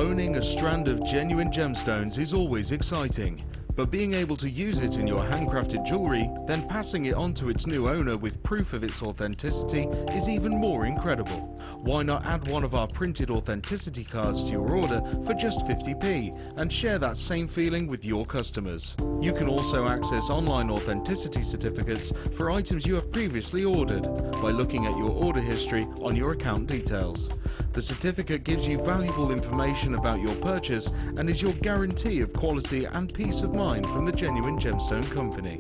Owning a strand of genuine gemstones is always exciting, but being able to use it in your handcrafted jewellery, then passing it on to its new owner with proof of its authenticity is even more incredible. Why not add one of our printed authenticity cards to your order for just 50p and share that same feeling with your customers? You can also access online authenticity certificates for items you have previously ordered by looking at your order history on your account details. The certificate gives you valuable information about your purchase and is your guarantee of quality and peace of mind from the Genuine Gemstone Company.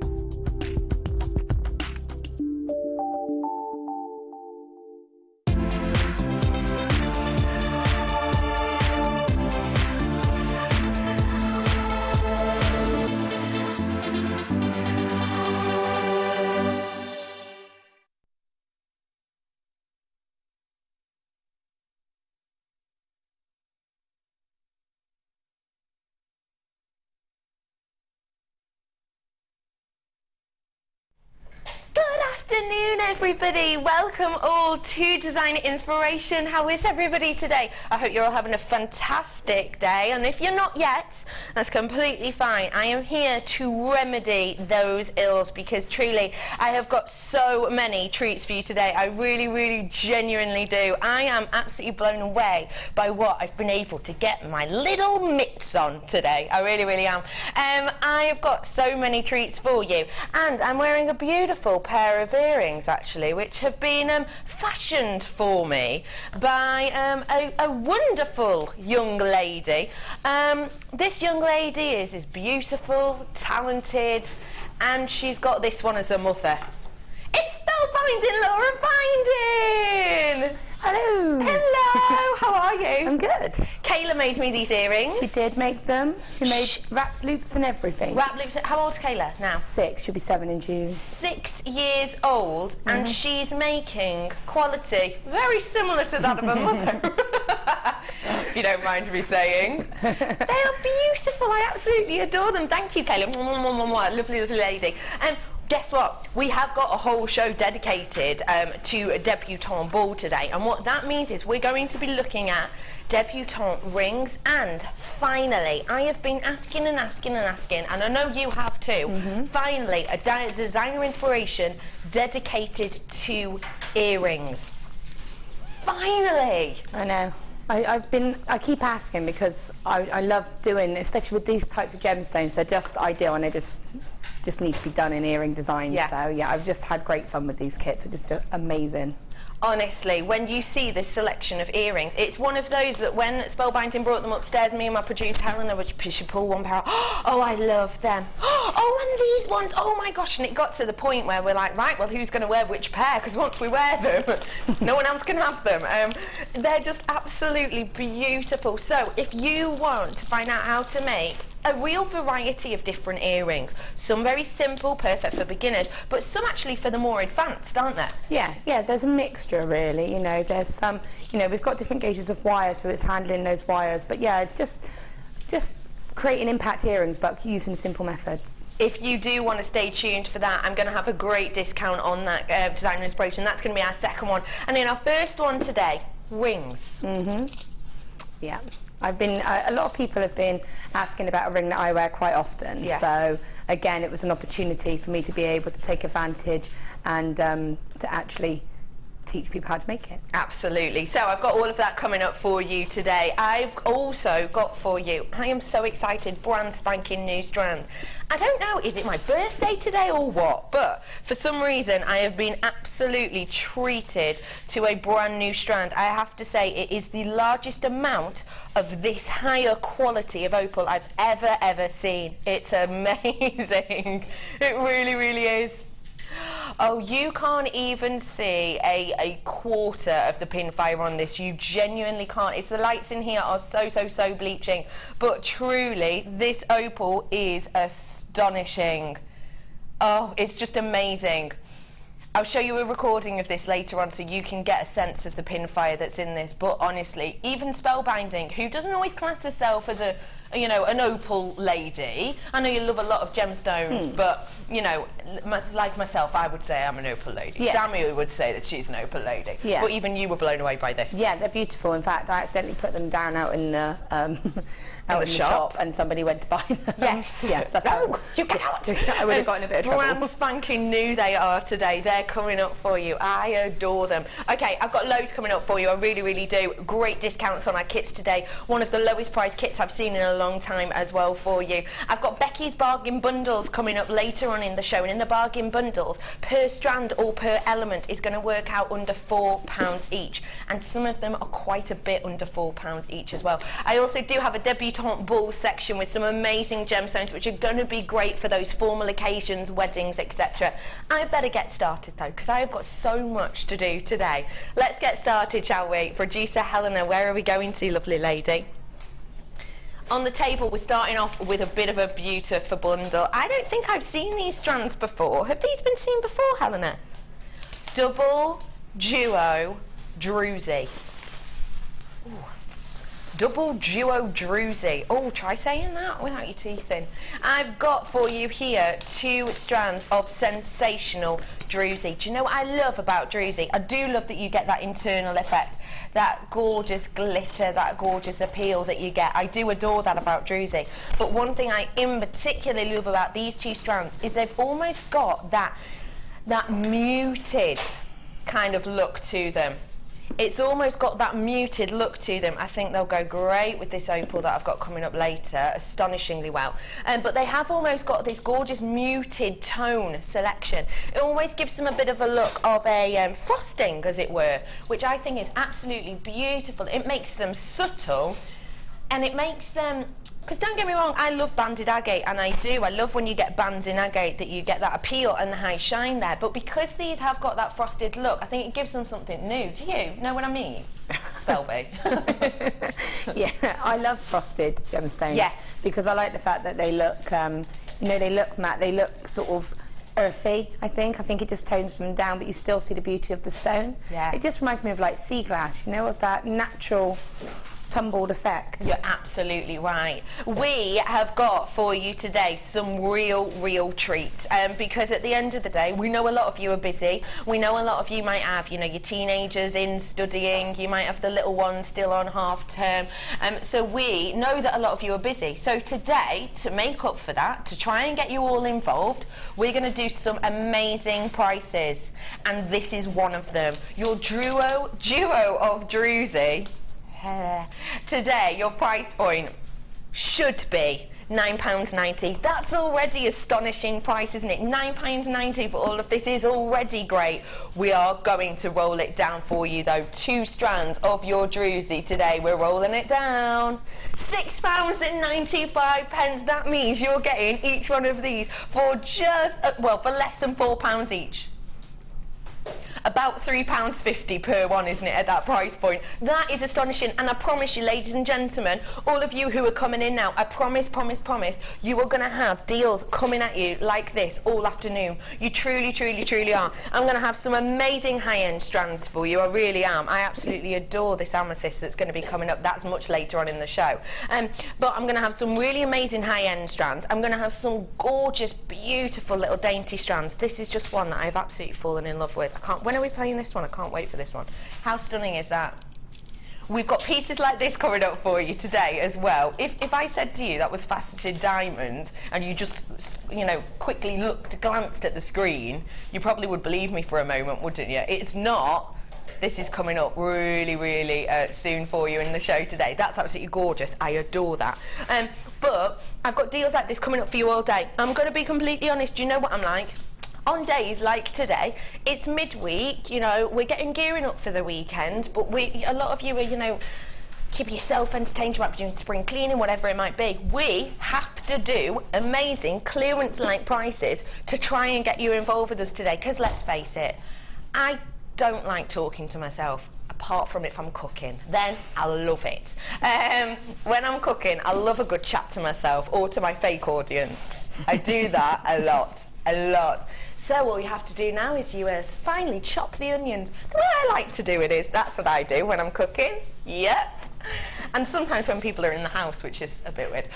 Good afternoon, everybody. Welcome all to Design Inspiration. How is everybody today? I hope you're all having a fantastic day, and if you're not yet, that's completely fine. I am here to remedy those ills because truly I have got so many treats for you today. I really genuinely do. I am absolutely blown away by what I've been able to get my little mitts on today. I really am. I have got so many treats for you, and I'm wearing a beautiful pair of earrings actually, which have been fashioned for me by a wonderful young lady. This young lady is beautiful, talented, and she's got this one as a mother. It's Spellbinding Laura Binding! Hello! Hello! How are you? I'm good. Kayla made me these earrings. She did make them. She made wraps, loops and everything. Wrap loops. How old is Kayla now? 6. She'll be 7 in June. 6 years old, and she's making quality very similar to that of her mother. If you don't mind me saying. They are beautiful. I absolutely adore them. Thank you, Kayla. Lovely lady. Guess what? We have got a whole show dedicated to Debutant ball today, and what that means is we're going to be looking at Debutant rings, and finally, I have been asking, and I know you have too, finally, a designer inspiration dedicated to earrings. Finally! I know. I keep asking because I love doing, especially with these types of gemstones, they're just ideal and they just need to be done in earring design. Yeah. So yeah, I've just had great fun with these kits. They're just amazing. Honestly, when you see this selection of earrings, it's one of those that when Spellbinding brought them upstairs, me and my producer Helena should pull one pair out. Oh, I love them. Oh, and these ones. Oh my gosh. And it got to the point where we're like, right, well, who's going to wear which pair? Because once we wear them, no one else can have them. They're just absolutely beautiful. So if you want to find out how to make a real variety of different earrings, some very simple, perfect for beginners, but some actually for the more advanced, aren't there? Yeah, there's a mixture really, you know, there's some, you know, we've got different gauges of wire, so it's handling those wires, but yeah, it's just creating impact earrings, but using simple methods. If you do want to stay tuned for that, I'm going to have a great discount on that designer inspiration. That's going to be our second one. And then our first one today, rings. Yeah. I've been, a lot of people have been asking about a ring that I wear quite often. Yes. So again, it was an opportunity for me to be able to take advantage and to actually teach people how to make it. Absolutely. So I've got all of that coming up for you today. I've also got for you, I am so excited, brand spanking new strand. I don't know, is it my birthday today or what? But for some reason, I have been absolutely treated to a brand new strand. I have to say, it is the largest amount of this higher quality of opal I've ever seen. It's amazing. It really is. Oh, you can't even see a quarter of the pinfire on this. You genuinely can't. It's the lights in here are so bleaching. But truly, this opal is astonishing. Oh, it's just amazing. I'll show you a recording of this later on so you can get a sense of the pin fire that's in this, but honestly, even Spellbinding, who doesn't always class herself as a, you know, an opal lady. I know you love a lot of gemstones, but, you know, like myself, I would say I'm an opal lady. Yeah. Sammy would say that she's an opal lady. Yeah. But even you were blown away by this. Yeah, they're beautiful. In fact, I accidentally put them down out in the out in the shop, and somebody went to buy them. Yes. Yeah. That's No, you can't. I would have gotten a bit of trouble. Brand spanking new they are today. They're coming up for you. I adore them. Okay, I've got loads coming up for you. I really, really do. Great discounts on our kits today. One of the lowest price kits I've seen in a long time as well for you. I've got Becky's bargain bundles coming up later on in the show, and in the bargain bundles, per strand or per element is going to work out under £4 each, and some of them are quite a bit under £4 each as well. I also do have a Debutant ball section with some amazing gemstones which are going to be great for those formal occasions, weddings, etc. I better get started though, because I have got so much to do today. Let's get started, shall we? Producer Helena, where are we going to, lovely lady? On the table, we're starting off with a bit of a beautiful bundle. I don't think I've seen these strands before. Have these been seen before, Helena? Double duo druzy. Ooh. Double duo druzy. Oh, try saying that without your teeth in. I've got for you here 2 strands of sensational druzy. Do you know what I love about druzy? I do love that you get that internal effect, that gorgeous glitter, that gorgeous appeal that you get. I do adore that about druzy. But one thing I in particular love about these 2 strands is they've almost got that muted kind of look to them. It's almost got that muted look to them. I think they'll go great with this opal that I've got coming up later, astonishingly well. But they have almost got this gorgeous muted tone selection. It always gives them a bit of a look of a frosting, as it were, which I think is absolutely beautiful. It makes them subtle, and it makes them... Because don't get me wrong, I love banded agate, and I do. I love when you get bands in agate that you get that appeal and the high shine there. But because these have got that frosted look, I think it gives them something new. Do you know what I mean? Spellby. Yeah, I love frosted gemstones. Yes. Because I like the fact that they look, you know, they look matte, they look sort of earthy, I think. I think it just tones them down, but you still see the beauty of the stone. Yeah. It just reminds me of like sea glass, you know, of that natural tumbled effect. You're absolutely right. We have got for you today some real treats, because at the end of the day, we know a lot of you are busy. We know a lot of you might have, you know, your teenagers in studying, you might have the little ones still on half term, so we know that a lot of you are busy. So today, to make up for that, to try and get you all involved, we're going to do some amazing prices, and this is one of them. Your duo of druzy. Today, your price point should be £9.90. That's already astonishing price, isn't it? £9.90 for all of this is already great. We are going to roll it down for you though. 2 strands of your druzy today. We're rolling it down. £6.95. That means you're getting each one of these for just, well, for less than £4 each. About £3.50 per one, isn't it, at that price point? That is astonishing, and I promise you, ladies and gentlemen, all of you who are coming in now, I promise, you are going to have deals coming at you like this all afternoon. You truly are. I'm going to have some amazing high-end strands for you, I really am. I absolutely adore this amethyst that's going to be coming up. That's much later on in the show. But I'm going to have some really amazing high-end strands. I'm going to have some gorgeous, beautiful little dainty strands. This is just one that I've absolutely fallen in love with. When are we playing this one? I can't wait for this one. How stunning is that? We've got pieces like this coming up for you today as well. If I said to you that was faceted diamond and you just, you know, quickly glanced at the screen, you probably would believe me for a moment, wouldn't you? It's not. This is coming up really soon for you in the show today. That's absolutely gorgeous. I adore that. But I've got deals like this coming up for you all day. I'm going to be completely honest. You know what I'm like? On days like today, it's midweek, you know, we're gearing up for the weekend, but a lot of you are, you know, keeping yourself entertained, you might be doing spring cleaning, whatever it might be. We have to do amazing clearance-like prices to try and get you involved with us today, because let's face it, I don't like talking to myself. Apart from if I'm cooking, then I love it. When I'm cooking, I love a good chat to myself or to my fake audience. I do that a lot. So all you have to do now is you finally chop the onions. The way I like to do it is, that's what I do when I'm cooking. Yep. And sometimes when people are in the house, which is a bit weird.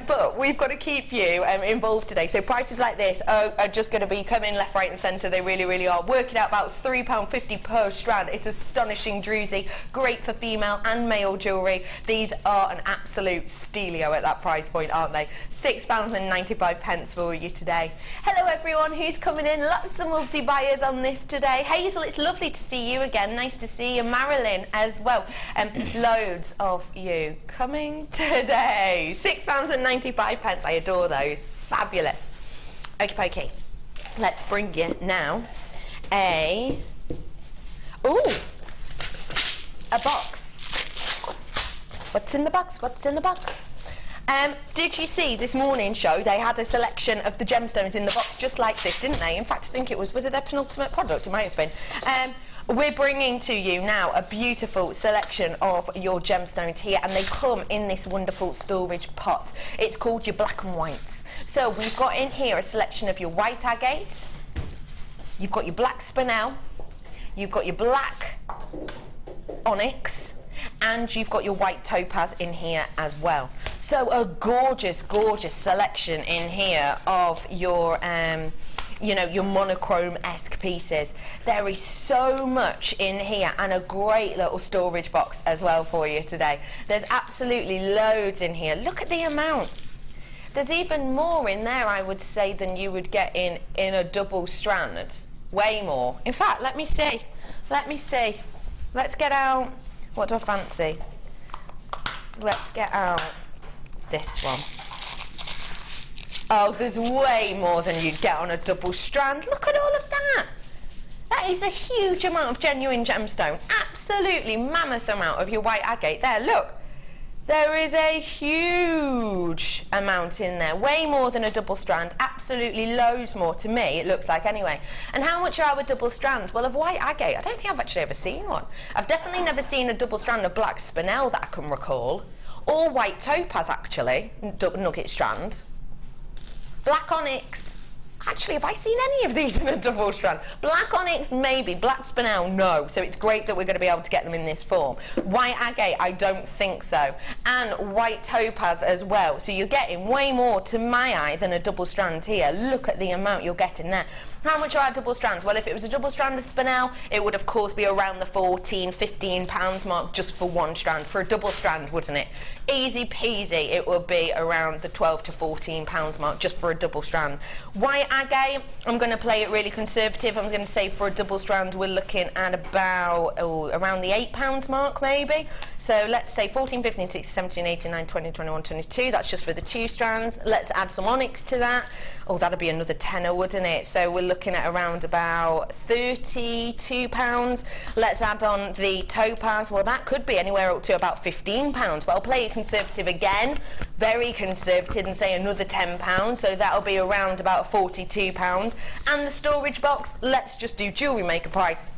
But we've got to keep you involved today. So prices like this are just going to be coming left, right and centre. They really, really are. Working out about £3.50 per strand. It's astonishing druzy. Great for female and male jewellery. These are an absolute stealio at that price point, aren't they? £6.95 for you today. Hello everyone who's coming in. Lots of multi-buyers on this today. Hazel, it's lovely to see you again. Nice to see you. Marilyn as well. Loads of you coming today. £6.95. I adore those. Fabulous. Okie pokey. Let's bring you now a box. What's in the box? What's in the box? Did you see this morning's show? They had a selection of the gemstones in the box just like this, didn't they? In fact, I think was it their penultimate product? It might have been. We're bringing to you now a beautiful selection of your gemstones here, and they come in this wonderful storage pot. It's called your black and whites. So we've got in here a selection of your white agate, you've got your black spinel, you've got your black onyx, and you've got your white topaz in here as well. So a gorgeous, gorgeous selection in here of your you know, your monochrome-esque pieces. There is so much in here, and a great little storage box as well for you today. There's absolutely loads in here. Look at the amount. There's even more in there, I would say, than you would get in a double strand. Way more. In fact, let me see. Let me see. Let's get out. What do I fancy? Let's get out this one. Oh, there's way more than you'd get on a double strand. Look at all of that. That is a huge amount of genuine gemstone. Absolutely mammoth amount of your white agate there. Look, there is a huge amount in there. Way more than a double strand. Absolutely loads more to me, it looks like anyway. And how much are our double strands? Well, of white agate, I don't think I've actually ever seen one. I've definitely never seen a double strand of black spinel that I can recall. Or white topaz, actually, nugget strand. Black onyx. Actually, have I seen any of these in a double strand? Black onyx, maybe. Black spinel, no. So it's great that we're going to be able to get them in this form. White agate, I don't think so. And white topaz as well. So you're getting way more, to my eye, than a double strand here. Look at the amount you're getting there. How much are our double strands? Well, if it was a double strand of spinel, it would, of course, be around the £14, £15 mark just for one strand. For a double strand, wouldn't it? Easy peasy, it would be around the £12 to £14 mark just for a double strand. White agate, I'm going to play it really conservative. I'm going to say for a double strand, we're looking at about around the £8 mark, maybe. So let's say 14, 15, 16, 17, 18, 19, 20, 21, 22. That's just for the two strands. Let's add some onyx to that. Oh, that'd be another tenner, wouldn't it? So we're looking at around about £32. Let's add on the topaz. Well, that could be anywhere up to about £15. But I'll play it conservative again, very conservative, and say another £10. So that'll be around about £42. And the storage box, let's just do Jewellery Maker price.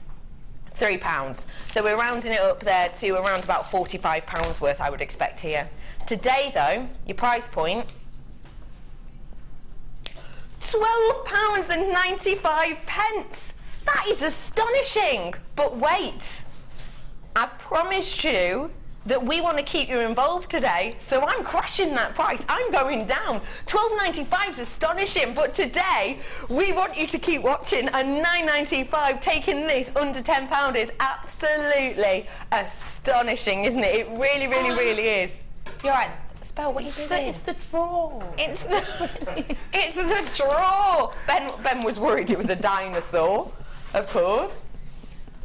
£3. So we're rounding it up there to around about £45 worth, I would expect here. Today, though, your price point, £12.95. That is astonishing. But wait, I've promised you that we want to keep you involved today, so I'm crashing that price. I'm going down. £12.95 is astonishing, but today we want you to keep watching. And £9.95, taking this under £10 is absolutely astonishing, isn't it? It really, really, really is. You're right. Spell, what are you doing? It's the draw. It's the it's the draw. Ben was worried it was a dinosaur, of course.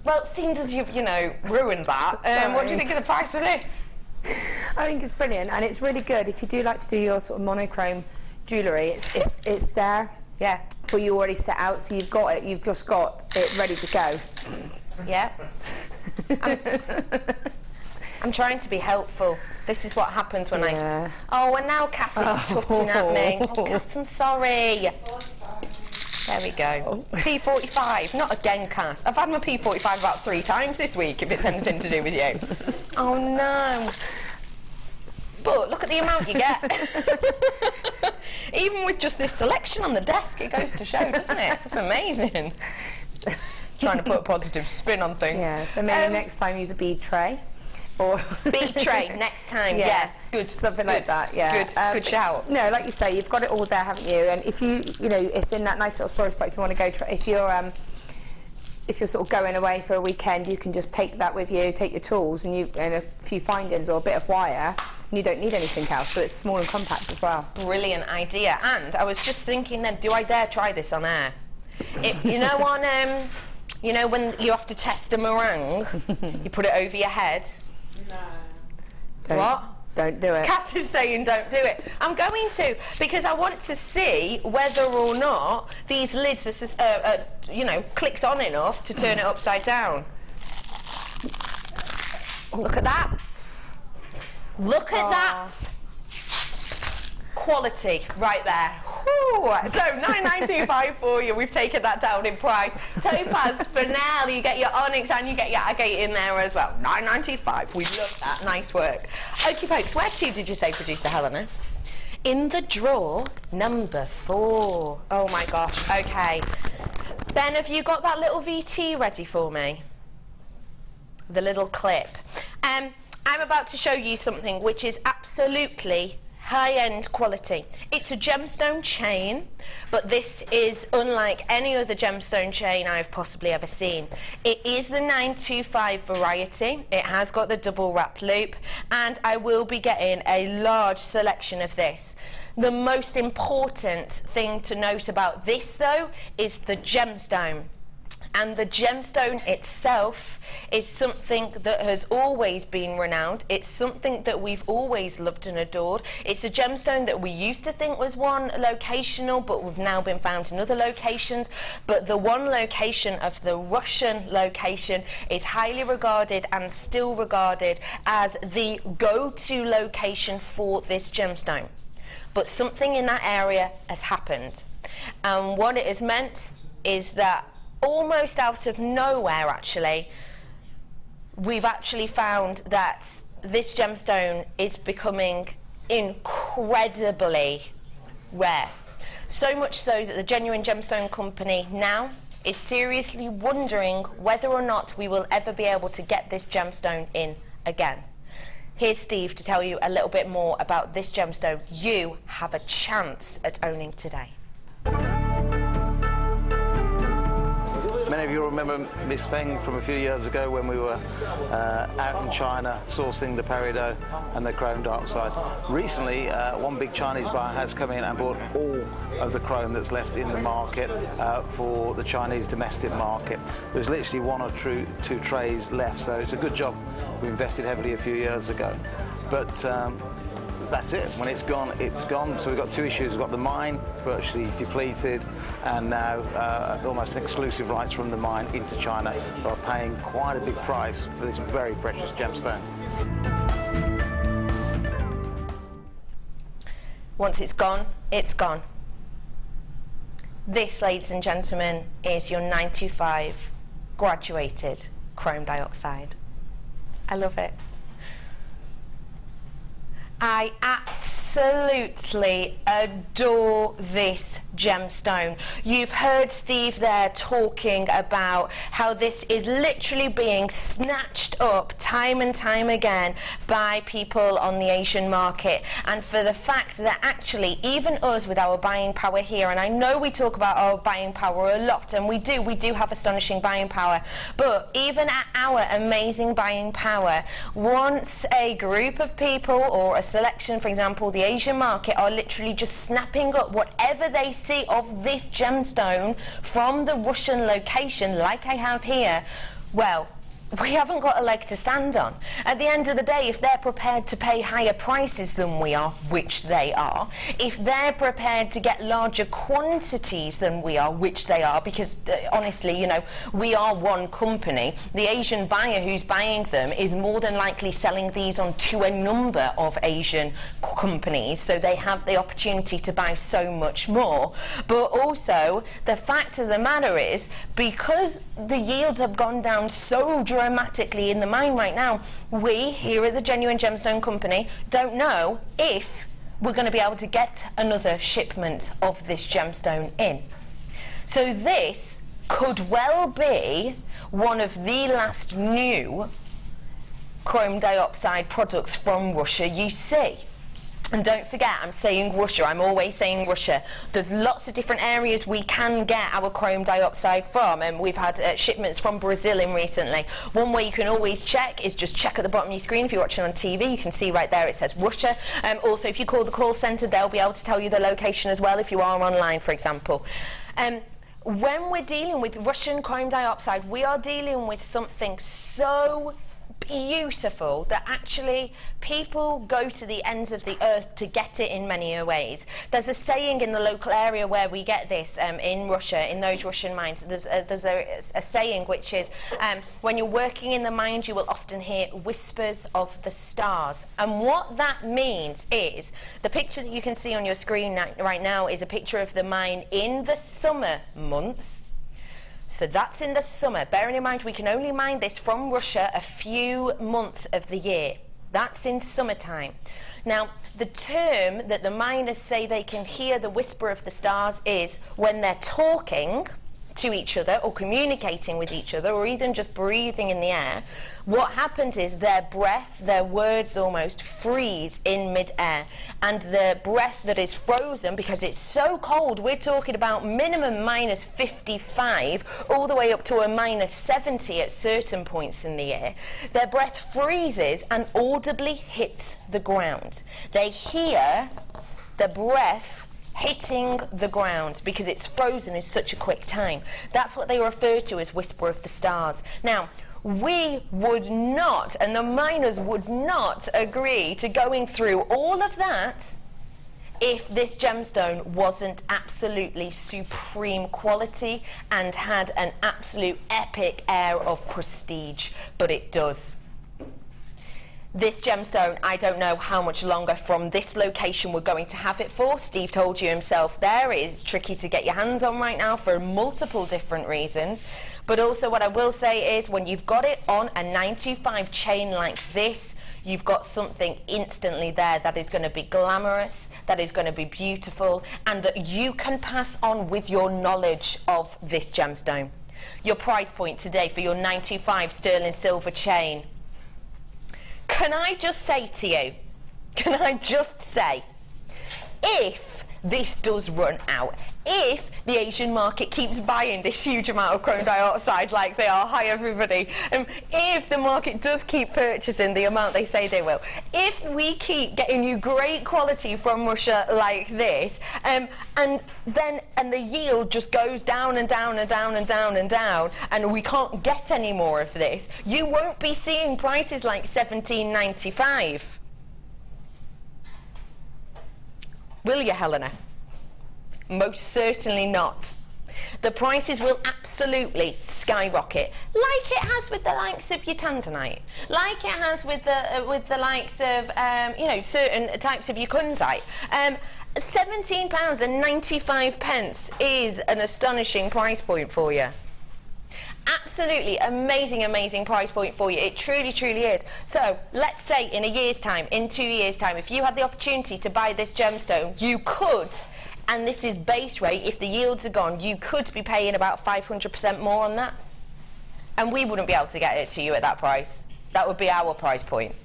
Well, it seems as you've, you know, ruined that. What do you think of the price of this? I think it's brilliant, and it's really good if you do like to do your sort of monochrome jewellery. It's there, yeah, for you already set out, so you've got it. You've just got it ready to go. Yeah. I'm trying to be helpful. This is what happens when I. Oh, and now Cass is tutting at me. Oh, Cass, I'm sorry. There we go. P45. Not again, Cass. I've had my P45 about 3 times this week, if it's anything to do with you. Oh, no. but look at the amount you get. Even with just this selection on the desk, it goes to show, doesn't it? It's amazing. Trying to put a positive spin on things. Yeah, so maybe next time use a bead tray. Or bead tray next time, yeah. Good. Something like that, yeah. Good, good shout. No, like you say, you've got it all there, haven't you? And if you know, it's in that nice little storage spot if you want to go, if you're sort of going away for a weekend, you can just take that with you, take your tools and a few findings or a bit of wire, and you don't need anything else, so it's small and compact as well. Brilliant idea. And I was just thinking then, do I dare try this on air? You know on, you know when you have to test a meringue, you put it over your head? No. What? Don't do it. Cass is saying don't do it. I'm going to, because I want to see whether or not these lids are, you know, clicked on enough to turn it upside down. Look at that. Look at that. Quality right there. Whew. So $9.95 for you. We've taken that down in price. Topaz, Fennel, you get your onyx and you get your agate in there as well. $9.95. We love that. Nice work. Okie pokes, where to did you say, Producer Helena? In the drawer number 4. Oh my gosh. Okay. Ben, have you got that little VT ready for me? The little clip. I'm about to show you something which is absolutely high-end quality. It's a gemstone chain, but this is unlike any other gemstone chain I've possibly ever seen. It is the 925 variety. It has got the double wrap loop, and I will be getting a large selection of this. The most important thing to note about this, though, is the gemstone. And the gemstone itself is something that has always been renowned. It's something that we've always loved and adored. It's a gemstone that we used to think was one locational, but we've now been found in other locations. But the one location of the Russian location is highly regarded and still regarded as the go-to location for this gemstone. But something in that area has happened. And what it has meant is that almost out of nowhere, actually, we've actually found that this gemstone is becoming incredibly rare. So much so that the Genuine Gemstone Company now is seriously wondering whether or not we will ever be able to get this gemstone in again. Here's Steve to tell you a little bit more about this gemstone you have a chance at owning today. Many of you remember Miss Feng from a few years ago when we were out in China sourcing the peridot and the chrome diopside. Recently, one big Chinese buyer has come in and bought all of the chrome that's left in the market for the Chinese domestic market. There's literally 1 or 2 trays left, so it's a good job we invested heavily a few years ago. But that's it. When it's gone, it's gone. So we've got 2 issues. We've got the mine virtually depleted, and now almost exclusive rights from the mine into China who are paying quite a big price for this very precious gemstone. Once it's gone, it's gone. This, ladies and gentlemen, is your 925 graduated chrome diopside. I love it. I absolutely adore this gemstone. You've heard Steve there talking about how this is literally being snatched up time and time again by people on the Asian market, and for the fact that actually even us with our buying power here, and I know we talk about our buying power a lot, and we do have astonishing buying power, but even at our amazing buying power, once a group of people or a selection, for example the Asian market, are literally just snapping up whatever they see of this gemstone from the Russian location like I have here, well, we haven't got a leg to stand on. At the end of the day, if they're prepared to pay higher prices than we are, which they are, if they're prepared to get larger quantities than we are, which they are, because honestly, you know, we are one company, the Asian buyer who's buying them is more than likely selling these on to a number of Asian companies, so they have the opportunity to buy so much more. But also, the fact of the matter is, because the yields have gone down so dramatically in the mine right now, we here at the Genuine Gemstone Company don't know if we're going to be able to get another shipment of this gemstone in. So this could well be one of the last new chrome dioxide products from Russia you see. And don't forget, I'm saying Russia, I'm always saying Russia. There's lots of different areas we can get our chrome dioxide from, and we've had shipments from Brazil in recently. One way you can always check is just check at the bottom of your screen. If you're watching on TV, you can see right there it says Russia. Also, if you call the call centre, they'll be able to tell you the location as well if you are online, for example. When we're dealing with Russian chrome dioxide, we are dealing with something so beautiful that actually people go to the ends of the earth to get it in many ways. There's a saying in the local area where we get this in Russia, in those Russian mines, there's a saying which is when you're working in the mines you will often hear whispers of the stars, and what that means is the picture that you can see on your screen right now is a picture of the mine in the summer months. So that's in the summer. Bearing in mind we can only mine this from Russia a few months of the year. That's in summertime. Now, the term that the miners say they can hear the whisper of the stars is when they're talking to each other or communicating with each other or even just breathing in the air. What happens is their breath, their words almost freeze in mid-air, and the breath that is frozen because it's so cold, we're talking about minimum minus 55 all the way up to a minus 70 at certain points in the year. Their breath freezes and audibly hits the ground. They hear the breath hitting the ground because it's frozen in such a quick time. That's what they refer to as whisper of the stars. Now, we would not, and the miners would not agree to going through all of that if this gemstone wasn't absolutely supreme quality and had an absolute epic air of prestige, but it does. This gemstone, I don't know how much longer from this location we're going to have it for. Steve told you himself there, it's tricky to get your hands on right now for multiple different reasons. But also what I will say is when you've got it on a 925 chain like this, you've got something instantly there that is going to be glamorous, that is going to be beautiful, and that you can pass on with your knowledge of this gemstone. Your price point today for your 925 sterling silver chain. Can I just say to you, if this does run out, if the Asian market keeps buying this huge amount of chrome dioxide like they are, hi everybody, if the market does keep purchasing the amount they say they will, if we keep getting you great quality from Russia like this, and the yield just goes down and down and down and down and down, and we can't get any more of this, you won't be seeing prices like $17.95. Will you, Helena? Most certainly not. The prices will absolutely skyrocket, like it has with the likes of your tanzanite, like it has with the likes of certain types of your kunzite. £17.95 is an astonishing price point for you. Absolutely amazing, amazing price point for you. It truly, truly is. So let's say in a year's time, in 2 years' time, if you had the opportunity to buy this gemstone, you could, and this is base rate, if the yields are gone, you could be paying about 500% more on that. And we wouldn't be able to get it to you at that price. That would be our price point.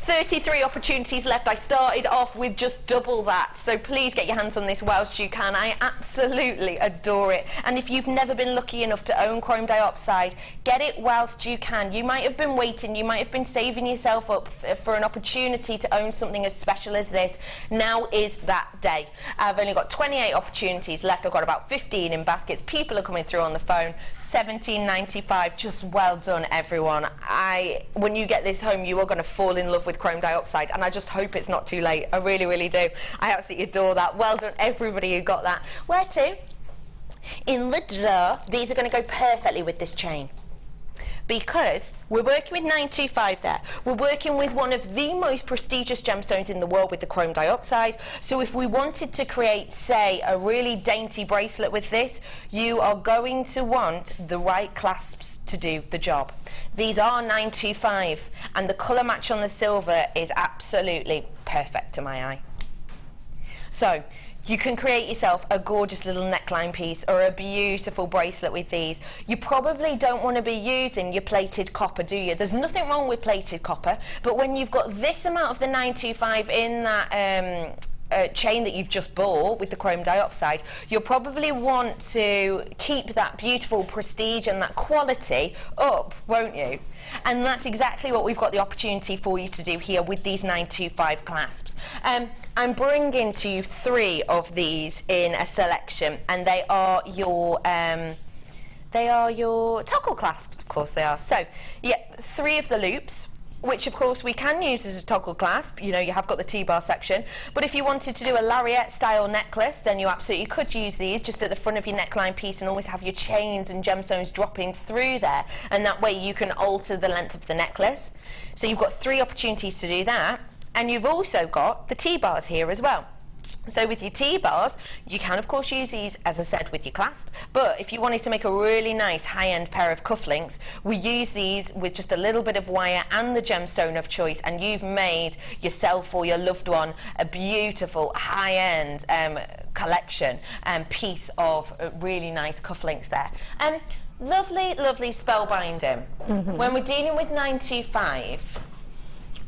33 opportunities left. I started off with just double that, so please get your hands on this whilst you can. I absolutely adore it, and if you've never been lucky enough to own chrome dioxide, get it whilst you can. You might have been waiting, you might have been saving yourself up for an opportunity to own something as special as this. Now is that day. I've only got 28 opportunities left. I've got about 15 in baskets. People are coming through on the phone. $17.95, just well done everyone. When you get this home, you are going to fall in love with chrome dioxide, and I just hope it's not too late. I really, really do. I absolutely adore that. Well done everybody who got that. Where to? In the drawer. These are going to go perfectly with this chain. because we're working with 925 there. We're working with one of the most prestigious gemstones in the world with the chrome diopside. So if we wanted to create, say, a really dainty bracelet with this, you are going to want the right clasps to do the job. These are 925, and the colour match on the silver is absolutely perfect to my eye. So you can create yourself a gorgeous little neckline piece or a beautiful bracelet with these. You probably don't want to be using your plated copper, do you? There's nothing wrong with plated copper, but when you've got this amount of the 925 in that chain that you've just bought with the chrome diopside, you'll probably want to keep that beautiful prestige and that quality up, won't you? And that's exactly what we've got the opportunity for you to do here with these 925 clasps. I'm bringing to you 3 of these in a selection, and they are your toggle clasps, of course they are. So, yeah, 3 of the loops, which of course we can use as a toggle clasp. You know, you have got the T-bar section, but if you wanted to do a lariat style necklace, then you absolutely could use these just at the front of your neckline piece and always have your chains and gemstones dropping through there, and that way you can alter the length of the necklace. So you've got 3 opportunities to do that, and you've also got the T-bars here as well. So with your T-bars, you can of course use these, as I said, with your clasp, but if you wanted to make a really nice high-end pair of cufflinks, we use these with just a little bit of wire and the gemstone of choice, and you've made yourself or your loved one a beautiful high-end collection and piece of really nice cufflinks there. Lovely, lovely spellbinding. When we're dealing with 925,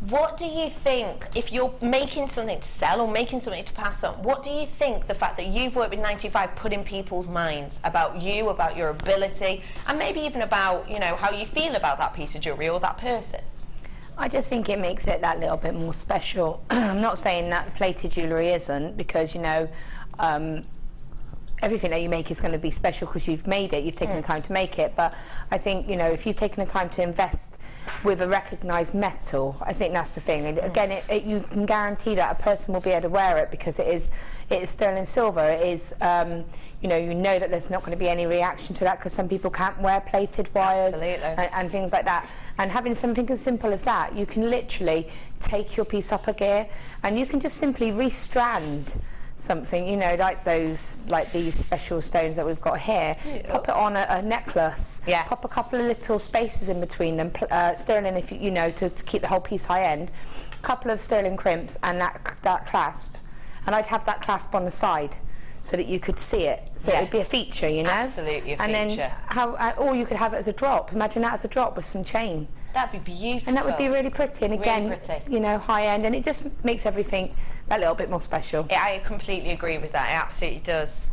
what do you think, if you're making something to sell or making something to pass on, what do you think the fact that you've worked with 925 put in people's minds about you, about your ability, and maybe even about, you know, how you feel about that piece of jewellery or that person? I just think it makes it that little bit more special. I'm not saying that plated jewellery isn't, because, you know, everything that you make is going to be special because you've made it, you've taken the time to make it, but I think, you know, if you've taken the time to invest with a recognised metal, I think that's the thing. And again, you can guarantee that a person will be able to wear it because it is sterling silver. It is, you know that there's not going to be any reaction to that, because some people can't wear plated wires and things like that. And having something as simple as that, you can literally take your piece up a gear and you can just simply restrand something, you know, like these special stones that we've got here. Pop it on a necklace. Pop a couple of little spaces in between them, sterling, if you know, to keep the whole piece high end. Couple of sterling crimps and that clasp, and I'd have that clasp on the side so that you could see it. So it'd be a feature, you know. Absolutely a feature. And then or you could have it as a drop. Imagine that as a drop with some chain. That'd be beautiful. And that would be really pretty, and again, really pretty, you know, high end, and it just makes everything that little bit more special. I completely agree with that. It absolutely does.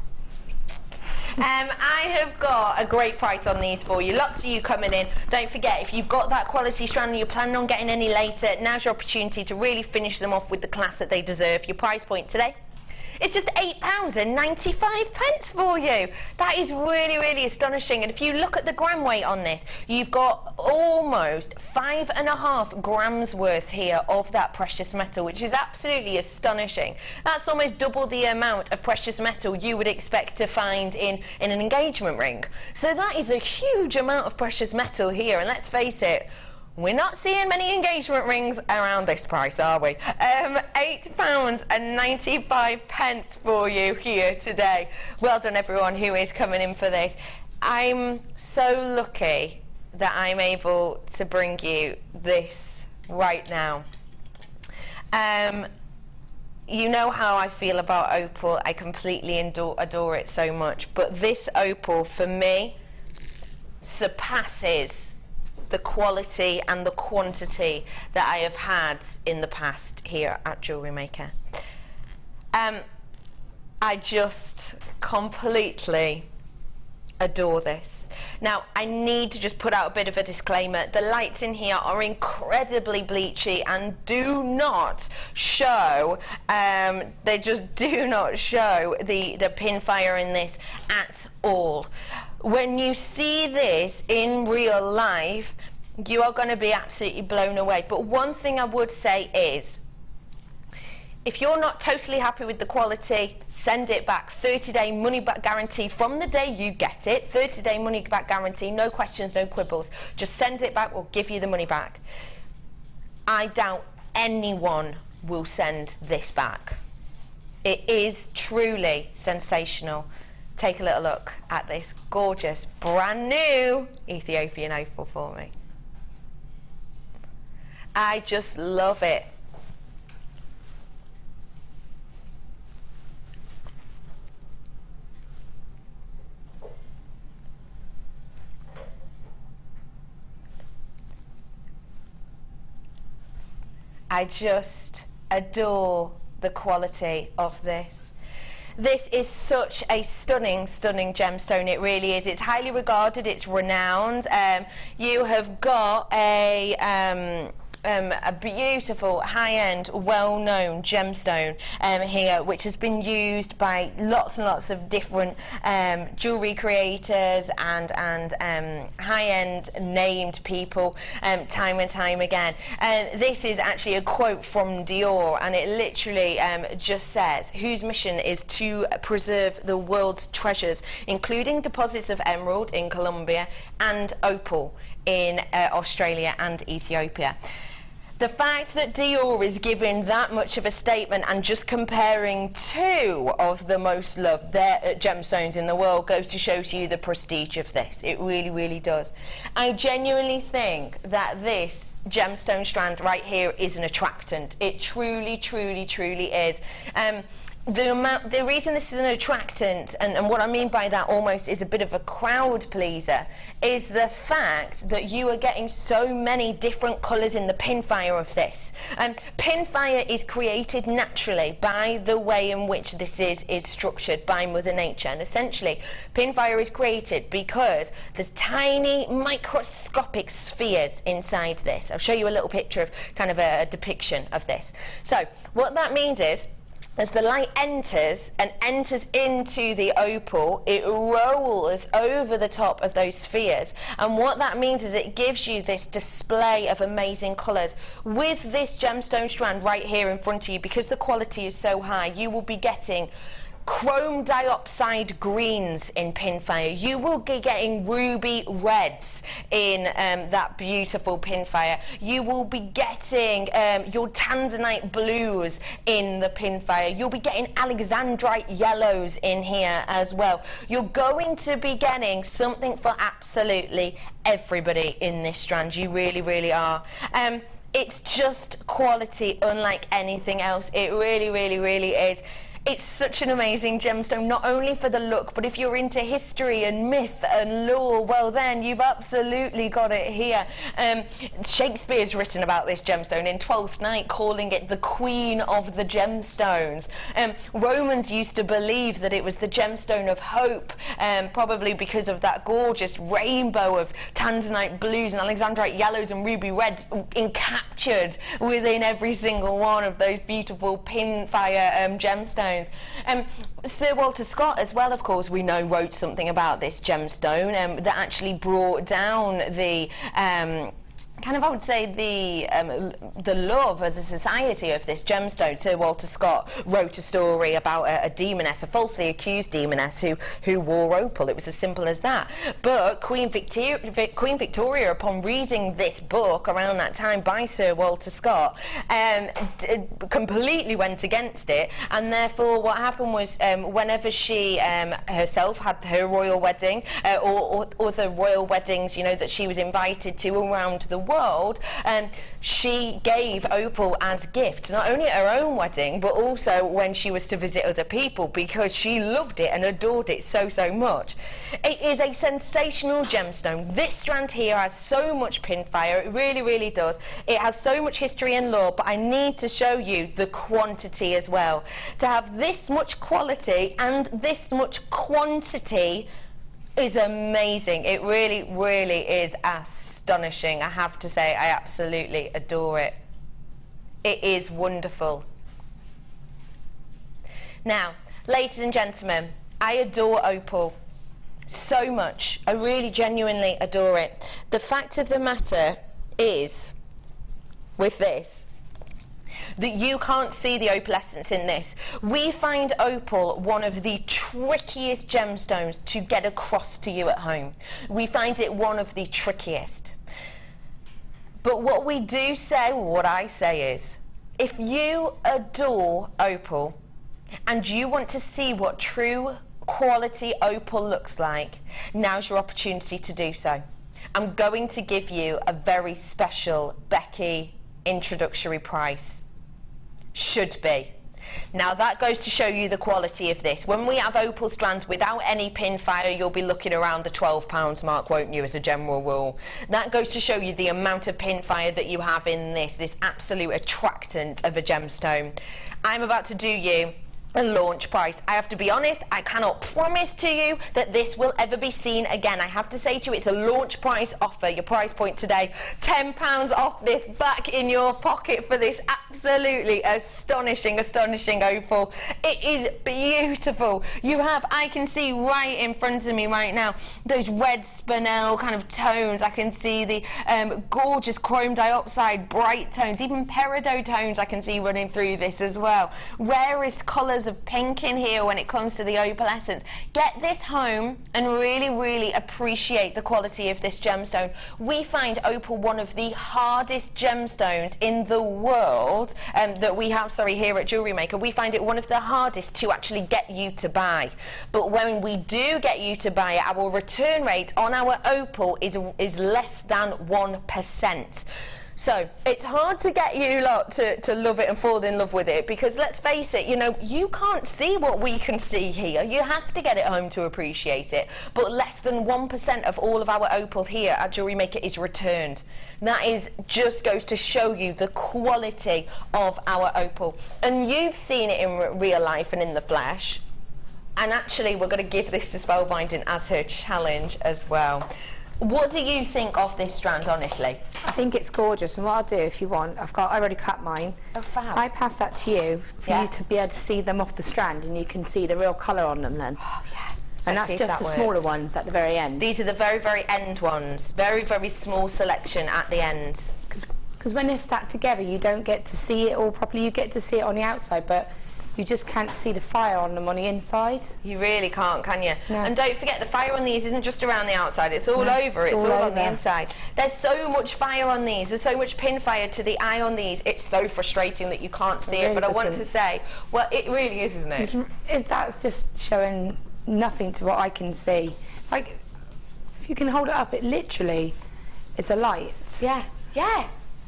I have got a great price on these for you. Lots of you coming in. Don't forget, if you've got that quality strand and you're planning on getting any later, now's your opportunity to really finish them off with the class that they deserve. Your price point today, it's just £8.95 for you. That is really, really astonishing. And if you look at the gram weight on this, you've got almost 5.5 grams worth here of that precious metal, which is absolutely astonishing. That's almost double the amount of precious metal you would expect to find in an engagement ring. So that is a huge amount of precious metal here. And let's face it, we're not seeing many engagement rings around this price, are we? £8.95 for you here today. Well done, everyone who is coming in for this. I'm so lucky that I'm able to bring you this right now. You know how I feel about opal. I completely adore it so much. But this opal, for me, surpasses the quality and the quantity that I have had in the past here at Jewellery Maker. I just completely adore this. Now, I need to just put out a bit of a disclaimer. The lights in here are incredibly bleachy and do not show, they just do not show the pin fire in this at all. When you see this in real life, you are going to be absolutely blown away. But one thing I would say is, If you're not totally happy with the quality, send it back. 30-day money-back guarantee from the day you get it. 30-day money-back guarantee, no questions, no quibbles. Just send it back, we'll give you the money back. I doubt anyone will send this back. It is truly sensational. Take a little look at this gorgeous, brand new Ethiopian opal for me. I just love it. I just adore the quality of this. This is such a stunning, stunning gemstone. It really is. It's highly regarded. It's renowned. You have got a beautiful, high-end, well-known gemstone here, which has been used by lots and lots of different jewellery creators and high-end named people time and time again. This is actually a quote from Dior, and it literally just says, whose mission is to preserve the world's treasures, including deposits of emerald in Colombia and opal in Australia and Ethiopia. The fact that Dior is giving that much of a statement and just comparing two of the most loved gemstones in the world goes to show to you the prestige of this. It really, really does. I genuinely think that this gemstone strand right here is an attractant. It truly, truly, truly is. The reason this is an attractant, and what I mean by that almost is a bit of a crowd pleaser, is the fact that you are getting so many different colours in the pinfire of this. Pinfire is created naturally by the way in which this is structured by Mother Nature, and essentially pinfire is created because there's tiny microscopic spheres inside this. I'll show you a little picture of kind of a depiction of this. So what that means is, as the light enters and enters into the opal, it rolls over the top of those spheres. And what that means is it gives you this display of amazing colours. With this gemstone strand right here in front of you, because the quality is so high, you will be getting chrome diopside greens in pinfire. You will be getting ruby reds in that beautiful pinfire. You will be getting your tanzanite blues in the pinfire. You'll be getting alexandrite yellows in here as well. You're going to be getting something for absolutely everybody in this strand. You really, really are. It's just quality unlike anything else. It really, really, really is. It's such an amazing gemstone, not only for the look, but if you're into history and myth and lore, well then you've absolutely got it here. Shakespeare's written about this gemstone in Twelfth Night, calling it the Queen of the Gemstones. Romans used to believe that it was the gemstone of hope, probably because of that gorgeous rainbow of tanzanite blues and alexandrite yellows and ruby reds encaptured within every single one of those beautiful pinfire gemstones. Sir Walter Scott as well, of course, we know wrote something about this gemstone that actually brought down the kind of, I would say, the love as a society of this gemstone. Sir Walter Scott wrote a story about a demoness, a falsely accused demoness who wore opal. It was as simple as that. But Queen Victoria, upon reading this book around that time by Sir Walter Scott, completely went against it, and therefore what happened was whenever she herself had her royal wedding or other royal weddings, you know, that she was invited to around the world, she gave opal as gifts, not only at her own wedding but also when she was to visit other people, because she loved it and adored it so, so much. It is a sensational gemstone. This strand here has so much pinfire, it really, really does. It has so much history and lore, but I need to show you the quantity as well. To have this much quality and this much quantity is amazing. It really, really is astonishing. I have to say, I absolutely adore it. It is wonderful. Now, ladies and gentlemen, I adore opal so much. I really genuinely adore it. The fact of the matter is, with this, that you can't see the opalescence in this. We find opal one of the trickiest gemstones to get across to you at home. We find it one of the trickiest. But what we do say, what I say is, if you adore opal and you want to see what true quality opal looks like, now's your opportunity to do so. I'm going to give you a very special Becky introductory price. Should be. Now that goes to show you the quality of this. When we have opal strands without any pin fire, you'll be looking around the £12 mark, won't you, as a general rule. That goes to show you the amount of pin fire that you have in this absolute attractant of a gemstone. I'm about to do you a launch price. I have to be honest, I cannot promise to you that this will ever be seen again. I have to say to you, it's a launch price offer. Your price point today, £10 off this, back in your pocket for this absolutely astonishing opal. It is beautiful. You have, I can see right in front of me right now, those red spinel kind of tones. I can see the gorgeous chrome diopside bright tones, even peridot tones I can see running through this as well. Rarest colours of pink in here when it comes to the opalescence. Get this home and really appreciate the quality of this gemstone. We find opal one of the hardest gemstones in the world that we have, here at Jewellery Maker. We find it one of the hardest to actually get you to buy. But when we do get you to buy it, our return rate on our opal is less than 1%. So it's hard to get you lot to love it and fall in love with it, because let's face it, you know, you can't see what we can see here. You have to get it home to appreciate it. But less than 1% of all of our opal here at Jewellery Maker is returned. That is just goes to show you the quality of our opal. And you've seen it in real life and in the flesh. And actually, we're going to give this to Spellbinding as her challenge as well. What do you think of this strand, honestly? I think it's gorgeous, and what I'll do, if you want, I already cut mine. Oh, fab. I pass that to you for you to be able to see them off the strand, and you can see the real colour on them then. Oh, yeah. And that's just the smaller ones at the very end. These are the very end ones. Very small selection at the end. Because when they're stacked together, you don't get to see it all properly. You get to see it on the outside, but you just can't see the fire on them on the inside. You really can't, can you? No. And don't forget, the fire on these isn't just around the outside, it's all over, it's all on the inside. There's so much fire on these, there's so much pin fire to the eye on these, it's so frustrating that you can't see it, but I want to say, well, it really is, isn't it? That's just showing nothing to what I can see. Like, if you can hold it up, it literally is a light. Yeah.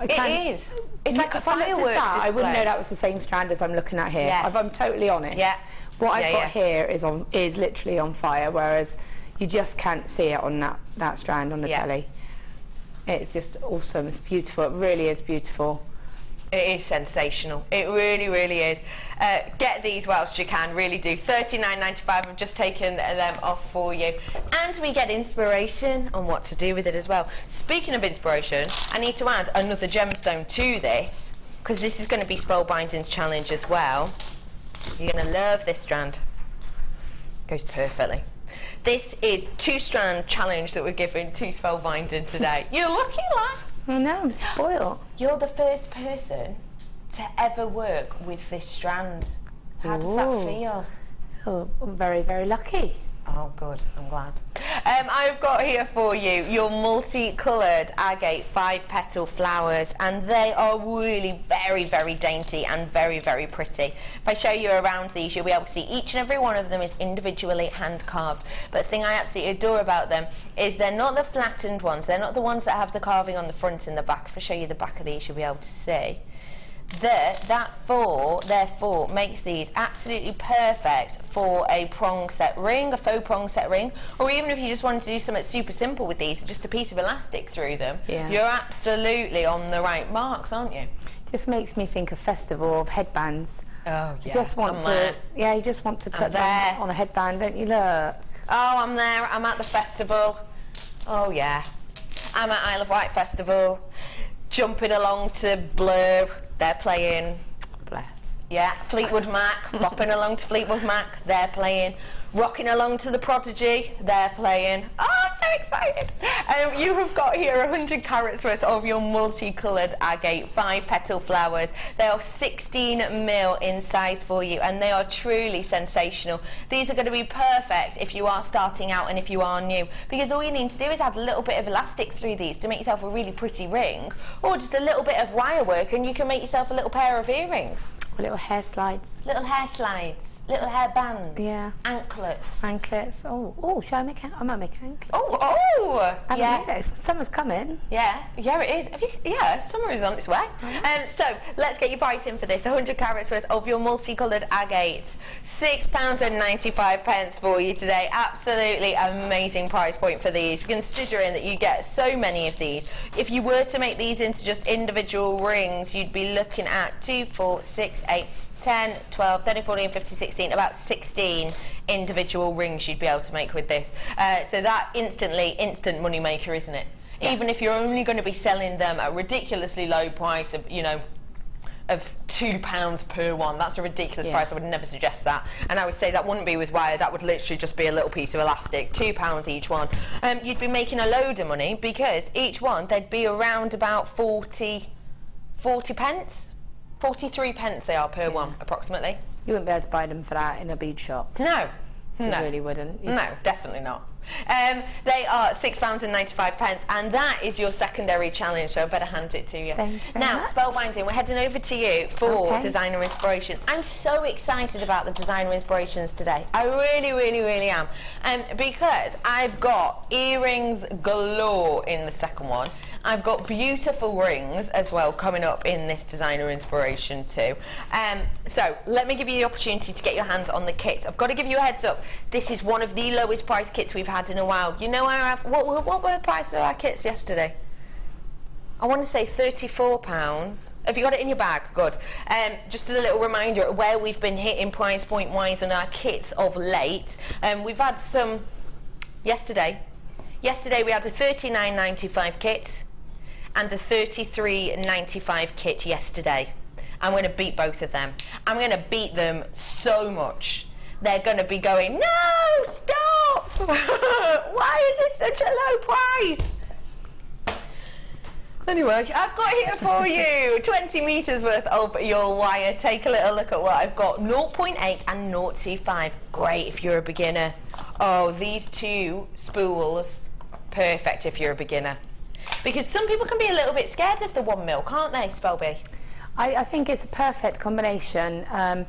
It is. It's like a firework display. I wouldn't know that was the same strand as I'm looking at here. Yes. If I'm totally honest. Yeah. What I've got here is literally on fire, whereas you just can't see it on that strand on the telly. It's just awesome. It's beautiful. It really is beautiful. It is sensational. It really is. Get these whilst you can, really do. $39.95. I've just taken them off for you. And we get inspiration on what to do with it as well. Speaking of inspiration, I need to add another gemstone to this, because this is going to be Spellbinding's challenge as well. You're going to love this strand. Goes perfectly. This is 2-strand challenge that we're giving to Spellbinding today. You're lucky, lass. I know, I'm spoiled. You're the first person to ever work with this strand. How does that feel? I feel very lucky. Oh, good. I'm glad. I've got here for you your multicolored agate 5-petal flowers, and they are really very dainty and very pretty. If I show you around these, you'll be able to see each and every one of them is individually hand carved. But the thing I absolutely adore about them is they're not the flattened ones. They're not the ones that have the carving on the front and the back. If I show you the back of these, you'll be able to see. Therefore makes these absolutely perfect for a prong set ring, a faux prong set ring, or even if you just wanted to do something super simple with these, just a piece of elastic through them. Yeah. You're absolutely on the right marks, aren't you? Just makes me think of festival of headbands. Oh yeah. You just want to put them on a headband, don't you? Look. Oh, I'm there. I'm at the festival. Oh yeah. I'm at Isle of Wight Festival, jumping along to Blur. They're playing. Bless. Yeah, Fleetwood Mac, bopping along to Fleetwood Mac, they're playing. Rocking along to the Prodigy, they're playing. Oh, I'm excited. You have got here 100 carats worth of your multicolored agate 5-petal flowers. They are 16mm in size for you, and they are truly sensational. These are going to be perfect if you are starting out and if you are new, because all you need to do is add a little bit of elastic through these to make yourself a really pretty ring, or just a little bit of wire work and you can make yourself a little pair of earrings. Little hair slides. Little hair slides, little hair bands. Yeah. Anklets. Anklets. Oh, shall I make I might make anklets. Oh! I haven't made those. Summer's coming. Yeah, it is. Have you yeah, summer is on its way. So let's get your price in for this. 100 carats worth of your multicolored agate. £6.95 for you today. Absolutely amazing price point for these, considering that you get so many of these. If you were to make these into just individual rings, you'd be looking at 2, 4, 6, 8, 10, 12, 13, 14, 15, 16, about 16 individual rings you'd be able to make with this. So that instant money maker, isn't it? Yeah. Even if you're only going to be selling them at a ridiculously low price of, you know, of £2 per one. That's a ridiculous price. I would never suggest that. And I would say that wouldn't be with wire. That would literally just be a little piece of elastic. £2 each one. You'd be making a load of money, because each one, they'd be around about 40 pence. 43 pence they are per one, approximately. You wouldn't be able to buy them for that in a bead shop. No. You really wouldn't. No, definitely not. They are £6.95, and that is your secondary challenge, so I better hand it to you. Thank you very now, much. Spellbinding, we're heading over to you for designer inspiration. I'm so excited about the designer inspirations today. I really, really, really am. Because I've got earrings galore in the second one. I've got beautiful rings as well coming up in this designer inspiration too. So let me give you the opportunity to get your hands on the kits. I've got to give you a heads up. This is one of the lowest price kits we've had in a while. You know, what were the prices of our kits yesterday? I want to say £34. Have you got it in your bag? Good. Just as a little reminder of where we've been hitting price point wise on our kits of late. We've had some yesterday. Yesterday we had a £39.95 kit and a £33.95 kit yesterday. I'm going to beat both of them. I'm going to beat them so much. They're going to be going, no, stop! Why is this such a low price? Anyway, I've got here for you 20 metres worth of your wire. Take a little look at what I've got. 0.8 and 0.25. Great if you're a beginner. Oh, these two spools, perfect if you're a beginner. Because some people can be a little bit scared of the 1 mil, can't they, Spelby? I think it's a perfect combination, and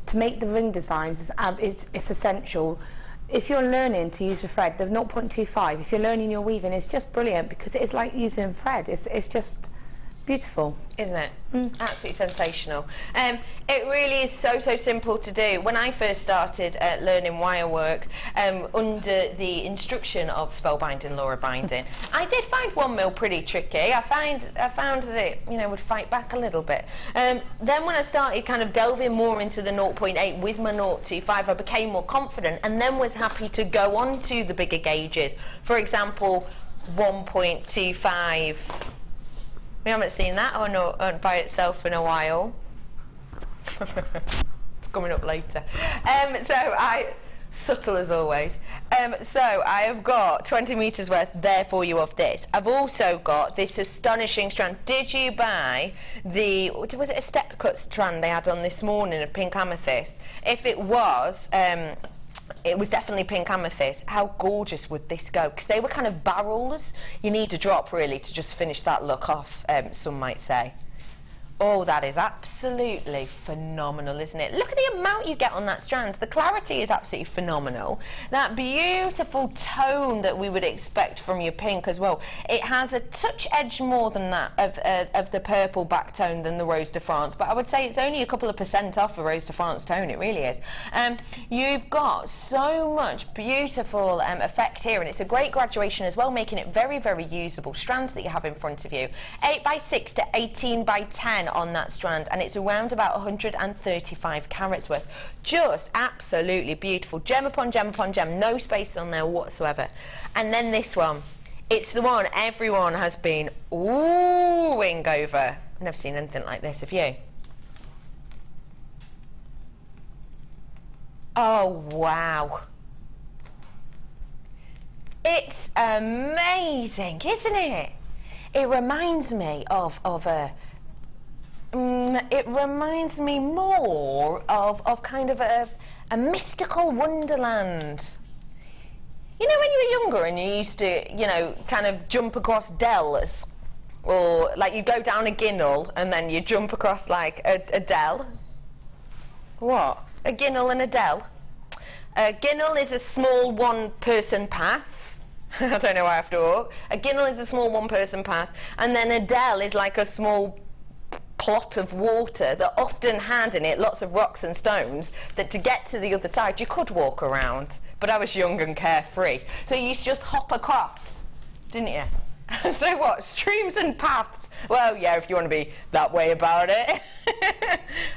to make the ring designs, it's essential. If you're learning to use a thread, the 0.25, if you're learning your weaving, it's just brilliant, because it's like using thread. It's just beautiful. Isn't it? Absolutely sensational. It really is so simple to do. When I first started learning wire work under the instruction of Spellbinding Laura Binding, I did find 1 mil pretty tricky. I found that it, you know, would fight back a little bit. Then when I started kind of delving more into the 0.8 with my 0.25, I became more confident, and then was happy to go on to the bigger gauges. For example, 1.25. We haven't seen that by itself in a while. It's coming up later. Subtle as always. So I have got 20 metres worth there for you of this. I've also got this astonishing strand. Did you buy was it a step cut strand they had on this morning of pink amethyst? If it was definitely pink amethyst. How gorgeous would this go? Because they were kind of barrels. You need a drop really to just finish that look off, some might say. Oh, that is absolutely phenomenal, isn't it? Look at the amount you get on that strand. The clarity is absolutely phenomenal. That beautiful tone that we would expect from your pink as well. It has a touch edge more than that of the purple back tone than the Rose de France, but I would say it's only a couple of % off the Rose de France tone. It really is. You've got so much beautiful effect here, and it's a great graduation as well, making it very, very usable. Strands that you have in front of you. 8x6 to 18x10 on that strand, and it's around about 135 carats worth. Just absolutely beautiful. Gem upon gem upon gem, no space on there whatsoever. And then this one, it's the one everyone has been oohing over. I've never seen anything like this, have you? Oh wow. It's amazing, isn't it? It reminds me of a. It reminds me more of kind of a mystical wonderland. You know, when you were younger and you used to, you know, kind of jump across dells, or like you go down a ginnel and then you jump across like a dell. What? A ginnel and a dell. A ginnel is a small one-person path. I don't know why I have to walk. A ginnel is a small one-person path, and then a dell is like a small plot of water that often had in it lots of rocks and stones that to get to the other side you could walk around. But I was young and carefree, so you used to just hop across, didn't you? So what, streams and paths? Well, yeah, if you want to be that way about it.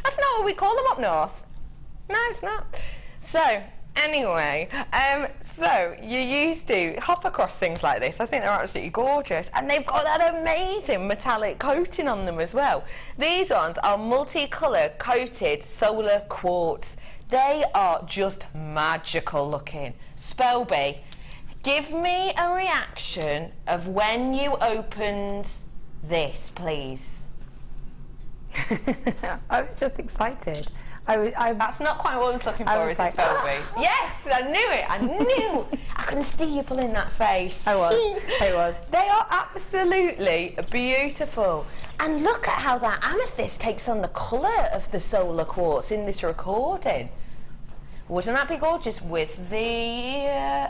That's not what we call them up north. No, it's not. So, anyway, so you used to hop across things like this. I think they're absolutely gorgeous. And they've got that amazing metallic coating on them as well. These ones are multicolored coated solar quartz. They are just magical looking. Spelby, give me a reaction of when you opened this, please. I was just excited. That's not quite what I was looking for, is it, Spelby? Yes, I knew it. I knew. I can see you pulling that face. I was. They are absolutely beautiful. And look at how that amethyst takes on the colour of the solar quartz in this recording. Wouldn't that be gorgeous with the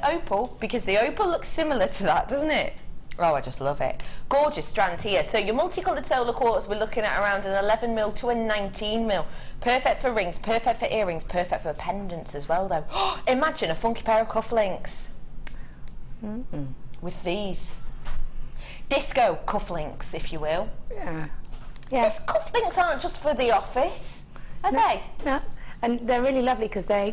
opal? Because the opal looks similar to that, doesn't it? Oh, I just love it. Gorgeous strand here. So your multicoloured solar quartz, we're looking at around an 11mm to a 19mm. Perfect for rings, perfect for earrings, perfect for pendants as well, though. Imagine a funky pair of cufflinks. With these. Disco cufflinks, if you will. Yeah. These cufflinks aren't just for the office, are they? No. And they're really lovely because they're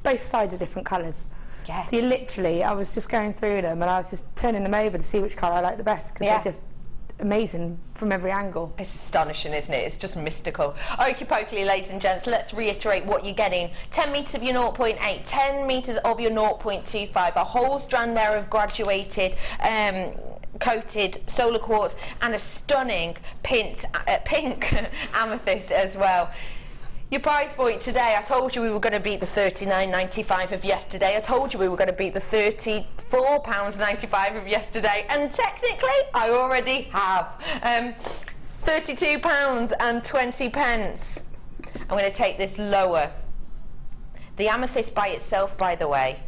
both sides are different colours. Yeah. So you literally, I was just going through them and I was just turning them over to see which colour I like the best because they're just amazing from every angle. It's astonishing, isn't it? It's just mystical. Okie pokely, ladies and gents, let's reiterate what you're getting. 10 metres of your 0.8, 10 metres of your 0.25, a whole strand there of graduated coated solar quartz and a stunning pink amethyst as well. Your price point today, I told you we were going to beat the £39.95 of yesterday. I told you we were going to beat the £34.95 of yesterday. And technically, I already have. £32.20. I'm going to take this lower. The amethyst by itself, by the way,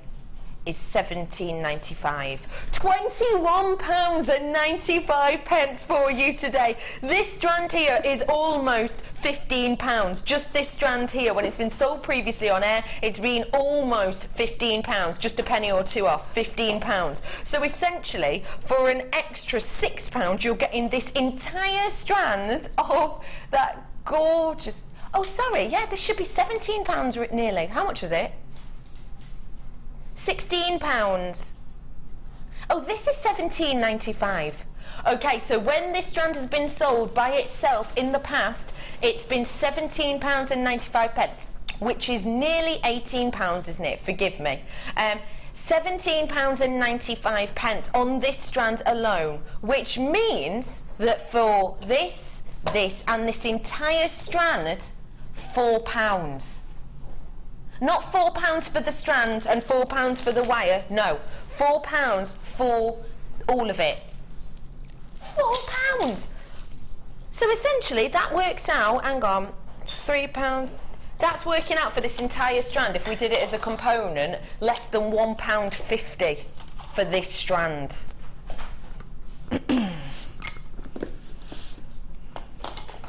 is £17.95. £21.95 for you today. This strand here is almost £15. Just this strand here, when it's been sold previously on air, it's been almost £15, just a penny or two off, £15. So essentially, for an extra £6, you're getting this entire strand of that gorgeous... Oh, sorry, yeah, this should be £17 nearly. How much was it? £16. Oh, this is £17.95. Okay, so when this strand has been sold by itself in the past, it's been £17.95, which is nearly £18, isn't it? Forgive me. £17.95 on this strand alone, which means that for this, and this entire strand, £4. Not £4 for the strand and £4 for the wire. No, £4 for all of it. £4. So essentially, that works out. Hang on, £3. That's working out for this entire strand. If we did it as a component, less than £1.50 for this strand.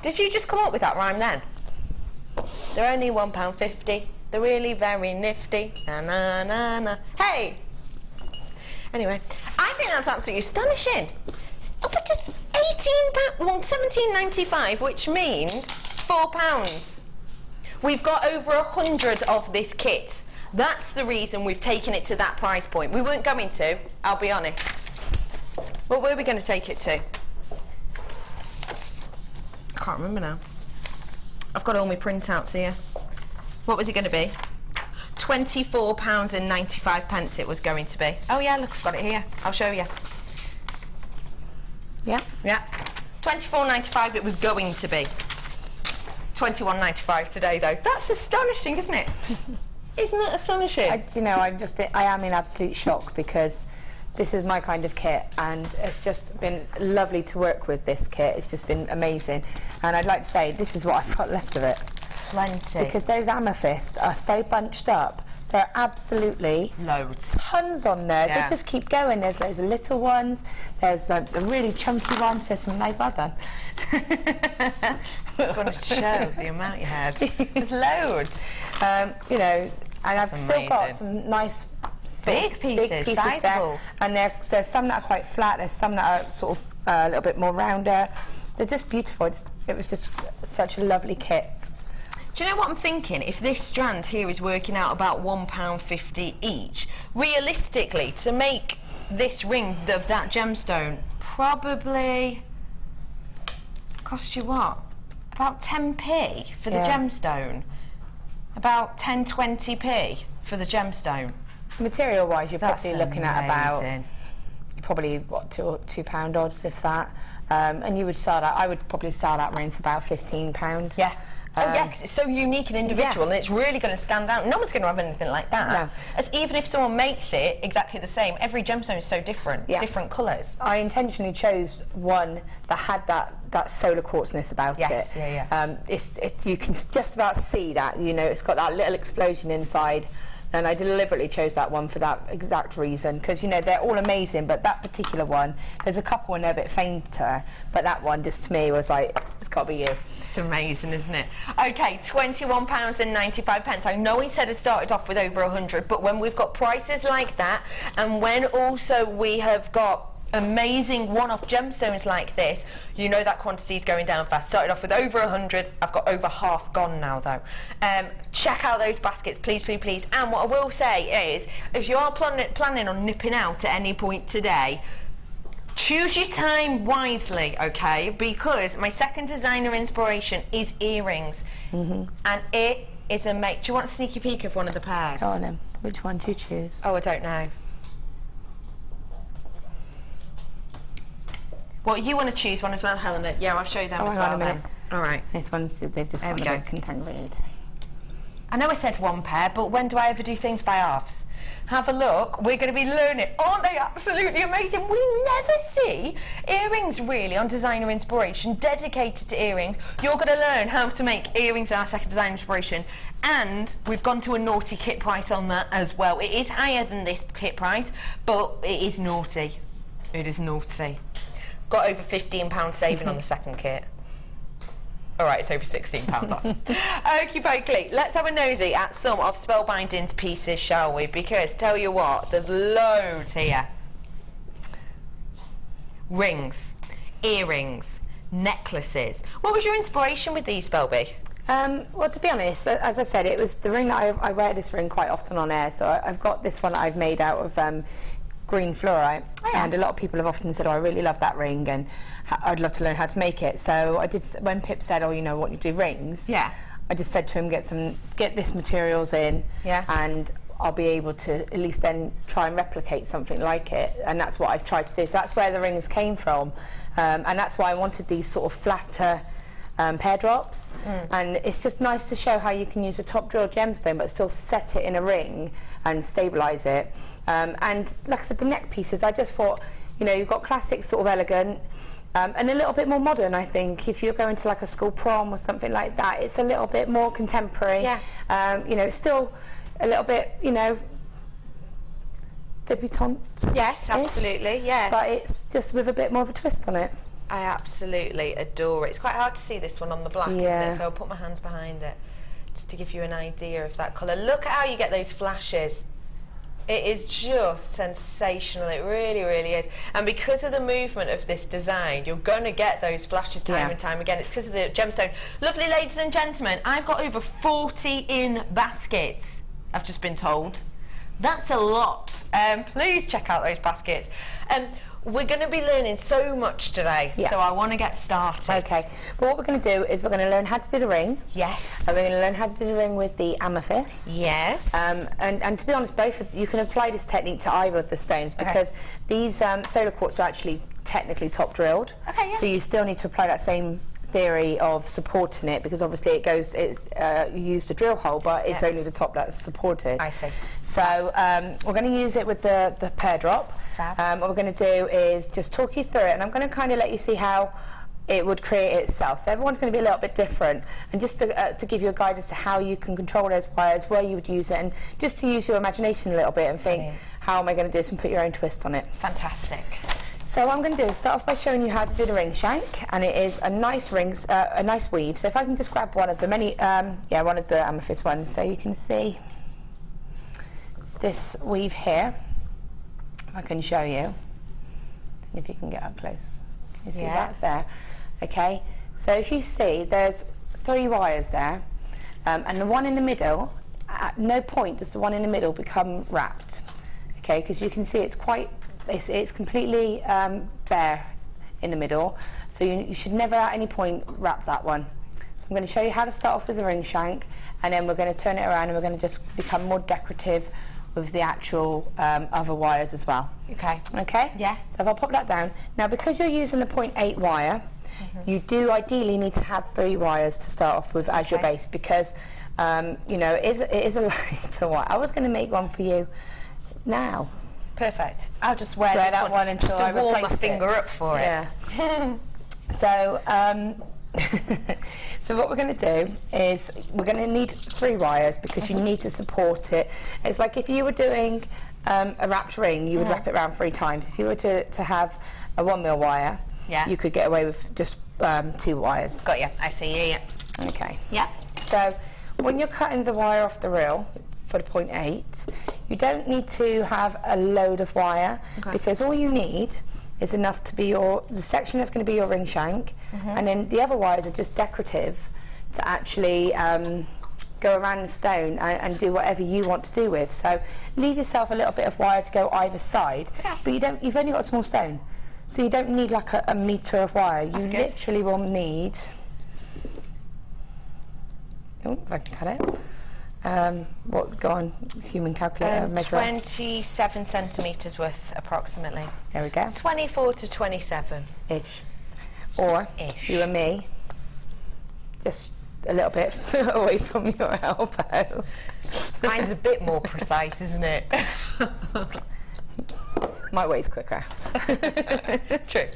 Did you just come up with that rhyme then? They're only £1.50. They're really very nifty. Na na na na. Hey! Anyway, I think that's absolutely astonishing. It's up to £17.95, which means £4. We've got over 100 of this kit. That's the reason we've taken it to that price point. We weren't going to, I'll be honest. What were we going to take it to? I can't remember now. I've got all my printouts here. What was it going to be? £24.95 it was going to be. Oh yeah, look, I've got it here. I'll show you. Yeah. Yeah. £24.95 it was going to be. £21.95 today though. That's astonishing, isn't it? Isn't that astonishing? I am in absolute shock because this is my kind of kit, and it's just been lovely to work with this kit. It's just been amazing. And I'd like to say this is what I've got left of it. Plenty. Because those amethysts are so bunched up. There are absolutely loads. Tons on there. Yeah. They just keep going. There's loads of little ones. There's a really chunky one. So some like well done. Just wanted to show the amount you had. There's loads. You know, and That's I've still got amazing. some nice Big pieces, sizable. there. And there's some that are quite flat. There's some that are sort of a little bit more rounder. They're just beautiful. It was just such a lovely kit. Do you know what I'm thinking? If this strand here is working out about £1.50 each, realistically, to make this ring of that gemstone probably cost you what? About 10p for the gemstone. About 10-20p for the gemstone. Material-wise, you're probably looking at about what, £2 odds, if that. And you would sell that. I would probably sell that ring for about £15. Yeah. Oh yeah, because it's so unique and individual, and it's really going to stand out. No one's going to have anything like that. No. As even if someone makes it exactly the same, every gemstone is so different, different colours. I intentionally chose one that had that solar quartzness about it. Yeah. You can just about see that. You know, it's got that little explosion inside. And I deliberately chose that one for that exact reason, because, you know, they're all amazing, but that particular one, there's a couple and they're a bit fainter, but that one just to me was like, it's got to be you. It's amazing, isn't it? Okay, £21.95. I know he said it started off with over 100, but when we've got prices like that, and when also we have got amazing one-off gemstones like this, you know that quantity is going down fast. Started off with over 100, I've got over half gone now though. Check out those baskets, please, please, please. And what I will say is, if you are planning on nipping out at any point today, choose your time wisely, okay? Because my second designer inspiration is earrings. And it is a make. Do you want a sneaky peek of one of the pairs? Go on then. Which one do you choose? Oh, I don't know. Well, you want to choose one as well, Helena? Yeah, I'll show you them as well then. All right. This one's, they've just got a content read. I know I said one pair, but when do I ever do things by halves? Have a look. We're going to be learning. Aren't they absolutely amazing? We never see earrings really on designer inspiration dedicated to earrings. You're going to learn how to make earrings in our second designer inspiration, and we've gone to a naughty kit price on that as well. It is higher than this kit price, but it is naughty. It is naughty. Got over £15 saving on the second kit. All right, it's over £16 off. Okie dokie, let's have a nosy at some of Spellbinding's pieces, shall we? Because, tell you what, there's loads here. Rings, earrings, necklaces. What was your inspiration with these, Spellby? Well, to be honest, as I said, it was the ring that I wear this ring quite often on air, so I've got this one that I've made out of green fluorite, and a lot of people have often said, oh, I really love that ring and I'd love to learn how to make it. So I did, when Pip said, oh, you know what, you do rings, I just said to him, get this materials in, and I'll be able to at least then try and replicate something like it, and that's what I've tried to do. So that's where the rings came from, and that's why I wanted these sort of flatter pear drops, and it's just nice to show how you can use a top drill gemstone but still set it in a ring and stabilize it. And like I said, the neck pieces, I just thought, you know, you've got classic sort of elegant, and a little bit more modern. I think if you're going to like a school prom or something like that, it's a little bit more contemporary. You know, it's still a little bit, you know, Debutant. Yes, absolutely, yeah. But it's just with a bit more of a twist on it. I absolutely adore it. It's quite hard to see this one on the black, isn't it? So I'll put my hands behind it just to give you an idea of that colour. Look at how you get those flashes. It is just sensational. It really, really is. And because of the movement of this design, you're going to get those flashes time and time again. It's because of the gemstone. Lovely ladies and gentlemen, I've got over 40 in baskets, I've just been told. That's a lot. Please check out those baskets. we're going to be learning so much today, Yeah. so I want to get started. Okay, but what we're going to do is we're going to learn how to do the ring. Yes. And we're going to learn how to do the ring with the amethyst. Yes. And to be honest, you can apply this technique to either of the stones, because these solar quartz are actually technically top drilled. Okay, yeah. So you still need to apply that same theory of supporting it, because obviously you use the drill hole, but it's only the top that's supported. I see. So we're going to use it with the pear drop. Fab. What we're going to do is just talk you through it, and I'm going to kind of let you see how it would create itself. So everyone's going to be a little bit different, and just to give you a guide as to how you can control those wires, where you would use it, and just to use your imagination a little bit and think, how am I going to do this, and put your own twist on it. Fantastic. So what I'm going to do is start off by showing you how to do the ring shank, and it is a nice weave. So if I can just grab one of the one of the amethyst ones, so you can see this weave here. If I can show you, if you can get up close, can you see that there? Okay. So if you see, there's 3 wires there, and the one in the middle. At no point does the one in the middle become wrapped. Okay, because you can see it's completely bare in the middle, so you should never at any point wrap that one. So I'm going to show you how to start off with the ring shank, and then we're going to turn it around and we're going to just become more decorative with the actual other wires as well. Okay. Okay? Yeah. So if I pop that down, now because you're using the 0.8 wire, you do ideally need to have 3 wires to start off with as your base, because you know, it is a lighter wire. I was going to make one for you now. Perfect. I'll just wear Wear this that one until just to I warm my replace finger it. up for Yeah. it. So, so what we're going to do is we're going to need 3 wires, because you need to support it. It's like if you were doing a wrapped ring, you would wrap it around 3 times. If you were to have a 1mm wire, you could get away with just 2 wires. Got you. I see. Yeah. Okay. Yeah. So when you're cutting the wire off the reel for the 0.8, you don't need to have a load of wire, because all you need is enough to be the section that's going to be your ring shank, and then the other wires are just decorative to actually go around the stone and do whatever you want to do with. So leave yourself a little bit of wire to go either side, but you've only got a small stone, so you don't need like a metre of wire. You literally will need, if I can cut it. Go on, human calculator, measure 27 centimetres worth, approximately. There we go. 24 to 27. Ish. Or, you and me, just a little bit away from your elbow. Mine's a bit more precise, isn't it? My way's quicker. True.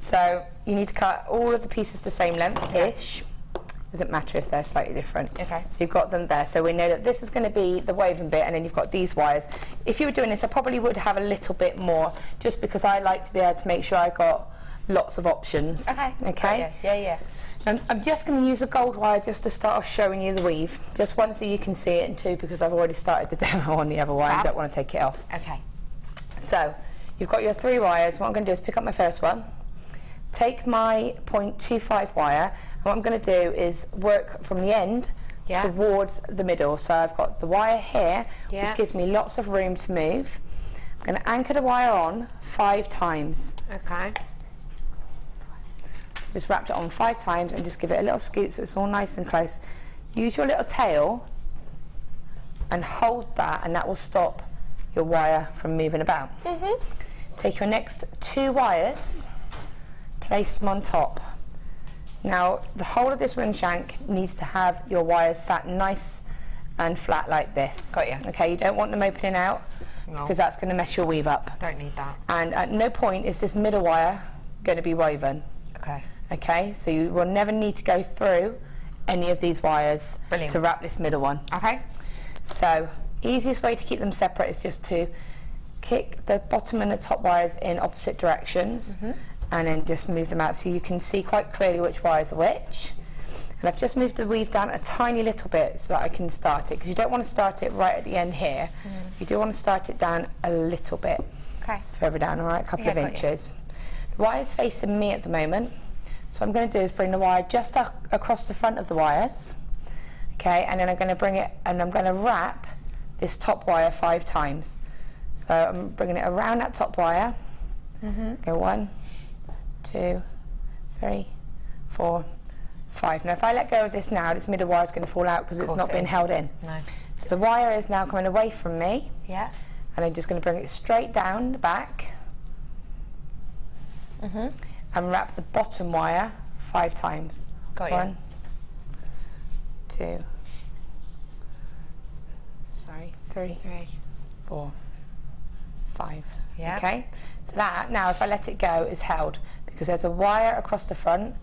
So, you need to cut all of the pieces the same length-ish. Doesn't matter if they're slightly different. Okay. So you've got them there. So we know that this is going to be the woven bit, and then you've got these wires. If you were doing this, I probably would have a little bit more, just because I like to be able to make sure I got lots of options. Okay. Yeah. I'm just going to use a gold wire just to start off showing you the weave. Just 1, so you can see it, and 2, because I've already started the demo on the other wire. I don't want to take it off. Okay. So you've got your 3 wires. What I'm going to do is pick up my first one, take my 0.25 wire, and what I'm going to do is work from the end towards the middle. So I've got the wire here, which gives me lots of room to move. I'm going to anchor the wire on 5 times. Okay. Just wrap it on 5 times and just give it a little scoot so it's all nice and close. Use your little tail and hold that, and that will stop your wire from moving about. Take your next 2 wires, place them on top. Now, the whole of this ring shank needs to have your wires sat nice and flat like this. Got you. Okay, you don't want them opening out, because that's going to mess your weave up. Don't need that. And at no point is this middle wire going to be woven. Okay. Okay, so you will never need to go through any of these wires to wrap this middle one. Okay. So, easiest way to keep them separate is just to kick the bottom and the top wires in opposite directions, and then just move them out so you can see quite clearly which wires are which. And I've just moved the weave down a tiny little bit so that I can start it, because you don't want to start it right at the end here. You do want to start it down a little bit, further down, all right, a couple of inches. The wire's facing me at the moment, so what I'm going to do is bring the wire just across the front of the wires, okay, and then I'm going to bring it, and I'm going to wrap this top wire 5 times. So I'm bringing it around that top wire, Go 1, 2, 3, 4, 5. Now if I let go of this now, this middle wire is going to fall out because it's not been held in. No. So the wire is now coming away from me. Yeah. And I'm just going to bring it straight down the back. And wrap the bottom wire 5 times. Got you. 1, 2, 3, 4, 5. Yeah. Okay. So that now, if I let it go, is held because there's a wire across the front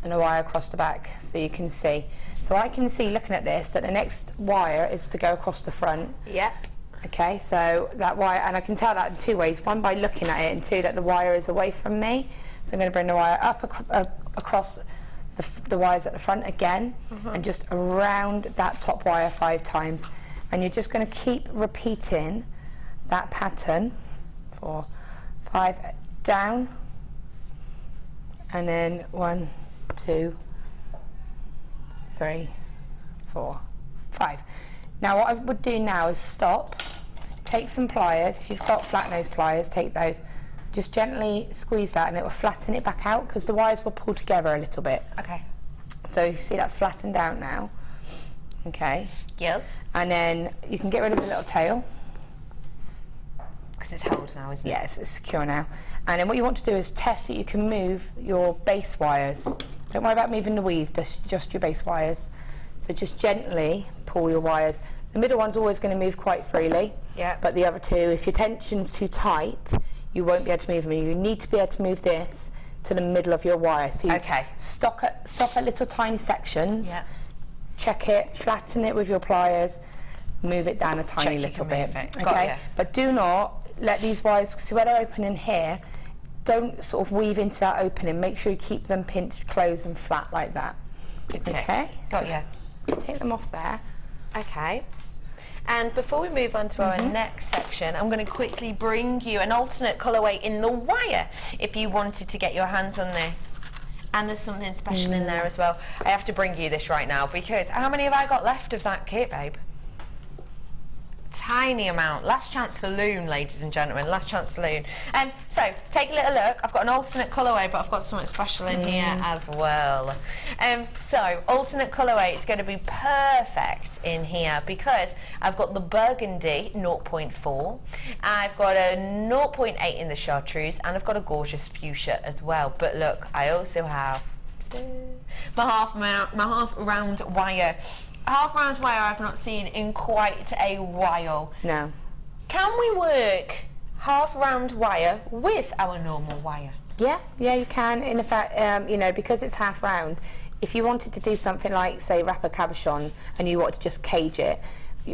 and a wire across the back, so you can see. So I can see, looking at this, that the next wire is to go across the front. Yep. Okay, so that wire, and I can tell that in 2 ways. 1, by looking at it, and 2, that the wire is away from me. So I'm going to bring the wire up across the wires at the front again, and just around that top wire 5 times. And you're just going to keep repeating that pattern. 4, 5, down, and then 1, 2, 3, 4, 5. Now what I would do now is stop, take some pliers. If you've got flat nose pliers, take those. Just gently squeeze that and it will flatten it back out because the wires will pull together a little bit. Okay. So you see that's flattened out now. Okay. Yes. And then you can get rid of the little tail. Because it's held now, isn't it? Yes, it's secure now. And then what you want to do is test that you can move your base wires. Don't worry about moving the weave, just your base wires. So just gently pull your wires. The middle one's always going to move quite freely. Yeah. But the other 2, if your tension's too tight, you won't be able to move them. You need to be able to move this to the middle of your wire. So you stop at little tiny sections. Yeah. Check it, flatten it with your pliers, move it down a tiny little bit. Okay. But do not let these wires, see where they're opening here, don't sort of weave into that opening. Make sure you keep them pinched close and flat like that. Okay. Got you. Take them off there. Okay. And before we move on to our next section, I'm going to quickly bring you an alternate colourway in the wire if you wanted to get your hands on this. And there's something special in there as well. I have to bring you this right now because how many have I got left of that kit, babe? Tiny amount. Last chance saloon, ladies and gentlemen. Last chance saloon. So take a little look. I've got an alternate colourway, but I've got something special in here as well. So alternate colourway is going to be perfect in here because I've got the burgundy 0.4. I've got a 0.8 in the chartreuse, and I've got a gorgeous fuchsia as well. But look, I also have my half round wire. Half round wire I've not seen in quite a while. No. Can we work half round wire with our normal wire? Yeah, you can. In fact, you know, because it's half round, if you wanted to do something like, say, wrap a cabochon and you want to just cage it,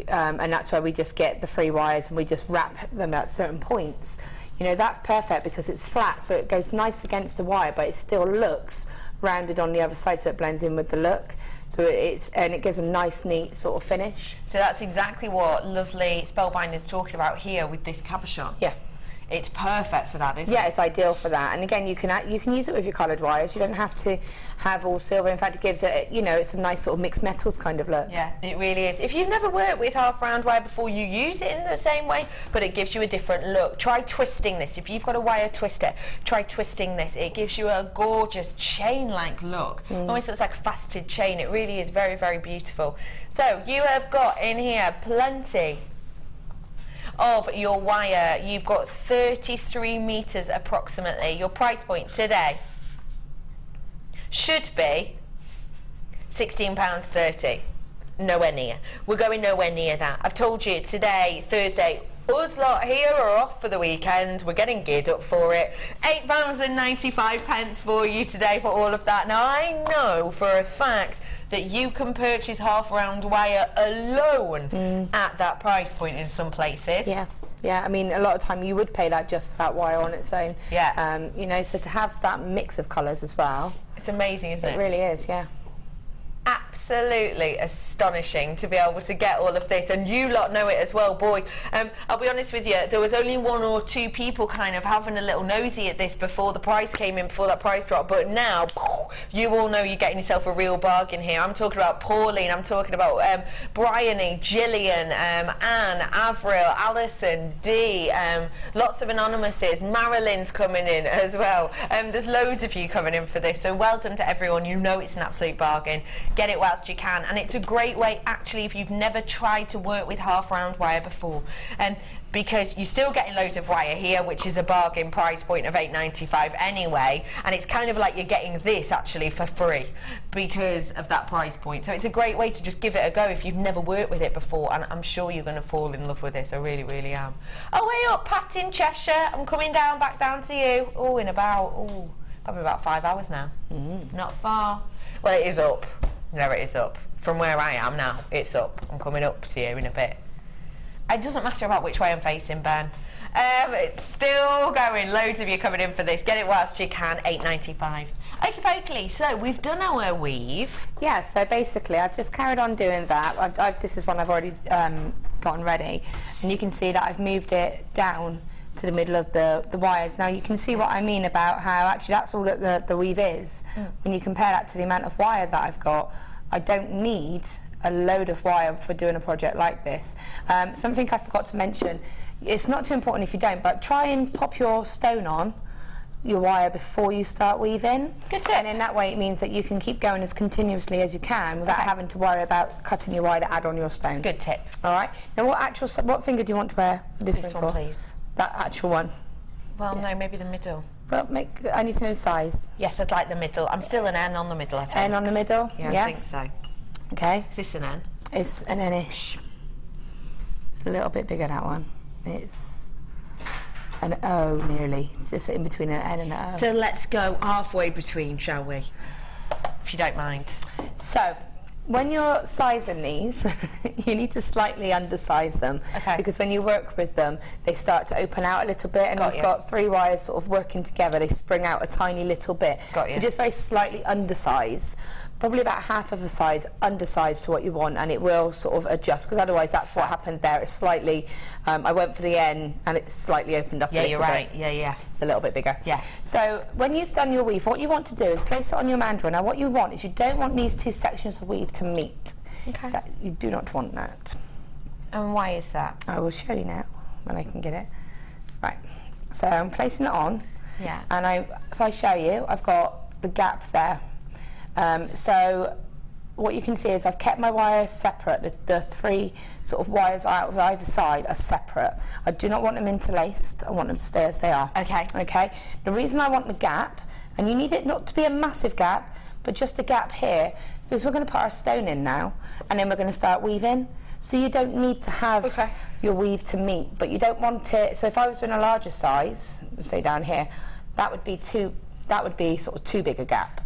and that's where we just get the 3 wires and we just wrap them at certain points, you know, that's perfect because it's flat, so it goes nice against the wire, but it still looks rounded on the other side, so it blends in with the look. So it gives a nice, neat sort of finish. So that's exactly what lovely Spellbind is talking about here with this cabochon. Yeah. It's perfect for that, isn't it? Yeah, it's ideal for that. And again, you can use it with your coloured wires. You don't have to have all silver. In fact, it gives it, you know, it's a nice sort of mixed metals kind of look. Yeah, it really is. If you've never worked with half round wire before, you use it in the same way, but it gives you a different look. Try twisting this. If you've got a wire twister, try twisting this. It gives you a gorgeous chain-like look. Almost looks like a faceted chain. It really is very, very beautiful. So you have got in here plenty of your wire. You've got 33 meters approximately. Your price point today should be £16.30. Nowhere near. We're going nowhere near that. I've told you today, Thursday, us lot here are off for the weekend. We're getting geared up for it. £8.95 for you today for all of that. Now I know for a fact that you can purchase half round wire alone at that price point in some places. Yeah, I mean, a lot of time you would pay that just for that wire on its own. Yeah. You know, so to have that mix of colours as well. It's amazing, isn't it? It really is, yeah. absolutely astonishing to be able to get all of this, and you lot know it as well, boy. I'll be honest with you, there was only 1 or 2 people kind of having a little nosy at this before the price came in, before that price drop, but now you all know you're getting yourself a real bargain here. I'm talking about Pauline, I'm talking about Bryony, Gillian, Anne, Avril, Alison, Dee, lots of anonymouses. Marilyn's coming in as well. There's loads of you coming in for this, so well done to everyone. You know it's an absolute bargain. Get it whilst you can, and it's a great way actually if you've never tried to work with half round wire before, because you're still getting loads of wire here, which is a bargain price point of £8.95 anyway, and it's kind of like you're getting this actually for free because of that price point. So it's a great way to just give it a go if you've never worked with it before, and I'm sure you're going to fall in love with this. I really, really am. Oh, way up, Pat in Cheshire. I'm coming down, back down to you. Oh, in about, probably about 5 hours now. Not far. Well, it is up. No, it is up. From where I am now, it's up. I'm coming up to you in a bit. It doesn't matter about which way I'm facing, Ben. It's still going. Loads of you coming in for this. Get it whilst you can. £8.95. Okie dokie. So we've done our weave. Yeah. So basically, I've just carried on doing that. This is one I've already gotten ready, and you can see that I've moved it down to the middle of the wires. Now you can see what I mean about how actually that's all that the weave is. When you compare that to the amount of wire that I've got, I don't need a load of wire for doing a project like this. Something I forgot to mention, it's not too important if you don't, but try and pop your stone on your wire before you start weaving. Good tip. And in that way it means that you can keep going as continuously as you can without having to worry about cutting your wire to add on your stone. Good tip. All right. Now what finger do you want to wear this ring one, for? Please. That actual one. Well, no, maybe the middle. Well, I need to know the size. Yes, I'd like the middle. I'm still an N on the middle, I think. N on the middle? Yeah, I think so. Okay. Is this an N? It's an N-ish. It's a little bit bigger, that one. It's an O, nearly. It's just in between an N and an O. So let's go halfway between, shall we? If you don't mind. So, when you're sizing these, you need to slightly undersize them. Okay. Because when you work with them, they start to open out a little bit, and you've got 3 wires sort of working together. They spring out a tiny little bit. Got you. So just very slightly undersize. Probably about half of a size undersized to what you want, and it will sort of adjust, because otherwise that's what happened there. It's slightly, I went for the N and it's slightly opened up a little bit. Yeah, you're right. Yeah. It's a little bit bigger. Yeah. So when you've done your weave, what you want to do is place it on your mandrel. Now what you want is you don't want these 2 sections of weave to meet. Okay. You do not want that. And why is that? I will show you now when I can get it. Right. So I'm placing it on. Yeah. And if I show you, I've got the gap there. So what you can see is I've kept my wires separate. The 3 sort of wires out of either side are separate. I do not want them interlaced. I want them to stay as they are. Okay. Okay. The reason I want the gap, and you need it not to be a massive gap, but just a gap here, because we're going to put our stone in now, and then we're going to start weaving. So you don't need to have your weave to meet, but you don't want it. So if I was doing a larger size, say down here, that would be sort of too big a gap.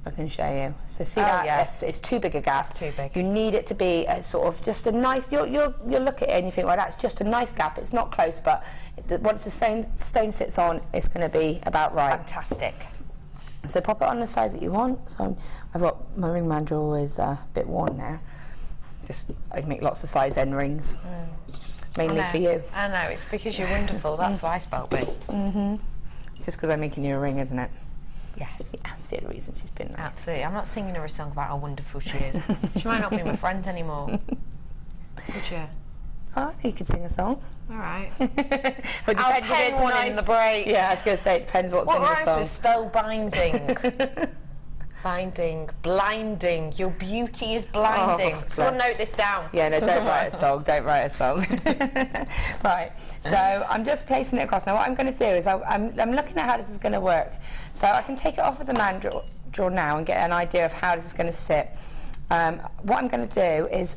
I can show you. So see that? Yes, it's too big a gap. It's too big. You need it to be a sort of just a nice. You'll look at it and you think, well, that's just a nice gap. It's not close, but once the stone sits on, it's going to be about right. Fantastic. So pop it on the size that you want. So I've got my ring mandrel is a bit worn now. I make lots of size end rings, mainly for you. I know, it's because you're wonderful. That's why I spelled B. It's just because I'm making you a ring, isn't it? Yes. That's the only reason she's been nice. Absolutely. I'm not singing her a song about how wonderful she is. She might not be my friend anymore. Would you? Oh, you could sing a song. All right. I'll pen one in the break. Yeah, I was going to say, it depends what's in the song. What rhymes with spell binding? Binding, blinding. Your beauty is blinding. Someone note this down. Yeah, no, don't write a song. Don't write a song. Right. So I'm just placing it across. Now, what I'm going to do is I'm looking at how this is going to work. So I can take it off of the mandrel now and get an idea of how this is going to sit. What I'm going to do is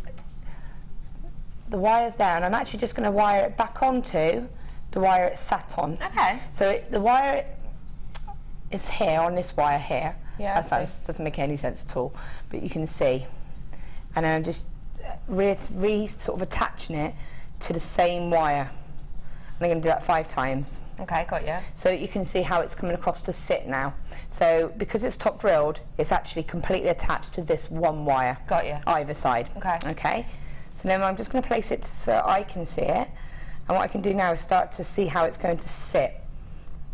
the wire's there, and I'm actually just going to wire it back onto the wire it's sat on. Okay. So the wire is here on this wire here. Yeah, that doesn't make any sense at all, but you can see. And then I'm just sort of attaching it to the same wire. I'm going to do that 5 times. Okay, got you. So that you can see how it's coming across to sit now. So because it's top drilled, it's actually completely attached to this one wire. Got you. Either side. Okay. Okay. So then I'm just going to place it so I can see it. And what I can do now is start to see how it's going to sit.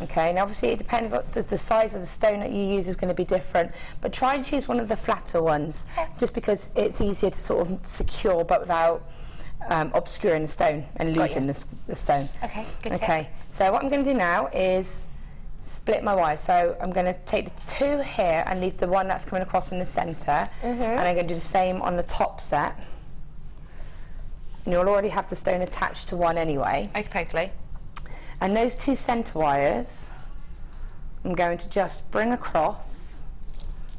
Okay, and obviously it depends on the size of the stone that you use is going to be different, but try and choose one of the flatter ones, just because it's easier to sort of secure but without obscuring the stone and losing the stone. Okay, good tip. Okay, so what I'm going to do now is split my wire. So I'm going to take the 2 here and leave the one that's coming across in the centre, and I'm going to do the same on the top set. And you'll already have the stone attached to one anyway. Okay. And those 2 centre wires, I'm going to just bring across.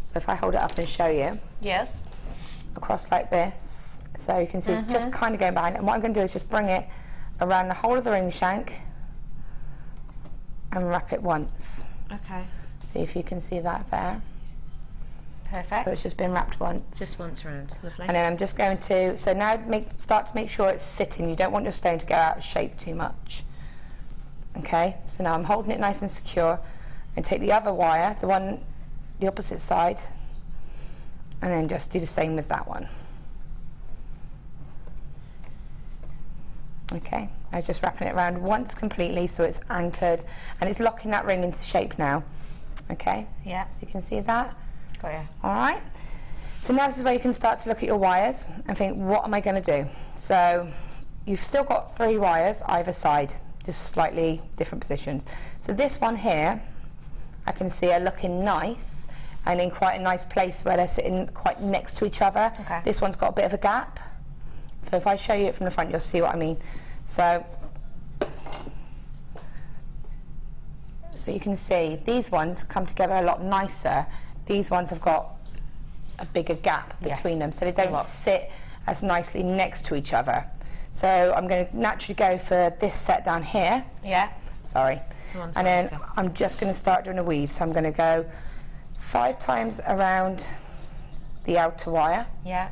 So if I hold it up and show you. Yes. Across like this. So you can see it's just kind of going behind. And what I'm going to do is just bring it around the whole of the ring shank and wrap it once. Okay. See if you can see that there. Perfect. So it's just been wrapped once. Just once around. Lovely. And then I'm just going to, so now start to make sure it's sitting. You don't want your stone to go out of shape too much. Okay, so now I'm holding it nice and secure, and take the other wire, the opposite side, and then just do the same with that one. Okay, I was just wrapping it around once completely so it's anchored, and it's locking that ring into shape now. Okay, yeah. So you can see that. Got you. All right, so now this is where you can start to look at your wires and think, what am I going to do? So you've still got 3 wires either side, just slightly different positions. So this one here, I can see are looking nice and in quite a nice place where they're sitting quite next to each other. Okay. This one's got a bit of a gap. So if I show you it from the front, you'll see what I mean. So you can see these ones come together a lot nicer. These ones have got a bigger gap between them, so they don't sit as nicely next to each other. So I'm going to naturally go for this set down here. Yeah. Sorry. And then I'm just going to start doing a weave. So I'm going to go 5 times around the outer wire. Yeah.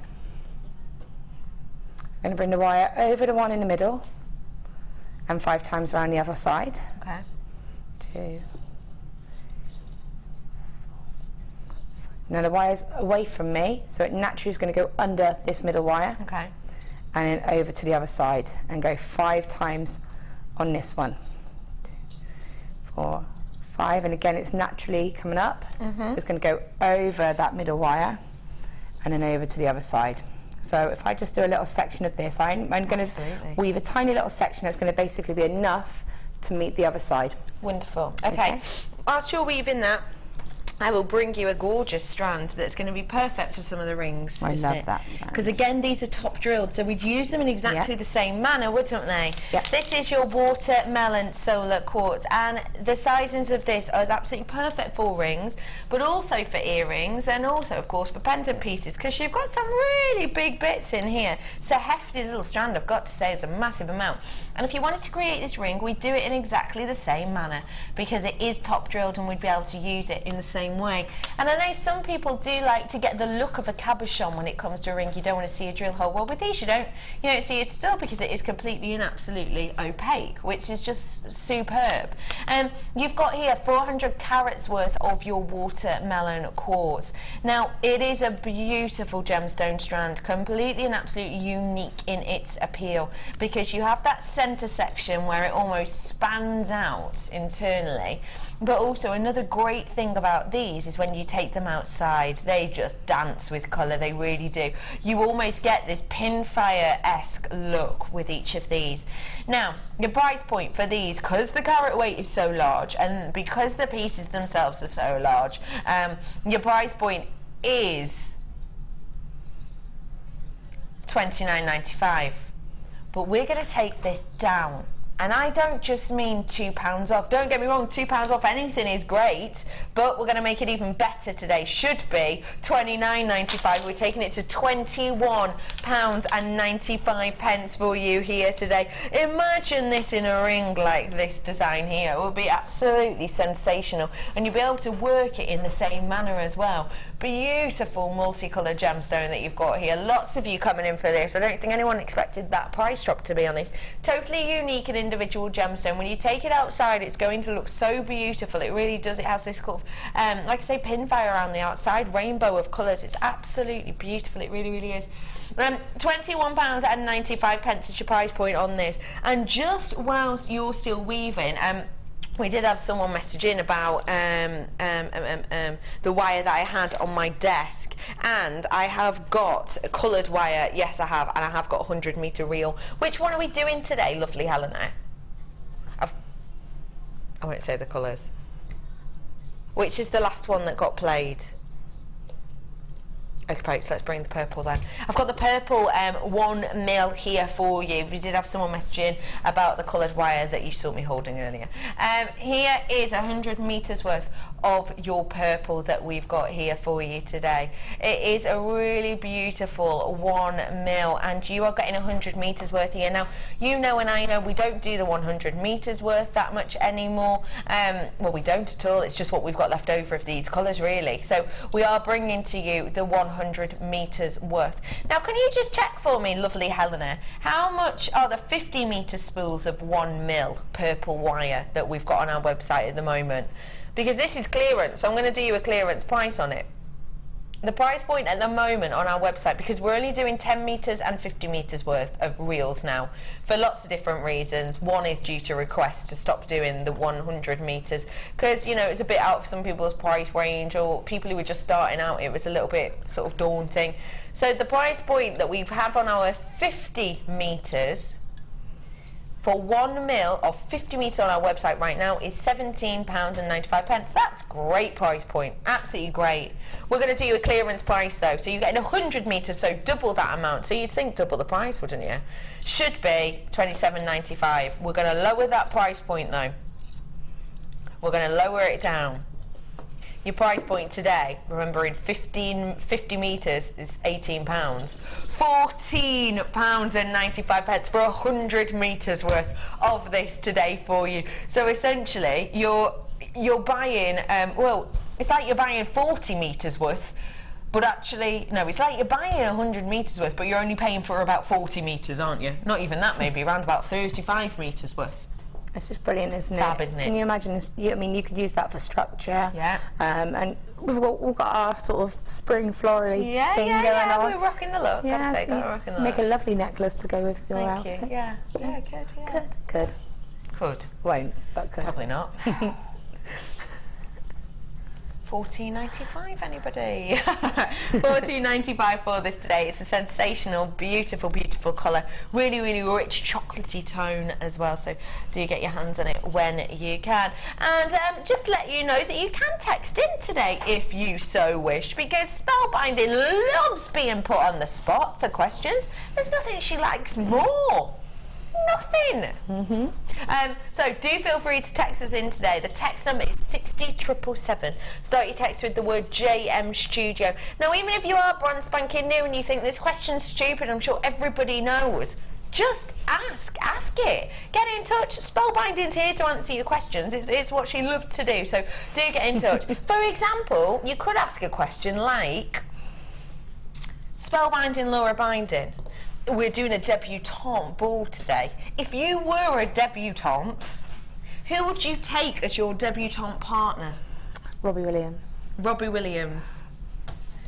I'm going to bring the wire over the one in the middle, and 5 times around the other side. Okay. 2. Now the wire's away from me, so it naturally is going to go under this middle wire. Okay. And then over to the other side and go 5 times on this one. 2, 4, 5, and again it's naturally coming up. So it's going to go over that middle wire and then over to the other side. So if I just do a little section of this, I'm going to weave a tiny little section that's going to basically be enough to meet the other side. Wonderful. Okay. Whilst you're weaving that, I will bring you a gorgeous strand that's going to be perfect for some of the rings. I love that strand. Because again, these are top drilled, so we'd use them in exactly the same manner, wouldn't they? This is your watermelon solar quartz, and the sizings of this are absolutely perfect for rings, but also for earrings, and also, of course, for pendant pieces, because you've got some really big bits in here. It's a hefty little strand, I've got to say, it's a massive amount. And if you wanted to create this ring, we'd do it in exactly the same manner, because it is top drilled and we'd be able to use it in the same way. And I know some people do like to get the look of a cabochon when it comes to a ring. You don't want to see a drill hole. Well, with these you don't see it at all, because it is completely and absolutely opaque, which is just superb. You've got here 400 carats worth of your watermelon quartz. Now it is a beautiful gemstone strand, completely and absolutely unique in its appeal, because you have that center section where it almost spans out internally. But also another great thing about these is when you take them outside, they just dance with colour, they really do. You almost get this pinfire-esque look with each of these. Now, your price point for these, because the carat weight is so large and because the pieces themselves are so large, your price point is $29.95. But we're going to take this down. And I don't just mean £2 off. Don't get me wrong, £2 off anything is great, but we're going to make it even better today. Should be £29.95. We're taking it to £21.95 for you here today. Imagine this in a ring like this design here. It would be absolutely sensational, and you'll be able to work it in the same manner as well. Beautiful multicolored gemstone that you've got here. Lots of you coming in for this. I don't think anyone expected that price drop, to be honest. Totally unique and individual gemstone. When you take it outside, it's going to look so beautiful. It really does. It has this kind of, like I say, pinfire around the outside, rainbow of colours. It's absolutely beautiful. It really, really is. £21.95 is your price point on this. And just whilst you're still weaving, we did have someone message in about the wire that I had on my desk, and I have got a coloured wire. Yes, I have, and I have got a 100-metre reel. Which one are we doing today, lovely Helena? I won't say the colours. Which is the last one that got played? Okay, so let's bring the purple then. I've got the purple 1 mil here for you. We did have someone messaging about the coloured wire that you saw me holding earlier. Here is 100 metres worth of your purple that we've got here for you today. It is a really beautiful 1 mil, and you are getting 100 metres worth here. Now, you know and I know we don't do the 100 metres worth that much anymore. Well, we don't at all. It's just what we've got left over of these colours, really. So we are bringing to you the 100 metres worth. Now, can you just check for me, lovely Helena, how much are the 50 metre spools of 1 mil purple wire that we've got on our website at the moment? Because this is clearance, so I'm going to do you a clearance price on it. The price point at the moment on our website, because we're only doing 10 metres and 50 metres worth of reels now, for lots of different reasons. One is due to request to stop doing the 100 metres, because, you know, it's a bit out of some people's price range, or people who were just starting out, it was a little bit sort of daunting. So the price point that we have on our 50 metres, for 1 mil of 50 metres on our website right now, is £17.95. That's great price point, absolutely great. We're going to do you a clearance price though, so you're getting 100 metres, so double that amount. So you'd think double the price, wouldn't you? Should be £27.95. We're going to lower that price point though. We're going to lower it down. Your price point today, remembering 50 metres is £18. £14.95 for 100 metres worth of this today for you. So essentially, you're buying, well, it's like you're buying 40 metres worth, but actually, no, it's like you're buying 100 metres worth, but you're only paying for about 40 metres, aren't you? Not even that, maybe, around about 35 metres worth. It's just brilliant, isn't it? Fab, isn't it? Can you imagine this? I mean, you could use that for structure. Yeah. And we've got our sort of spring florally thing going on. We're rocking the look. Yeah, Gotta say, so rocking the make look. a lovely necklace to go with your Thank outfit. you. Yeah, yeah, good. Yeah. Could. Could. Won't, but could. Probably not. £14.95, anybody? £14.95 for this today. It's a sensational, beautiful, beautiful colour. Really, really rich, chocolatey tone as well. So do get your hands on it when you can. And just to let you know that you can text in today if you so wish, because Spellbinding loves being put on the spot for questions. There's nothing she likes more. Nothing. So do feel free to text us in today. The text number is 60777. Start your text with the word JM Studio. Now, even if you are brand spanking new and you think this question's stupid, I'm sure everybody knows, just ask it. Get in touch. Spellbinding's here to answer your questions. It's what she loves to do, so do get in touch. For example, you could ask a question like, Spellbinding, Laura Binding, we're doing a debutante ball today. If you were a debutante, who would you take as your debutante partner? Robbie Williams. Robbie Williams.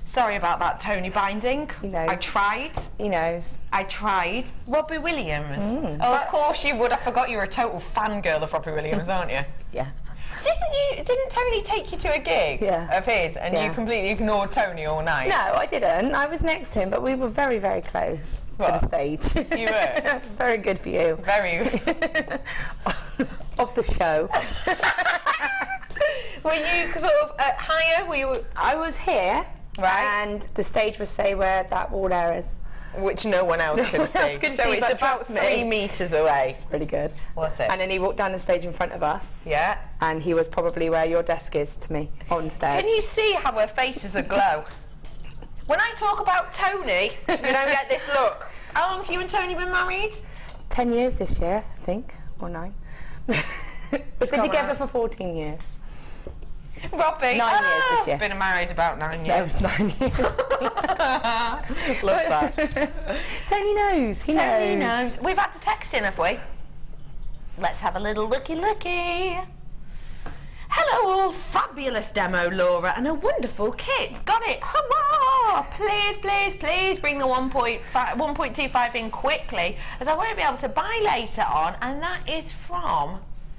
Sorry about that, Tony Binding. He knows. I tried. He knows. I tried. Robbie Williams. Oh, of course you would. I forgot you were a total fangirl of Robbie Williams, aren't you? Yeah. Didn't Tony take you to a gig of his and you completely ignored Tony all night? No, I didn't. I was next to him, but we were very, very close to the stage. You were? Very good for you. Very. Of the show. Were you sort of higher? Were you? I was here, right, and the stage was say where that wall there is. Which no one else can see. So it's about 3 metres away. It's pretty good. What's it? And then he walked down the stage in front of us. Yeah. And he was probably where your desk is to me, on stairs. Can you see how her face is aglow? When I talk about Tony, you don't get this look. How long have you and Tony been married? 10 years this year, I think, or 9. We've been together for 14 years. Robbie, 9 years this year. Been married about 9 years. No, it was 9 years. Love that. Tony knows. He knows. We've had to text in, have we? let's have a little looky. Hello all, fabulous demo Laura and a wonderful kit. Got it, hurrah! Please, please, please bring the 1.25 in quickly, as I won't be able to buy later on. And that is from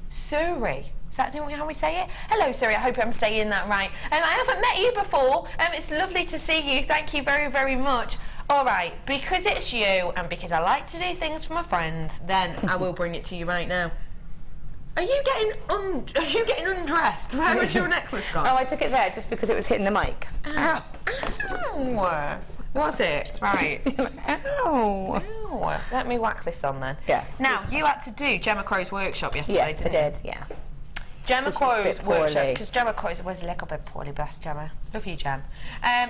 Suri. Is that how we say it? Hello Suri, I hope I'm saying that right. I haven't met you before. It's lovely to see you. Thank you very, very much. All right, because it's you and because I like to do things for my friends, then I will bring it to you right now. Are you getting undressed? Where was your necklace gone? Oh, I took it there just because it was hitting the mic. Ow. Ow. Was it? Right. Ow. Ow. Let me whack this on then. Yeah. Now, you had to do Gemma Crow's workshop yesterday, Yes, didn't I you? did, yeah. Gemma Crow's workshop, poorly. because Gemma Crow's was a little bit poorly, bless Gemma. Love you, Gem.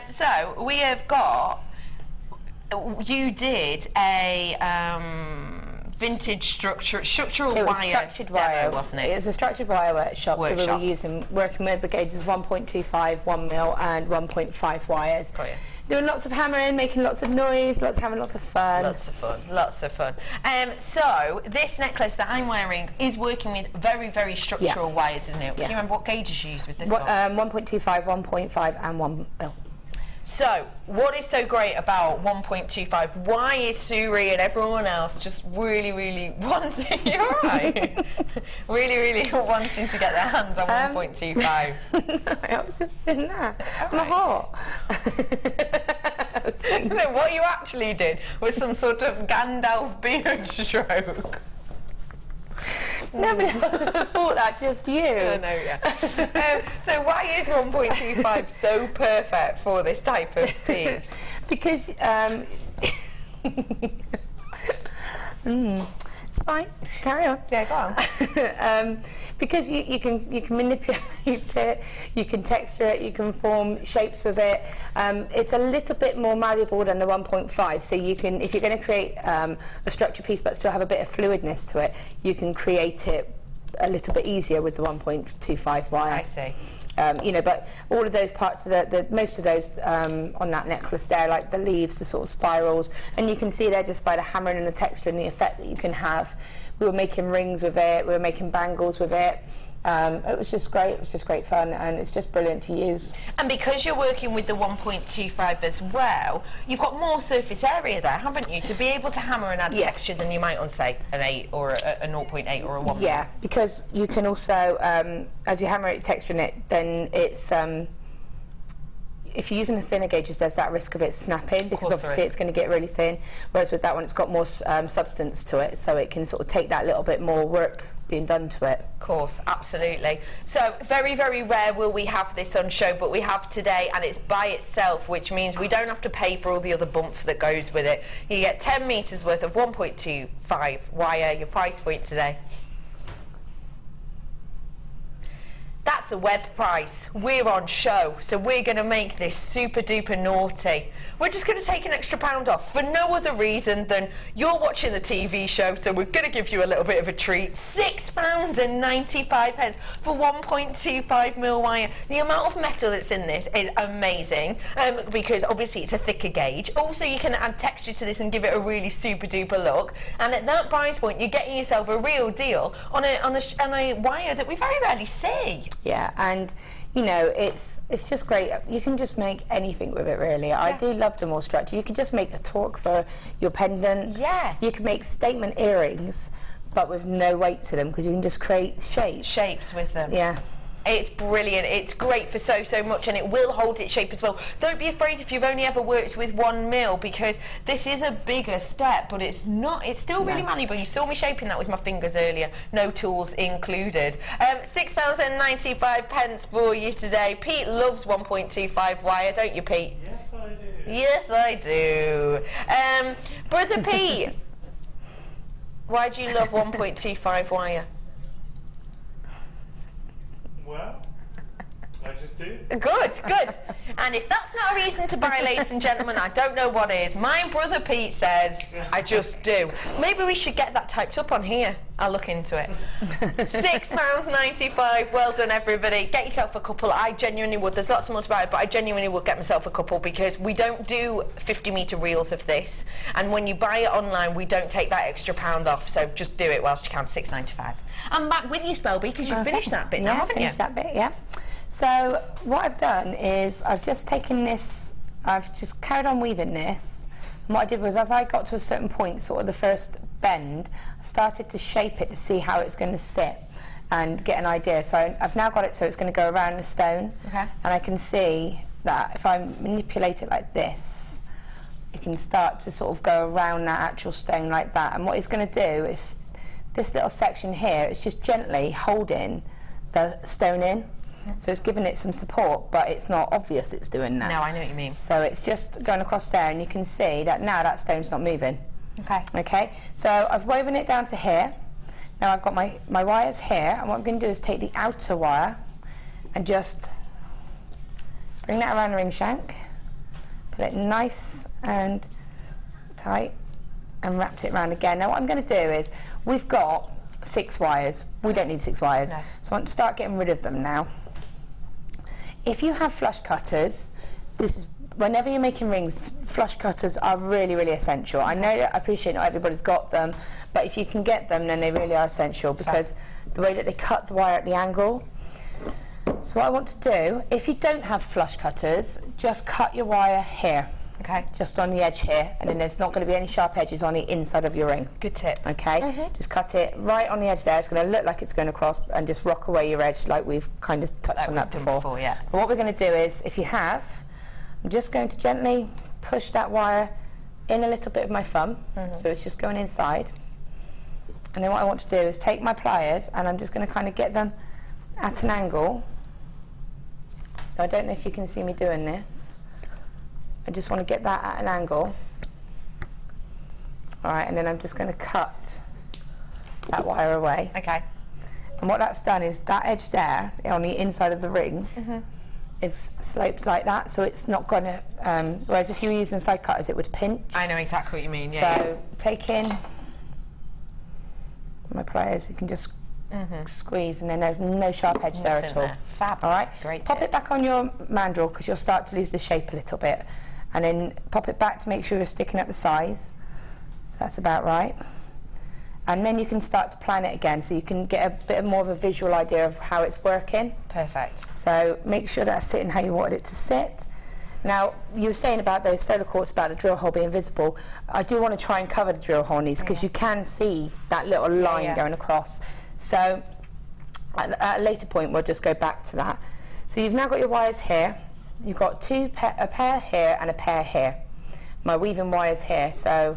So, we have got, you did a vintage structural It was wire structured demo, wire, wasn't it? It was a structured wire workshop. So we were working with the gauges 1.25, 1 mil and 1.5 wires. Got you. Doing lots of hammering, making lots of noise, having lots of fun. Lots of fun, lots of fun. So this necklace that I'm wearing is working with very, very structural wires, isn't it? Can you remember what gauges you used with this one? 1.25, 1.5 and 1 mil. So, what is so great about 1.25? Why is Suri and everyone else just really, really wanting, you're right, really, really wanting to get their hands on 1.25? I was just in there. My heart. No, what you actually did was some sort of Gandalf beard stroke. Nobody else would have thought that, just you. I know, yeah. So why is 1.25 so perfect for this type of piece? Because it's fine. Carry on. Yeah, go on. Because you can manipulate it, you can texture it, you can form shapes with it. It's a little bit more malleable than the 1.5. So you can, if you're going to create a structure piece but still have a bit of fluidness to it, you can create it a little bit easier with the 1.25 wire. I see. You know, but all of those parts of most of those on that necklace there, like the leaves, the sort of spirals, and you can see there just by the hammering and the texture and the effect that you can have. We were making rings with it, we were making bangles with it. It was just great. It was just great fun, and it's just brilliant to use. And because you're working with the 1.25 as well, you've got more surface area there, haven't you, to be able to hammer and add texture than you might on, say, an 8 or a 0.8 or a 1. Yeah, because you can also, as you hammer it, texture in it, then it's. If you're using the thinner gauges, there's that risk of it snapping, because obviously it's going to get really thin. Whereas with that one, it's got more substance to it, so it can sort of take that little bit more work being done to it. Of course, absolutely. So very, very rare will we have this on show, but we have today, and it's by itself, which means we don't have to pay for all the other bump that goes with it. You get 10 metres worth of 1.25 wire, your price point today. That's a web price. We're on show, so we're going to make this super duper naughty. We're just going to take an extra £1 off for no other reason than you're watching the TV show, so we're going to give you a little bit of a treat. £6.95 for 1.25 mil wire. The amount of metal that's in this is amazing, because obviously it's a thicker gauge. Also, you can add texture to this and give it a really super duper look. And at that price point, you're getting yourself a real deal on a wire that we very rarely see. Yeah, and you know, it's just great. You can just make anything with it, really. Yeah. I do love the more structure. You can just make a torque for your pendants. Yeah. You can make statement earrings, but with no weight to them, because you can just create shapes. Shapes with them. Yeah. It's brilliant. It's great for so much, and it will hold its shape as well. Don't be afraid if you've only ever worked with 1 mil, because this is a bigger step, but it's not. It's still really malleable. You saw me shaping that with my fingers earlier. No tools included. £6.95 for you today. Pete loves 1.25 wire, don't you, Pete? Yes, I do. Yes, I do. Brother Pete, why do you love 1.25 wire? Well, I just do. Good, good. And if that's not a reason to buy, ladies and gentlemen, I don't know what is. My brother Pete says, I just do. Maybe we should get that typed up on here. I'll look into it. £6.95. Well done, everybody. Get yourself a couple. I genuinely would. There's lots more to buy, but I genuinely would get myself a couple because we don't do 50-metre reels of this. And when you buy it online, we don't take that extra £1 off. So just do it whilst you can. £6.95. I'm back with you, Spelby, because you've finished that bit now, haven't you? Yeah, finished that bit, yeah. So what I've done is I've just taken this, I've just carried on weaving this. And what I did was, as I got to a certain point, sort of the first bend, I started to shape it to see how it's going to sit and get an idea. So I've now got it so it's going to go around the stone. Okay. And I can see that if I manipulate it like this, it can start to sort of go around that actual stone like that. And what it's going to do is, this little section here, it's just gently holding the stone in. So it's giving it some support, but it's not obvious it's doing that. No, I know what you mean. So it's just going across there, and you can see that now that stone's not moving. Okay. Okay, so I've woven it down to here. Now I've got my wires here, and what I'm going to do is take the outer wire and just bring that around the ring shank, pull it nice and tight, and wrapped it around again. Now what I'm going to do is, we've got 6 wires. We don't need 6 wires. No. So I want to start getting rid of them now. If you have flush cutters, this is, whenever you're making rings, flush cutters are really, really essential. I know, I appreciate not everybody's got them, but if you can get them, then they really are essential because the way that they cut the wire at the angle. So what I want to do, if you don't have flush cutters, just cut your wire here. Okay. Just on the edge here, and then there's not going to be any sharp edges on the inside of your ring. Good tip. Okay. Just cut it right on the edge there. It's going to look like it's going across, and just rock away your edge like we've kind of touched on that before. Yeah. But what we're going to do is, if you have, I'm just going to gently push that wire in a little bit with my thumb, so it's just going inside. And then what I want to do is take my pliers, and I'm just going to kind of get them at an angle. Now, I don't know if you can see me doing this. I just want to get that at an angle. All right, and then I'm just going to cut that wire away. Okay. And what that's done is that edge there on the inside of the ring is sloped like that, so it's not going to, whereas if you were using side cutters, it would pinch. I know exactly what you mean, yeah. So take in my pliers, you can just squeeze, and then there's no sharp edge there at all. Fab. All right. Great. Pop it back on your mandrel because you'll start to lose the shape a little bit, and then pop it back to make sure you're sticking at the size. So that's about right. And then you can start to plan it again, so you can get a bit more of a visual idea of how it's working. Perfect. So make sure that's sitting how you wanted it to sit. Now, you were saying about those solar quartz, about the drill hole being visible. I do want to try and cover the drill hole on these because you can see that little line going across. So at a later point, we'll just go back to that. So you've now got your wires here. You've got a pair here and a pair here. My weaving wire's here, so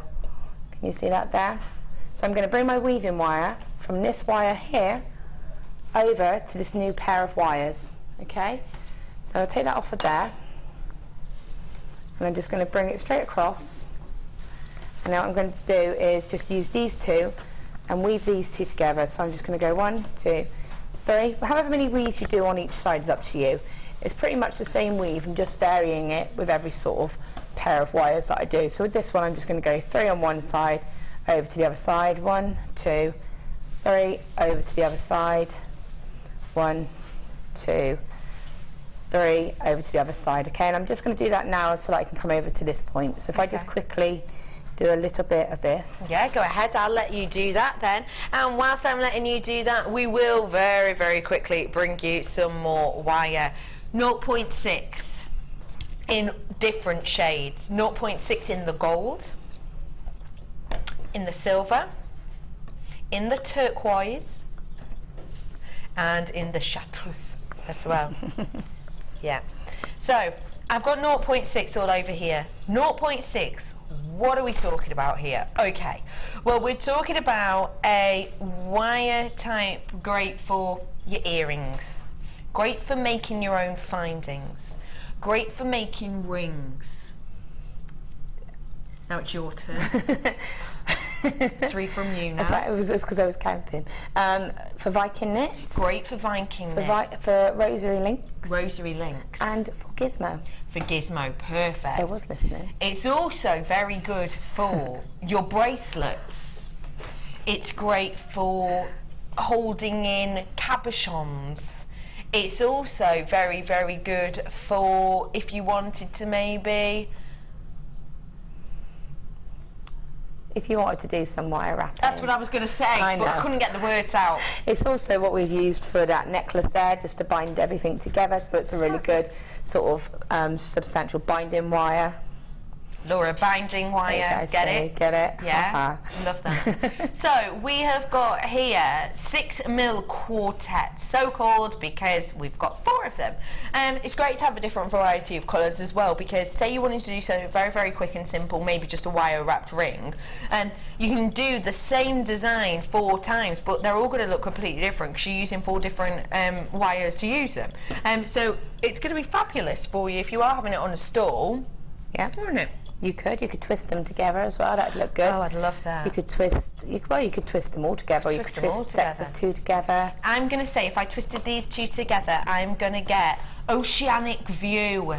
can you see that there? So I'm going to bring my weaving wire from this wire here over to this new pair of wires, okay? So I'll take that off of there, and I'm just going to bring it straight across. And now what I'm going to do is just use these two and weave these two together. So I'm just going to go 1, 2, 3. However many weaves you do on each side is up to you. It's pretty much the same weave. I'm just varying it with every sort of pair of wires that I do. So with this one, I'm just going to go 3 on one side, over to the other side. 1, 2, 3, over to the other side. 1, 2, 3, over to the other side. Okay, and I'm just going to do that now so that I can come over to this point. So if I just quickly do a little bit of this. Yeah, go ahead. I'll let you do that then. And whilst I'm letting you do that, we will very, very quickly bring you some more wire. 0.6 in different shades. 0.6 in the gold, in the silver, in the turquoise, and in the chartreuse as well. Yeah. So I've got 0.6 all over here. 0.6. What are we talking about here? Okay, well, we're talking about a wire type great for your earrings, great for making your own findings, great for making rings. Now it's your turn. 3 from you now. It was just because I was counting. For Viking knits. Great for Viking knit. For rosary links. Rosary links. And for gizmo. For gizmo, perfect. I was listening. It's also very good for your bracelets. It's great for holding in cabochons. It's also very, very good for if you wanted to maybe... If you wanted to do some wire wrapping. That's what I was going to say, but I couldn't get the words out. It's also what we've used for that necklace there, just to bind everything together, so it's a really good sort of substantial binding wire. Laura, binding wire, get it? Get it? Yeah, love that. So we have got here 6mm quartets, so called because we've got 4 of them. It's great to have a different variety of colours as well, because say you wanted to do something very, very quick and simple, maybe just a wire wrapped ring, you can do the same design 4 times, but they're all going to look completely different because you're using 4 different wires to use them. So it's going to be fabulous for you if you are having it on a stall. Yeah. Isn't it? You could twist them together as well. That'd look good. Oh, I'd love that. You could twist. You could twist them all together. Or you could twist sets of 2 together. I'm going to say if I twisted these 2 together, I'm going to get oceanic view.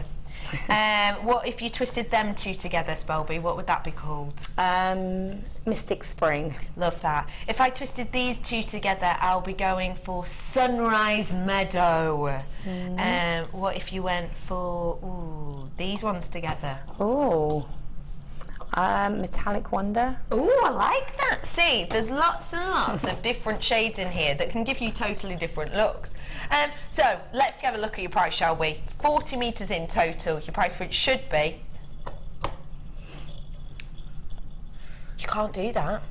What if you twisted them 2 together, Spelby? What would that be called? Mystic Spring. Love that. If I twisted these 2 together, I'll be going for Sunrise Meadow. What if you went for these ones together? Oh. Metallic Wonder. Oh, I like that. See, there's lots and lots of different shades in here that can give you totally different looks. So let's have a look at your price, shall we? 40 metres in total. Your price for it should be... You can't do that.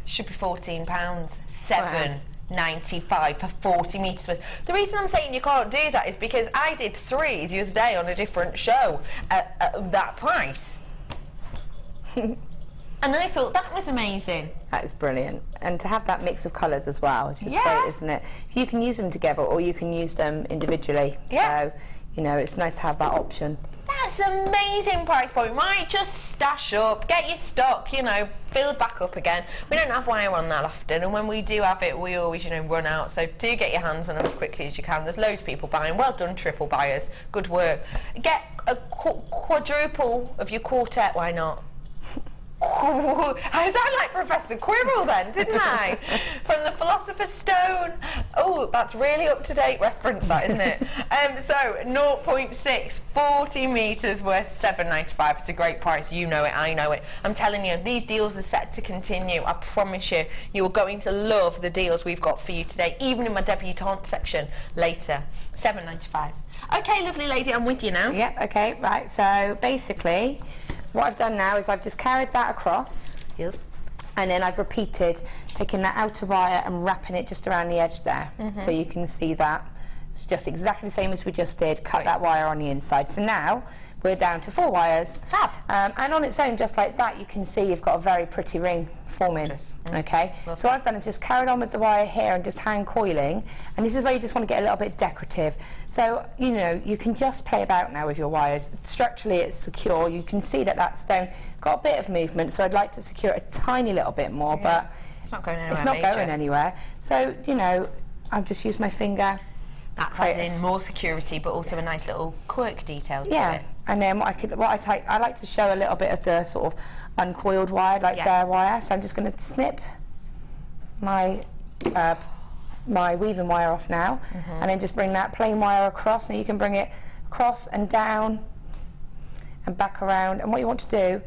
Should be £14. £7.95 for 40 metres worth. The reason I'm saying you can't do that is because I did 3 the other day on a different show at that price. And I thought that was amazing. That is brilliant. And to have that mix of colours as well, it's just great, isn't it? You can use them together or you can use them individually. So, you know, it's nice to have that option. That's an amazing price point. Might just stash up, get your stock, you know, filled back up again. We don't have wire on that often, and when we do have it, we always, you know, run out. So do get your hands on them as quickly as you can. There's loads of people buying. Well done, triple buyers. Good work. Get a quadruple of your quartet. Why not? I sound like Professor Quirrell then, didn't I? From the Philosopher's Stone. Oh, that's really up-to-date reference, that, isn't it? So 0.6, 40 metres worth £7.95. It's a great price. You know it, I know it. I'm telling you, these deals are set to continue. I promise you, you are going to love the deals we've got for you today, even in my Debutant section later. £7.95. Okay, lovely lady, I'm with you now. Yep, okay, right. So basically, what I've done now is I've just carried that across. Yes. And then I've repeated, taking that outer wire and wrapping it just around the edge there. So you can see that. It's just exactly the same as we just did, cut that wire on the inside. So now we're down to 4 wires. Fab. And on its own, just like that, you can see you've got a very pretty ring forming. Okay, so what I've done is just carried on with the wire here and just hand coiling, and this is where you just want to get a little bit decorative. So, you know, you can just play about now with your wires. Structurally it's secure. You can see that that stone got a bit of movement, so I'd like to secure it a tiny little bit more, but it's not going anywhere. It's not going anywhere. So, you know, I've just used my finger. That's adding more security, but also a nice little quirk detail to it. Yeah, and then I like to show a little bit of the sort of uncoiled wire, like bare wire. So I'm just going to snip my my weaving wire off now, and then just bring that plain wire across, and you can bring it across and down and back around. And what you want to do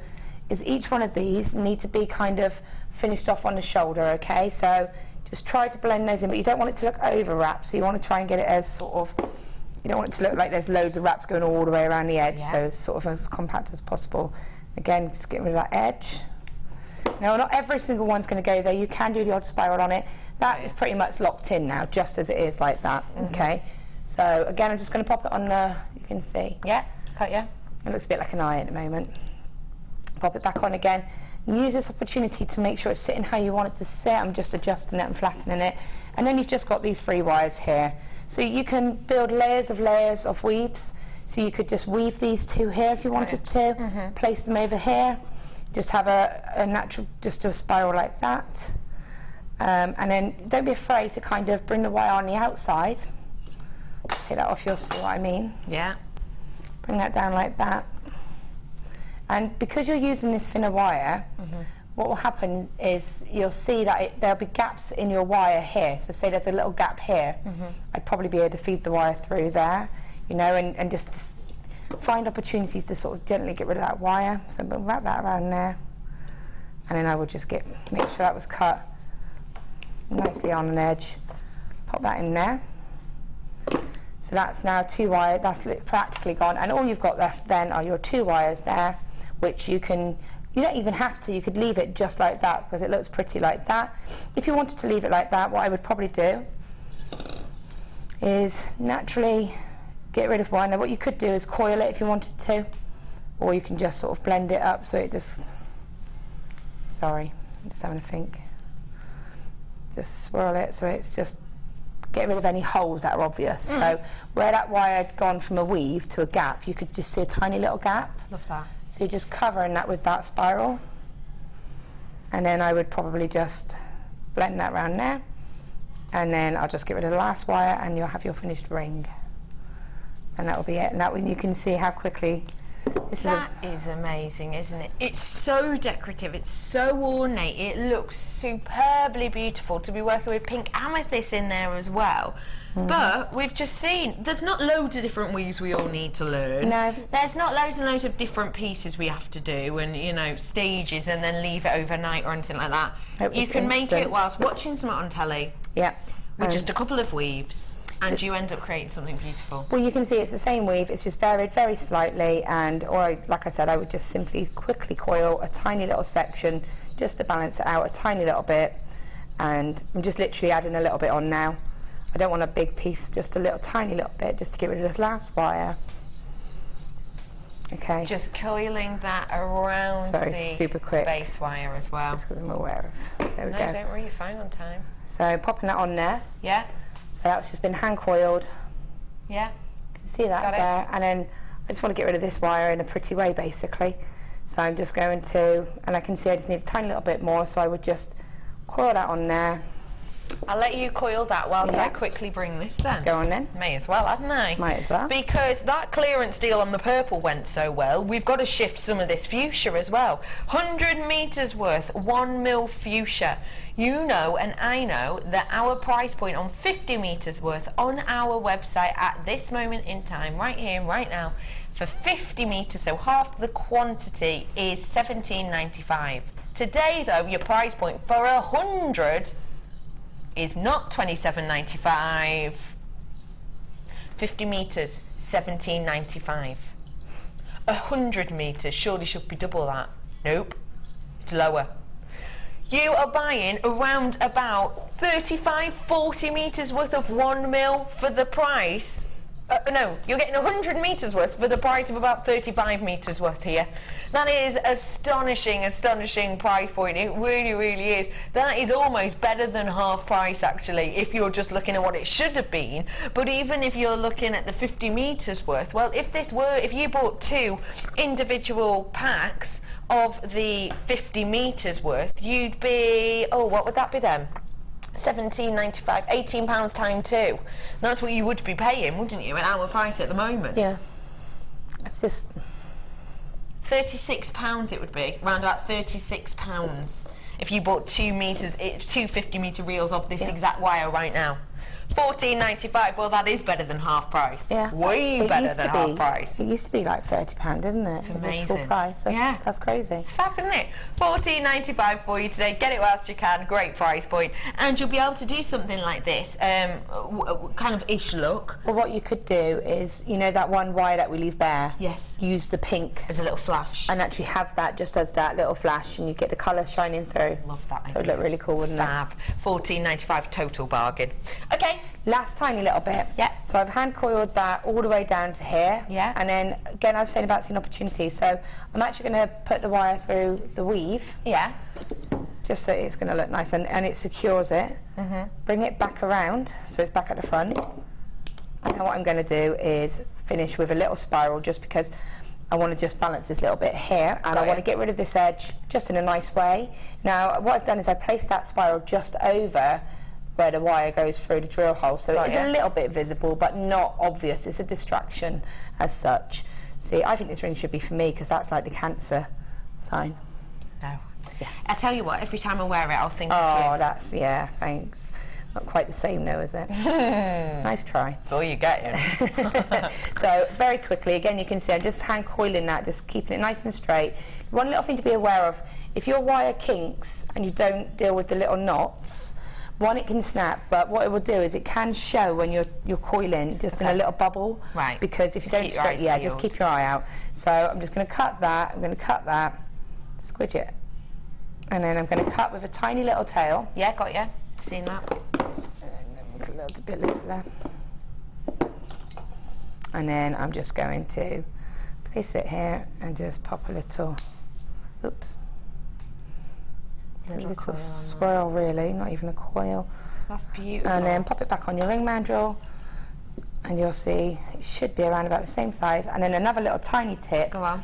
is each one of these need to be kind of finished off on the shoulder, okay? So just try to blend those in, but you don't want it to look over wrapped, so you want to try and get it as sort of, you don't want it to look like there's loads of wraps going all the way around the edge, so it's sort of as compact as possible. Again, just get rid of that edge. Now, not every single one's going to go there. You can do the odd spiral on it. That is pretty much locked in now, just as it is like that, okay? So, again, I'm just going to pop it on the, you can see. Yeah, cut ya. It looks a bit like an eye at the moment. Pop it back on again. And use this opportunity to make sure it's sitting how you want it to sit. I'm just adjusting it and flattening it. And then you've just got these 3 wires here. So you can build layers of weaves. So you could just weave these two here if you wanted to, place them over here, just have a natural, just do a spiral like that. And then don't be afraid to kind of bring the wire on the outside. Take that off, you'll see what I mean. Yeah. Bring that down like that. And because you're using this thinner wire, what will happen is you'll see that there'll be gaps in your wire here. So say there's a little gap here, I'd probably be able to feed the wire through there, you know, and just find opportunities to sort of gently get rid of that wire. So we'll wrap that around there, and then I will just make sure that was cut nicely on an edge. Pop that in there. So that's now 2 wires, that's practically gone, and all you've got left then are your 2 wires there, which you don't even have to, you could leave it just like that because it looks pretty like that. If you wanted to leave it like that, what I would probably do is naturally get rid of one. Now what you could do is coil it if you wanted to, or you can just sort of blend it up so it just, sorry, I'm just having a think. Just swirl it so it's just, get rid of any holes that are obvious. So where that wire had gone from a weave to a gap, you could just see a tiny little gap. Love that. So you're just covering that with that spiral. And then I would probably just blend that around there. And then I'll just get rid of the last wire and you'll have your finished ring. And that'll be it. And that way you can see how quickly That is amazing, isn't it? It's so decorative, it's so ornate, it looks superbly beautiful to be working with pink amethyst in there as well. But we've just seen, there's not loads of different weaves we all need to learn. No. There's not loads and loads of different pieces we have to do and, you know, stages and then leave it overnight or anything like that. You can make it whilst watching something on telly. Yeah. With just a couple of weaves. And you end up creating something beautiful. Well, you can see it's the same weave, it's just varied very slightly, and like I said, I would just simply quickly coil a tiny little section just to balance it out a tiny little bit, and I'm just literally adding a little bit on now. I don't want a big piece, just a little tiny little bit, just to get rid of this last wire. Okay. Just coiling that around the super quick base wire as well. Just because I'm aware of. There we go. No, don't worry, you're fine on time. So popping that on there. Yeah. So that's just been hand coiled. Yeah. You can see that there. And then I just want to get rid of this wire in a pretty way, basically. So I'm just going to, and I can see I just need a tiny little bit more, so I would just coil that on there. I'll let you coil that whilst I quickly bring this then. Go on then. May as well, hadn't I? Might as well. Because that clearance deal on the purple went so well, we've got to shift some of this fuchsia as well. 100 metres worth, 1 mil fuchsia. You know and I know that our price point on 50 metres worth on our website at this moment in time, right here, right now, for 50 metres, so half the quantity, is $17.95. Today though, your price point for 100 is not $27.95. 50 metres, $17.95. 100 metres surely should be double that. Nope, it's lower. You are buying around about 35, 40 metres worth of 1 mil for the price. No, you're getting 100 metres worth for the price of about 35 metres worth here. That is astonishing, astonishing price point. It really, really is. That is almost better than half price, actually, if you're just looking at what it should have been. But even if you're looking at the 50 metres worth, well, if you bought 2 individual packs of the 50 metres worth, you'd be, oh, what would that be then? £17.95, £18 times 2. That's what you would be paying, wouldn't you, at our price at the moment? Yeah. It's just £36 it would be, around about £36 if you bought 2 metres, 2 50-metre reels of this exact wire right now. $14.95, well that is better than half price. Yeah. Way better than half price. It used to be like £30, didn't it? It's amazing. amazing. Full price. That's crazy. It's fab, isn't it? $14.95 for you today. Get it whilst you can. Great price point. And you'll be able to do something like this, kind of ish look. Well, what you could do is, you know that one wire that we leave bare? Yes. Use the pink. As a little flash. And actually have that just as that little flash, and you get the colour shining through. Love that idea. It would look really cool, wouldn't Fab. $14.95 total bargain. Okay. Last tiny little bit. Yeah. So I've hand coiled that all the way down to here. Yeah. And then again, I was saying about seeing opportunity. So I'm actually going to put the wire through the weave. Yeah. Just so it's going to look nice, and it secures it. Bring it back around so it's back at the front. And then what I'm going to do is finish with a little spiral, just because I want to just balance this little bit here, and I want to get rid of this edge just in a nice way. Now, what I've done is I placed that spiral just over where the wire goes through the drill hole, so it is a little bit visible, but not obvious. It's a distraction as such. See, I think this ring should be for me, because that's like the Cancer sign. No. Yes. I tell you what, every time I wear it, I'll think of you. Oh, that's, yeah, thanks. Not quite the same though, is it? Nice try. That's all you get. So very quickly, again, you can see I'm just hand coiling that, just keeping it nice and straight. One little thing to be aware of, if your wire kinks and you don't deal with the little knots, one, it can snap, but what it will do is it can show when you're coiling just in a little bubble. Right. Because if you don't straight, just keep your eye out. So I'm just going to cut that, I'm going to cut that, squidge it. And then I'm going to cut with a tiny little tail. Yeah, got you. Seen that. A little bit there. And then I'm just going to place it here and just pop a little, oops, a little swirl, really, not even a coil. That's beautiful. And then pop it back on your ring mandrel, and you'll see it should be around about the same size. And then another little tiny tip. Go on.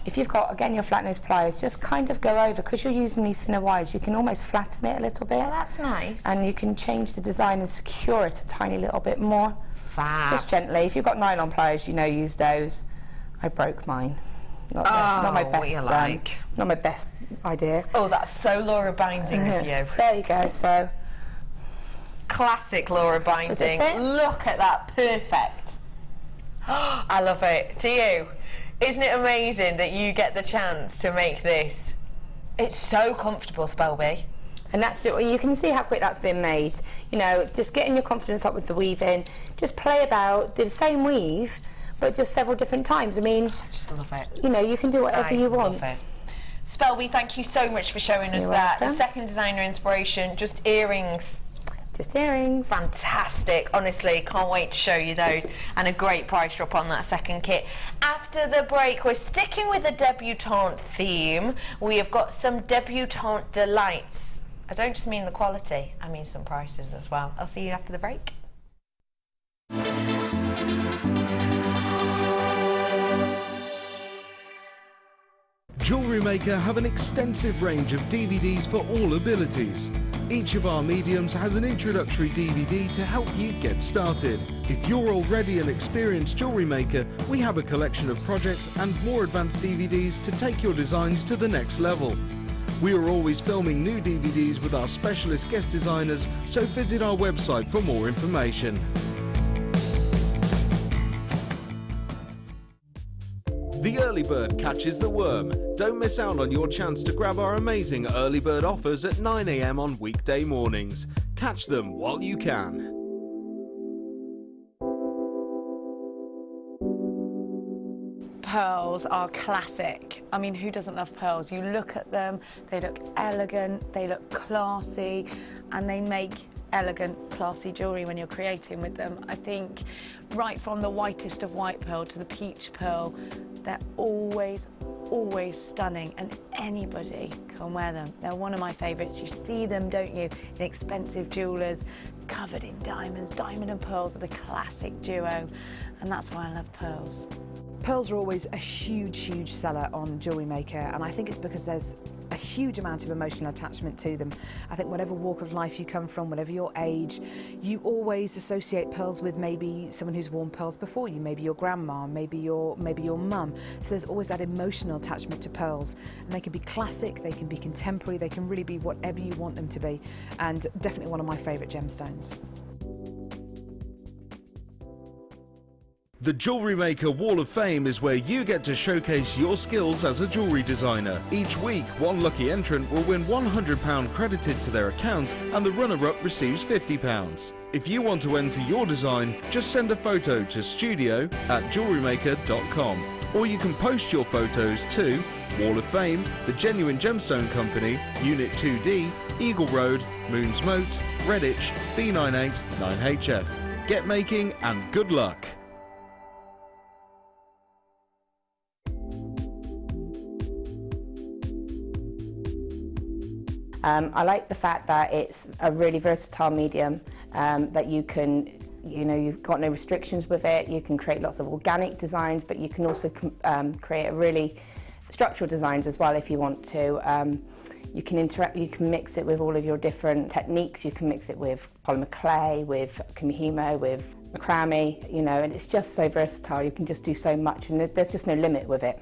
If you've got, again, your flat nose pliers, just kind of go over, because you're using these thinner wires, you can almost flatten it a little bit. Oh, that's nice. And you can change the design and secure it a tiny little bit more. Fab. Just gently. If you've got nylon pliers, use those. I broke mine. Not my best. What you like. Not my best idea. Oh, that's so Laura Binding of you. There you go. So. Classic Laura Binding. Does it fit? Look at that. Perfect. I love it. Do you? Isn't it amazing that you get the chance to make this? It's so comfortable, Spelby. And that's just, you can see how quick that's been made. Just getting your confidence up with the weaving. Just play about, do the same weave, but just several different times. I mean, I just love it. You can do whatever you want. Love it. Spelby, thank you so much for showing us You're that. welcome. The second designer inspiration, just earrings. Just earrings. Fantastic, honestly, can't wait to show you those, and a great price drop on that second kit. After the break, we're sticking with the Debutant theme. We have got some Debutant delights. I don't just mean the quality, I mean some prices as well. I'll see you after the break. Jewellery Maker have an extensive range of DVDs for all abilities. Each of our mediums has an introductory DVD to help you get started. If you're already an experienced jewellery maker, we have a collection of projects and more advanced DVDs to take your designs to the next level. We are always filming new DVDs with our specialist guest designers, so visit our website for more information. The early bird catches the worm. Don't miss out on your chance to grab our amazing early bird offers at 9 AM on weekday mornings. Catch them while you can. Pearls are classic. I mean, who doesn't love pearls? You look at them, they look elegant, they look classy, and they make elegant, classy jewellery when you're creating with them. I think right from the whitest of white pearl to the peach pearl, they're always stunning, and anybody can wear them. They're one of my favourites. You see them, don't you, in expensive jewellers, covered in diamonds. Diamond and pearls are the classic duo, and that's why I love pearls. Pearls are always a huge seller on Jewellery Maker, and I think it's because there's a huge amount of emotional attachment to them. I think whatever walk of life you come from, whatever your age, you always associate pearls with maybe someone who's worn pearls before you, maybe your grandma, maybe your mum. So there's always that emotional attachment to pearls, and they can be classic, they can be contemporary, they can really be whatever you want them to be, and definitely one of my favourite gemstones. The Jewellery Maker Wall of Fame is where you get to showcase your skills as a jewellery designer. Each week, one lucky entrant will win £100 credited to their account, and the runner-up receives £50. If you want to enter your design, just send a photo to studio@jewellerymaker.com, or you can post your photos to Wall of Fame, The Genuine Gemstone Company, Unit 2D, Eagle Road, Moons Moat, Redditch, B98 9HF. Get making and good luck! I like the fact that it's a really versatile medium, that you can you know, you've got no restrictions with it. You can create lots of organic designs, but you can also create a really structural designs as well if you want to. You can mix it with all of your different techniques. You can mix it with polymer clay, with kumihimo, with macrame, you know, and it's just so versatile. You can just do so much, and there's just no limit with it.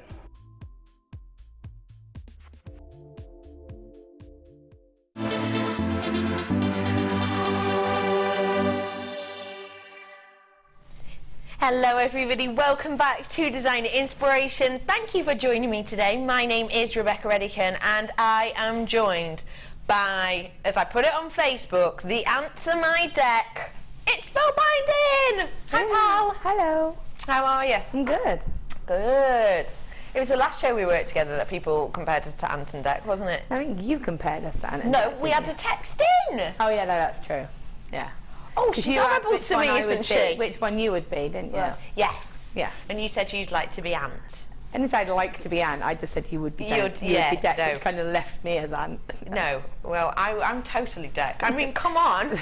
Hello everybody, welcome back to Designer Inspiration. Thank you for joining me today. My name is Rebecca Redican and I am joined by, as I put it on Facebook, the ant to my deck. It's Spellbinding! Hi pal! Hello. How are you? I'm good. Good. It was the last show we worked together that people compared us to Ant and Dec, wasn't it? I think you compared us to Ant and No, Dec, we had to text in! Oh yeah, no, that's true. Yeah. Oh, she's horrible to me, isn't she? Which one you would be, didn't you? Well, yes. Yes. And you said you'd like to be Ant. I didn't say I'd like to be Ant, I just said you would be Dec. Yeah, you would be Dec, no. which kind of left me as Ant. No, well, I'm totally Dec. I mean, come on.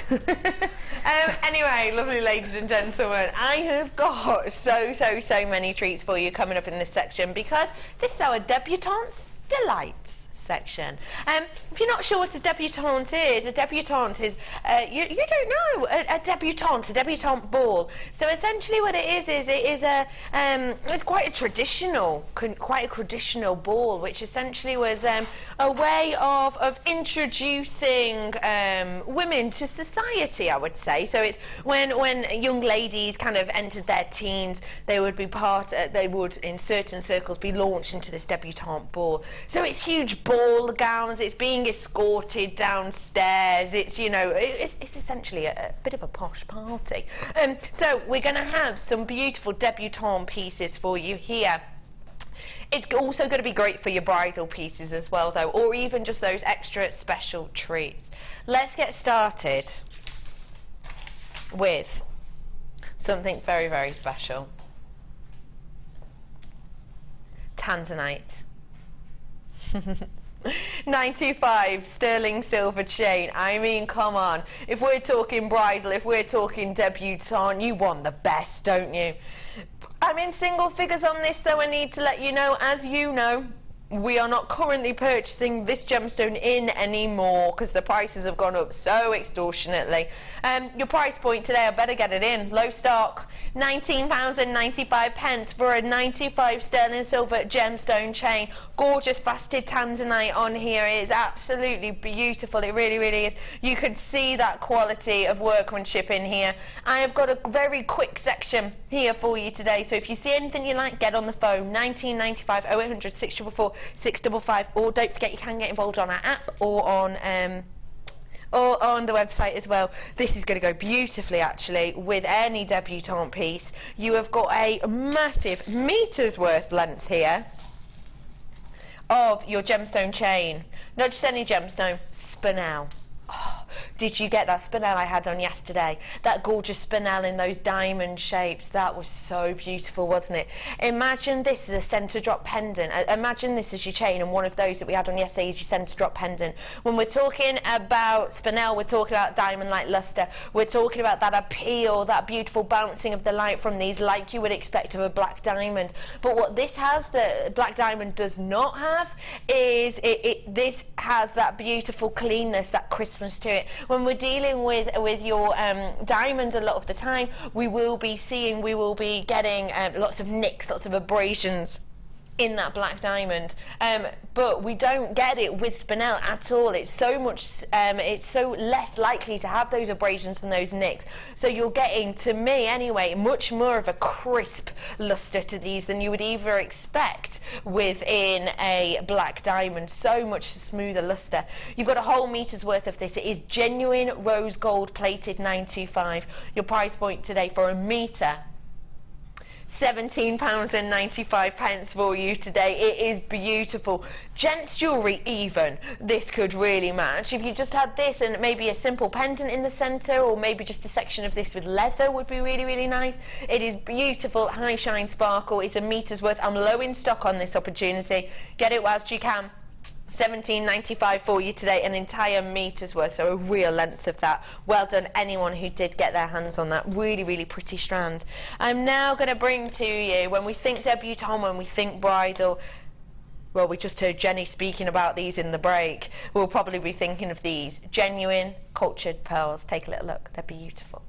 Anyway, lovely ladies and gentlemen, I have got so many treats for you coming up in this section because this is our Debutante's Delight section. If you're not sure what a debutante is you don't know a debutante ball. So essentially what it is it's quite a traditional ball, which essentially was a way of introducing women to society, I would say. So it's when young ladies kind of entered their teens, they would in certain circles be launched into this debutante ball. So it's huge ball gowns, it's being escorted downstairs, it's, you know, it's essentially a bit of a posh party. So we're going to have some beautiful debutante pieces for you here. It's also going to be great for your bridal pieces as well though, or even just those extra special treats. Let's get started with something very special. Tanzanite. 925 sterling silver chain. I mean, come on, if we're talking bridal, if we're talking debutante, you want the best, don't you? I'm in single figures on this though. I need to let you know, as you know, we are not currently purchasing this gemstone in anymore because the prices have gone up so extortionately. Your price point today, I better get it in. Low stock, £19.95 for a 95 sterling silver gemstone chain. Gorgeous faceted tanzanite on here. It is absolutely beautiful. It really is. You could see that quality of workmanship in here. I have got a very quick section here for you today. So if you see anything you like, get on the phone. 1995 0800 644 655, or don't forget you can get involved on our app or on the website as well. This is going to go beautifully actually with any debutante piece. You have got a massive meters worth length here of your gemstone chain. Not just any gemstone, spinel. Oh, did you get that spinel I had on yesterday? That gorgeous spinel in those diamond shapes. That was so beautiful, wasn't it? Imagine this as a centre drop pendant. Imagine this as your chain, and one of those that we had on yesterday is your centre drop pendant. When we're talking about spinel, we're talking about diamond-like lustre. We're talking about that appeal, that beautiful bouncing of the light from these, like you would expect of a black diamond. But what this has, the black diamond does not have, is this has that beautiful cleanness, that crispness to it. When we're dealing with your diamond, a lot of the time we will be getting lots of nicks, lots of abrasions in that black diamond, but we don't get it with spinel at all. It's so much, it's so less likely to have those abrasions and those nicks. So you're getting, to me anyway, much more of a crisp luster to these than you would either expect within a black diamond. So much smoother luster. You've got a whole meter's worth of this. It is genuine rose gold plated 925. Your price point today for a meter, £17.95 for you today. It is beautiful. Gents jewellery even, this could really match. If you just had this and maybe a simple pendant in the centre, or maybe just a section of this with leather would be really nice. It is beautiful, high shine sparkle. It's a meter's worth. I'm low in stock on this opportunity. Get it whilst you can. 17.95 for you today, an entire meter's worth, so a real length of that. Well done anyone who did get their hands on that. Really, really pretty strand. I'm now going to bring to you, when we think Debutant, when we think bridal, well, we just heard Jenny speaking about these in the break. We'll probably be thinking of these genuine cultured pearls. Take a little look. They're beautiful.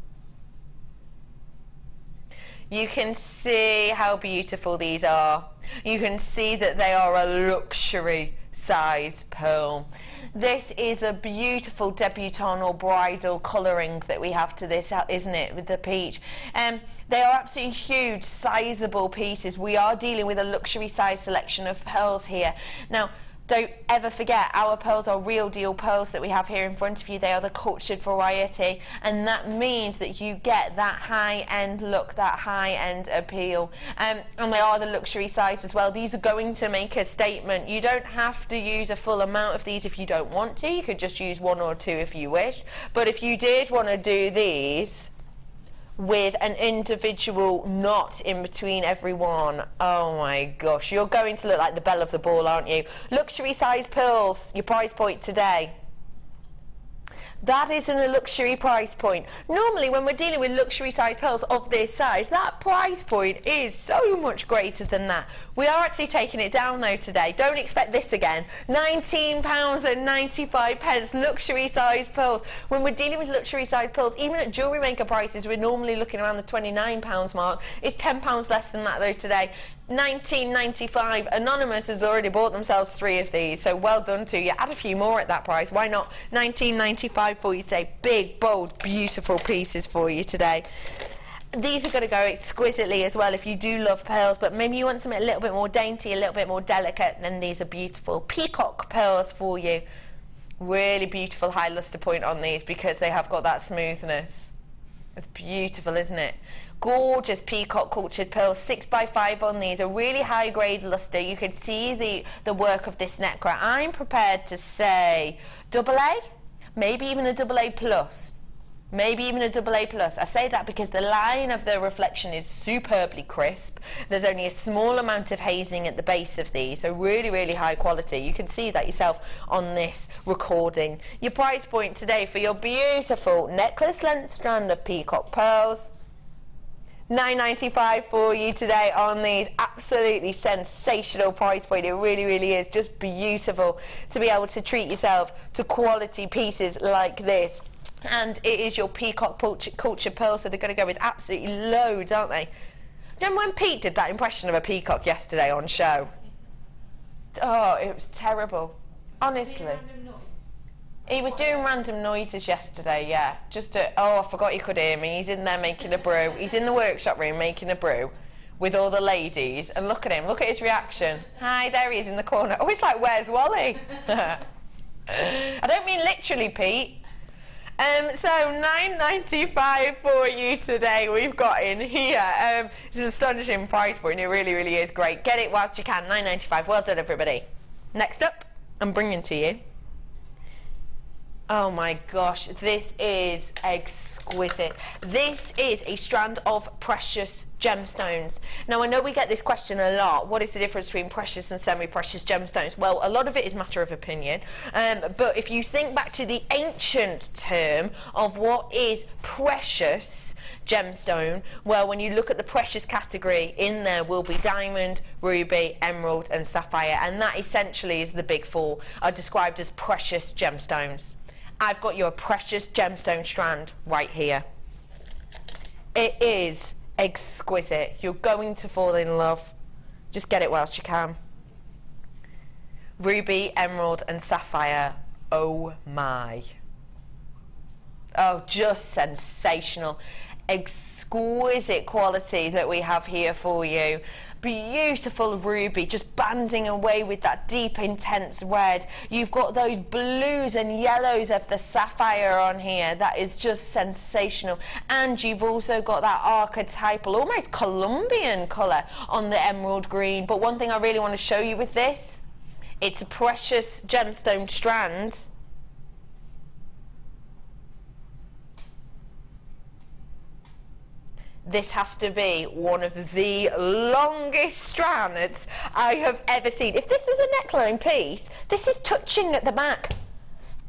You can see how beautiful these are. You can see that they are a luxury size pearl. This is a beautiful debutante or bridal colouring that we have to this, isn't it, with the peach. They are absolutely huge, sizable pieces. We are dealing with a luxury size selection of pearls here. Now, don't ever forget, our pearls are real deal pearls that we have here in front of you. They are the cultured variety, and that means that you get that high-end look, that high-end appeal. And they are the luxury size as well. These are going to make a statement. You don't have to use a full amount of these if you don't want to. You could just use one or two if you wish. But if you did want to do these with an individual knot in between every one, oh my gosh, you're going to look like the belle of the ball, aren't you? Luxury size pearls, your price point today. That isn't a luxury price point. Normally when we're dealing with luxury size pearls of this size, that price point is so much greater than that. We are actually taking it down though today. Don't expect this again. £19.95 luxury size pearls. When we're dealing with luxury size pearls, even at Jewellery Maker prices, we're normally looking around the £29 mark. It's £10 less than that though today. £19.95. Anonymous has already bought themselves 3 of these, so well done to you. Add a few more at that price. Why not? £19.95 for you today. Big, bold, beautiful pieces for you today. These are going to go exquisitely as well if you do love pearls, but maybe you want something a little bit more dainty, a little bit more delicate, then these are beautiful peacock pearls for you. Really beautiful high luster point on these because they have got that smoothness. It's beautiful, isn't it? Gorgeous peacock cultured pearls, 6x5 on these, a really high grade luster. You can see the work of this necklace. I'm prepared to say AA, maybe even a AA plus. Maybe even a AA plus. I say that because the line of the reflection is superbly crisp. There's only a small amount of hazing at the base of these, so really, really high quality. You can see that yourself on this recording. Your price point today for your beautiful necklace length strand of peacock pearls, £9.95 for you today on these. Absolutely sensational price point. It really, really is just beautiful to be able to treat yourself to quality pieces like this. And it is your peacock cultured pearl, so they're going to go with absolutely loads, aren't they? Remember when Pete did that impression of a peacock yesterday on show? Oh, it was terrible. Honestly. He was doing random noises yesterday, yeah. Oh, I forgot you could hear me. He's in there making a brew. He's in the workshop room making a brew with all the ladies. And look at him. Look at his reaction. Hi, there he is in the corner. Oh, it's like, where's Wally? I don't mean literally, Pete. So £9.95 for you today we've got in here. It's an astonishing price point. It really, really is great. Get it whilst you can. £9.95. Well done, everybody. Next up, I'm bringing to you. Oh my gosh, this is exquisite. This is a strand of precious gemstones. Now I know we get this question a lot. What is the difference between precious and semi-precious gemstones? Well, a lot of it is matter of opinion. But if you think back to the ancient term of what is precious gemstone, well, when you look at the precious category, in there will be diamond, ruby, emerald and sapphire, and that essentially is the big 4 are described as precious gemstones. I've got your precious gemstone strand right here. It is exquisite. You're going to fall in love. Just get it whilst you can. Ruby, emerald and sapphire. Oh my. Oh, just sensational. Exquisite quality that we have here for you. Beautiful ruby, just banding away with that deep, intense red. You've got those blues and yellows of the sapphire on here. That is just sensational. And you've also got that archetypal, almost Colombian colour on the emerald green. But one thing I really want to show you with this, it's a precious gemstone strand. this has to be one of the longest strands I have ever seen. If this was a neckline piece, this is touching at the back.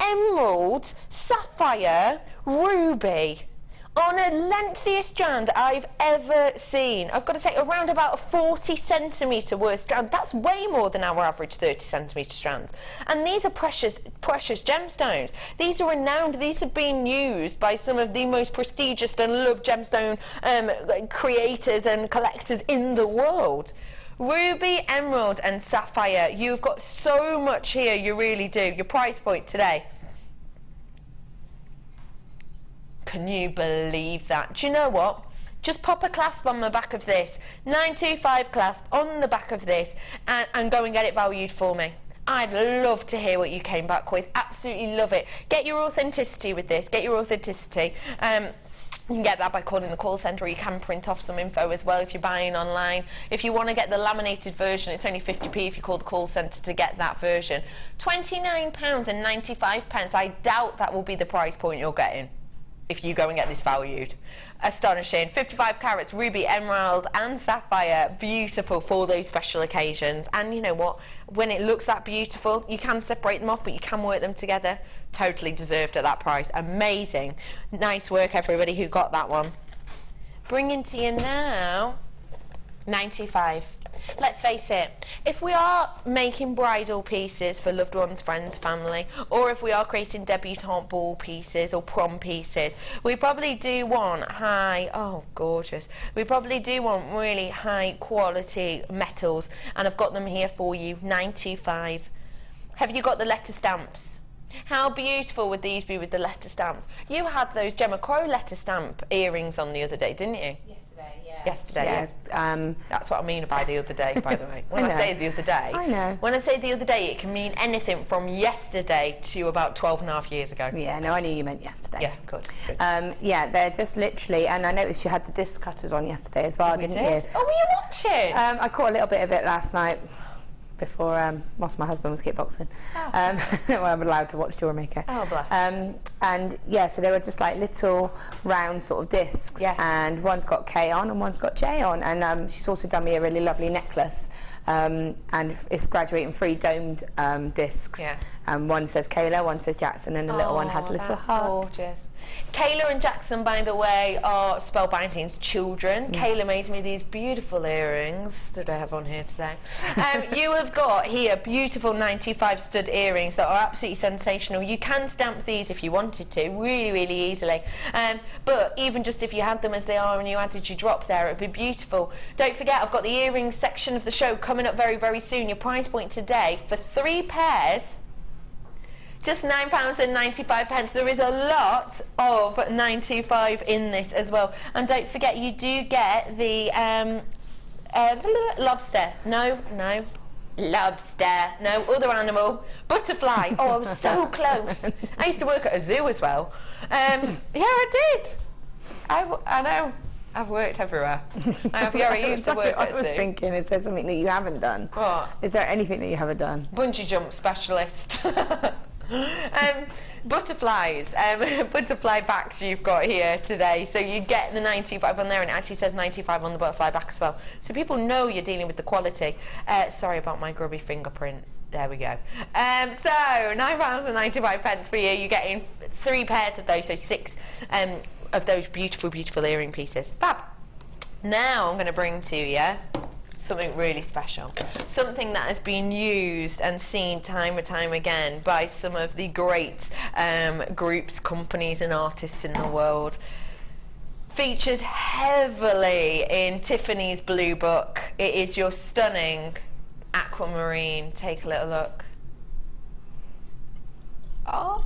Emerald, sapphire, ruby, on a lengthiest strand I've ever seen. I've got to say, around about a 40 centimetre worth strand. That's way more than our average 30 centimetre strands. And these are precious gemstones. These are renowned. These have been used by some of the most prestigious and loved gemstone creators and collectors in the world. Ruby, emerald and sapphire. You've got so much here, you really do. Your price point today. Can you believe that? Do you know what? Just pop a clasp on the back of this. 925 clasp on the back of this and go and get it valued for me. I'd love to hear what you came back with. Absolutely love it. Get your authenticity with this. Get your authenticity. You can get that by calling the call centre, or you can print off some info as well if you're buying online. If you want to get the laminated version, it's only 50p if you call the call centre to get that version. £29.95. I doubt that will be the price point you're getting if you go and get this valued. Astonishing. 55 carats, ruby, emerald and sapphire. Beautiful for those special occasions. And you know what? When it looks that beautiful, you can separate them off, but you can work them together. Totally deserved at that price. Amazing. Nice work, everybody who got that one. Bringing to you now, 95. Let's face it, if we are making bridal pieces for loved ones, friends, family, or if we are creating debutante ball pieces or prom pieces, we probably do want we probably do want really high quality metals, and I've got them here for you, 925. Have you got the letter stamps? How beautiful would these be with the letter stamps? You had those Gemma Crow letter stamp earrings on the other day, didn't you? Yesterday, yeah. That's what I mean by the other day, by the way. When I say the other day, I know. When I say the other day, it can mean anything from yesterday to about 12.5 years ago. Yeah, no, I knew you meant yesterday. Yeah, good. Yeah, they're just literally, and I noticed you had the disc cutters on yesterday as well, didn't you? Oh, were you watching? I caught a little bit of it last night before whilst my husband was kickboxing. Well, I'm allowed to watch Jewellery Maker. Oh, bless. And yeah, so they were just like little round sort of discs, and one's got K on and one's got J on, and she's also done me a really lovely necklace, and it's graduating free domed discs. One says Kayla, one says Jackson, and the little one has a little heart. Gorgeous. Kayla and Jackson, by the way, are Spellbinding's children. Kayla made me these beautiful earrings that I have on here today. You have got here beautiful 925 stud earrings that are absolutely sensational. You can stamp these if you wanted to, really, really easily. But even just if you had them as they are and you added your drop there, it would be beautiful. Don't forget, I've got the earrings section of the show coming up very, very soon. Your price point today for 3 pairs, just £9.95. There is a lot of 925 in this as well. And don't forget, you do get the lobster. No, lobster. No, other animal. Butterfly. Oh, I was so close. I used to work at a zoo as well. Yeah, I did. I know. I've worked everywhere. I used to work at a zoo. I was thinking, is there something that you haven't done? What? Is there anything that you haven't done? Bungee jump specialist. Butterflies, butterfly backs you've got here today, so you get the 925 on there, and it actually says 925 on the butterfly back as well, so people know you're dealing with the quality. Sorry about my grubby fingerprint. There we go. So £9.95 for you. You're getting 3 pairs of those, so 6 of those beautiful, beautiful earring pieces. Fab. Now I'm going to bring to you something really special, something that has been used and seen time and time again by some of the great groups, companies and artists in the world. Featured heavily in Tiffany's Blue Book. It is your stunning Aquamarine. Take a little look. Oh,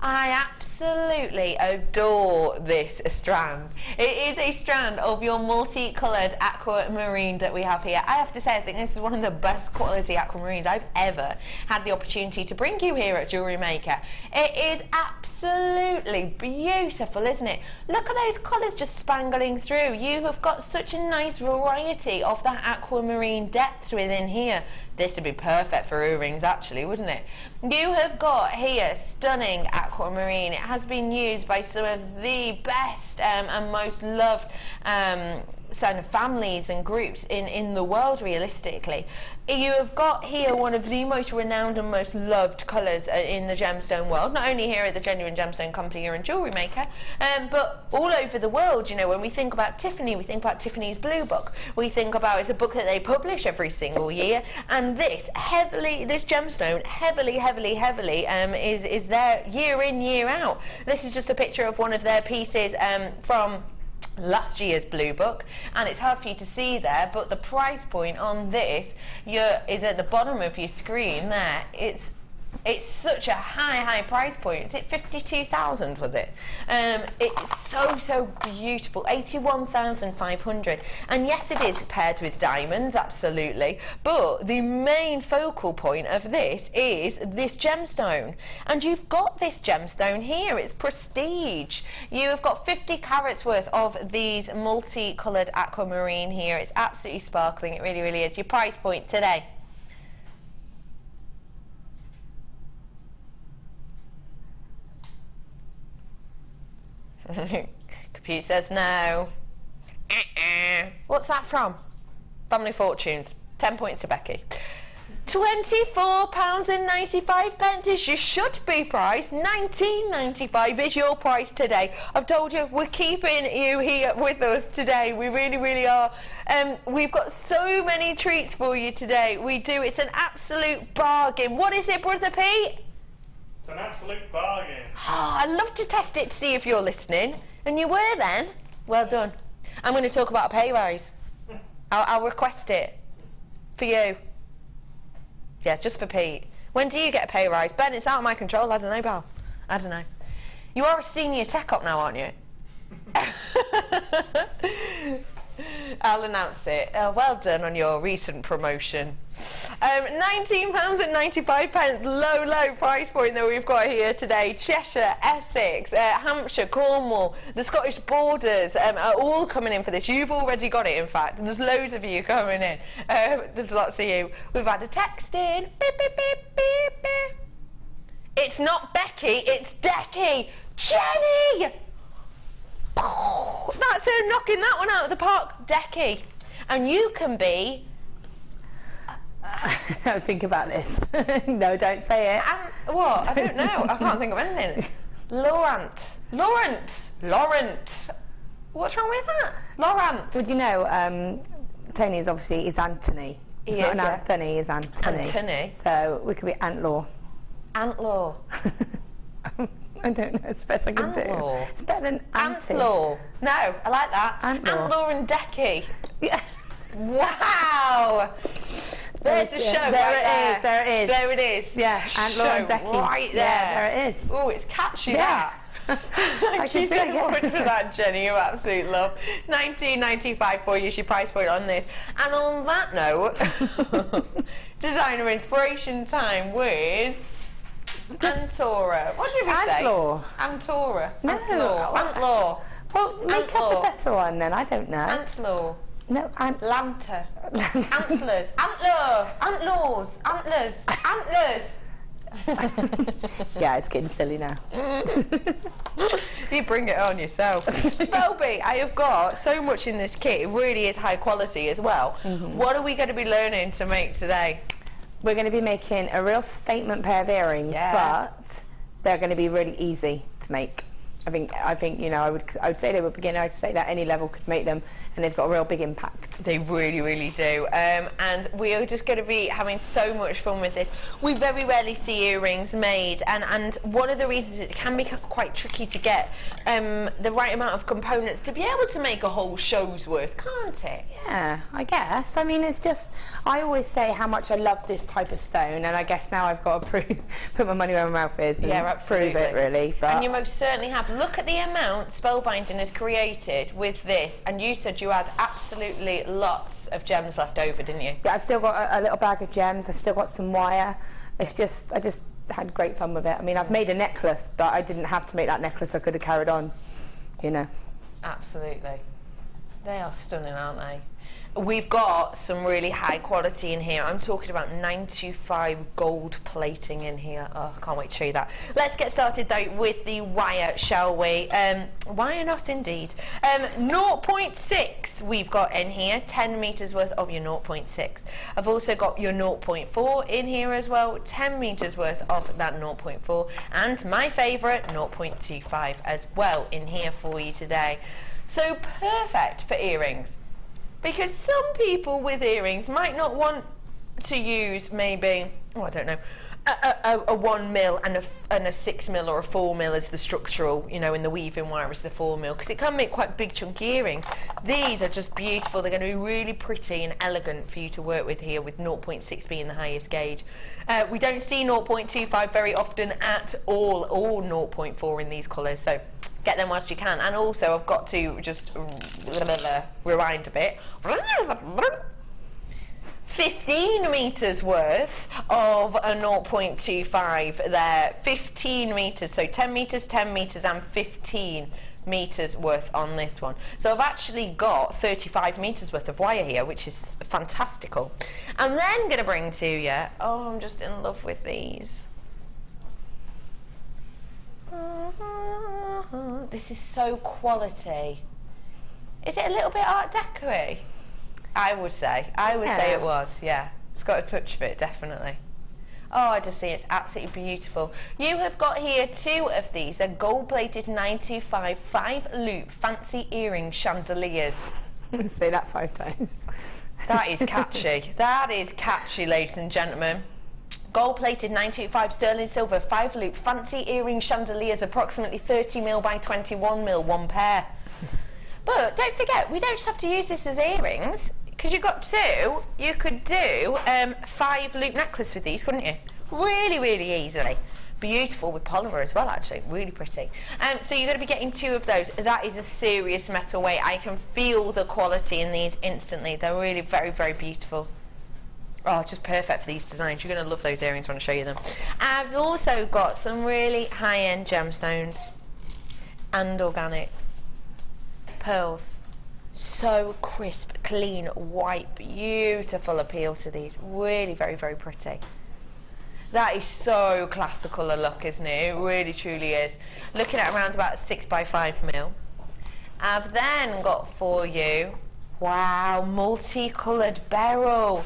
I absolutely adore this strand. It is a strand of your multicolored aquamarine that we have here. I have to say, I think this is one of the best quality aquamarines I've ever had the opportunity to bring you here at Jewellery Maker. It is absolutely beautiful, isn't it? Look at those colours just spangling through. You have got such a nice variety of that aquamarine depth within here. This would be perfect for earrings actually, wouldn't it? You have got here stunning aquamarine. It has been used by some of the best and most loved kind of families and groups in the world, realistically. You have got here one of the most renowned and most loved colours in the gemstone world, not only here at the Genuine Gemstone Company here in Jewellery Maker, but all over the world. You know, when we think about Tiffany, we think about Tiffany's Blue Book. We think about, it's a book that they publish every single year, and this gemstone heavily is there year in, year out. This is just a picture of one of their pieces from last year's Blue Book, and it's hard for you to see there, but the price point on this is at the bottom of your screen there. It's such a high price point. Is it 52,000, was it? It's so beautiful. 81,500. And yes, it is paired with diamonds, absolutely. But the main focal point of this is this gemstone. And you've got this gemstone here. It's prestige. You have got 50 carats worth of these multicolored aquamarine here. It's absolutely sparkling. It really is. Your price point today. Computer says no. What's that from? Family Fortunes. 10 points to Becky. £24.95 is your should be price. £19.95 is your price today. I've told you we're keeping you here with us today. We really are. We've got so many treats for you today. We do. It's an absolute bargain. What is it, Brother Pete? It's an absolute bargain. Oh, I'd love to test it to see if you're listening. And you were then. Well done. I'm going to talk about a pay rise. I'll request it. For you. Yeah, just for Pete. When do you get a pay rise? Ben, it's out of my control. I don't know, pal. I don't know. You are a senior tech op now, aren't you? I'll announce it. Well done on your recent promotion. £19.95, low price point that we've got here today. Cheshire, Essex, Hampshire, Cornwall, the Scottish borders are all coming in for this. You've already got it, in fact, and there's loads of you coming in. There's lots of you. We've had a text in. Beep, beep, beep, beep, beep. It's not Becky, it's Decky. Jenny! That's her knocking that one out of the park, Decky. And you can be... Don't think about this. No, don't say it. What? I don't know. I can't think of anything. Laurent. What's wrong with that? Laurent. Would you know, Tony is obviously Anthony. It's not an Anthony, it's Anthony. Anthony. So we could be Antlaw. Antlaw. I don't know, it's the best I can do. It's better than Antlaw. No, I like that. Antlaw and Decky. Yeah. Wow. There's the show. There it is. Yeah, Antlaw and Becky. Right there. Yeah, there it is. Oh, it's catchy, that. Thank you so much for that, Jenny. You absolute love. £19.95 for you, your price point on this. And on that note, designer inspiration time with Antora. What did we say? Antora. No. Antlaw. Well, make up a better one then. I don't know. Antlaw. No, Lanta. Antlers. Antlaws. Antlers. Yeah, it's getting silly now. You bring it on yourself. Spelby, I have got so much in this kit. It really is high quality as well. What are we going to be learning to make today? We're going to be making a real statement pair of earrings, but they're going to be really easy to make. I think you know, I would say they were beginner. I'd say that any level could make them, and they've got a real big impact. They really do. And we are just going to be having so much fun with this. We very rarely see earrings made, and one of the reasons it can be quite tricky to get the right amount of components to be able to make a whole show's worth, can't it? Yeah, I guess. I mean, it's just, I always say how much I love this type of stone, and I guess now I've got to put my money where my mouth is and prove it, really. But and you most certainly have. Look at the amount Spellbinding has created with this, and you said you had absolutely lots of gems left over, didn't you? Yeah, I've still got a little bag of gems. I've still got some wire. It's just, I just had great fun with it. I mean, I've made a necklace, but I didn't have to make that necklace. I could have carried on, you know. Absolutely. They are stunning, aren't they? We've got some really high quality in here. I'm talking about 925 gold plating in here. Oh, I can't wait to show you that. Let's get started though with the wire, shall we? Wire not indeed. 0.6 we've got in here, 10 meters worth of your 0.6. I've also got your 0.4 in here as well, 10 meters worth of that 0.4, and my favorite 0.25 as well in here for you today. So perfect for earrings. Because some people with earrings might not want to use maybe, oh I don't know, a 1 mil and a 6 mil or a 4 mil as the structural, you know, in the weaving wire is the 4 mil, because it can make quite big chunky earrings. These are just beautiful. They're going to be really pretty and elegant for you to work with here, with 0.6 being the highest gauge. We don't see 0.25 very often at all, or 0.4 in these colours, so get them whilst you can. And also I've got to just rewind a bit. 15 meters worth of a 0.25 there. 15 meters, so 10 meters, 10 meters and 15 meters worth on this one. So I've actually got 35 meters worth of wire here, which is fantastical. I'm then going to bring to you, oh, I'm just in love with these. This is so quality. Is it a little bit Art Deco-y? I would say it was, yeah. It's got a touch of it, definitely. Oh, I just see it's absolutely beautiful. You have got here 2 of these. They're gold-plated 925 5-loop fancy earring chandeliers. Say that 5 times. That is catchy. That is catchy, ladies and gentlemen. Gold-plated 925 sterling silver 5-loop fancy earring chandeliers, approximately 30 mil by 21 mil, one pair. But don't forget, we don't just have to use this as earrings, because you've got 2. You could do 5-loop necklace with these, couldn't you? Really, really easily. Beautiful with polymer as well, actually. Really pretty. So you're going to be getting 2 of those. That is a serious metal weight. I can feel the quality in these instantly. They're really very, very beautiful. Oh, just perfect for these designs. You're going to love those earrings when I show you them. I've also got some really high-end gemstones and organics. Pearls. So crisp, clean, white, beautiful appeal to these. Really very, very pretty. That is so classical a look, isn't it? It really, truly is. Looking at around about 6 by 5 mil. I've then got for you, wow, multicolored beryl.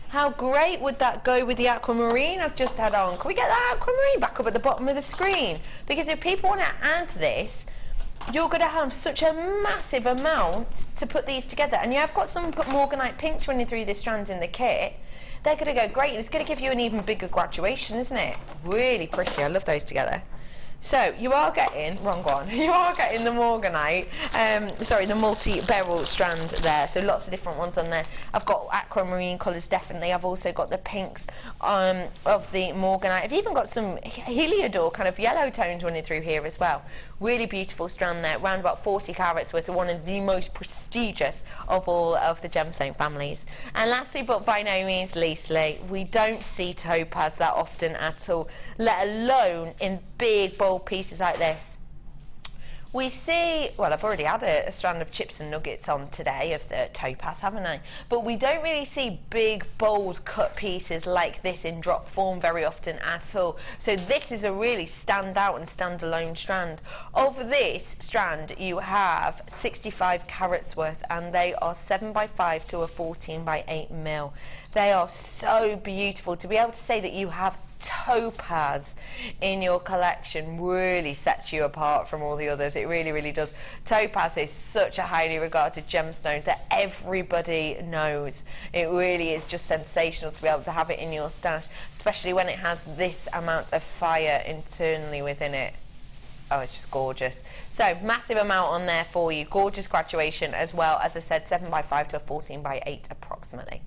How great would that go with the aquamarine I've just had on? Can we get that aquamarine back up at the bottom of the screen? Because if people want to add this, you're going to have such a massive amount to put these together. And yeah, I've got some morganite pinks running through this strand in the kit. They're going to go great. It's going to give you an even bigger graduation, isn't it? Really pretty. I love those together. So you are getting, wrong one, you are getting the morganite, sorry, the multi-beryl strand there, so lots of different ones on there. I've got aquamarine colours, definitely. I've also got the pinks of the morganite. I've even got some heliodor kind of yellow tones running through here as well. Really beautiful strand there, around about 40 carats worth, of one of the most prestigious of all of the gemstone families. And lastly, but by no means leastly, we don't see topaz that often at all, let alone in big, bold pieces like this. We see, well, I've already had a strand of chips and nuggets on today of the topaz, haven't I? But we don't really see big, bold cut pieces like this in drop form very often at all. So this is a really standout and standalone strand. Of this strand, you have 65 carats worth, and they are 7 by 5 to a 14 by 8 mil. They are so beautiful. To be able to say that you have topaz in your collection really sets you apart from all the others. It really, really does. Topaz is such a highly regarded gemstone that everybody knows. It really is just sensational to be able to have it in your stash, especially when it has this amount of fire internally within it. Oh, it's just gorgeous. So massive amount on there for you. Gorgeous graduation as well. As I said, 7 by 5 to a 14 by 8 approximately.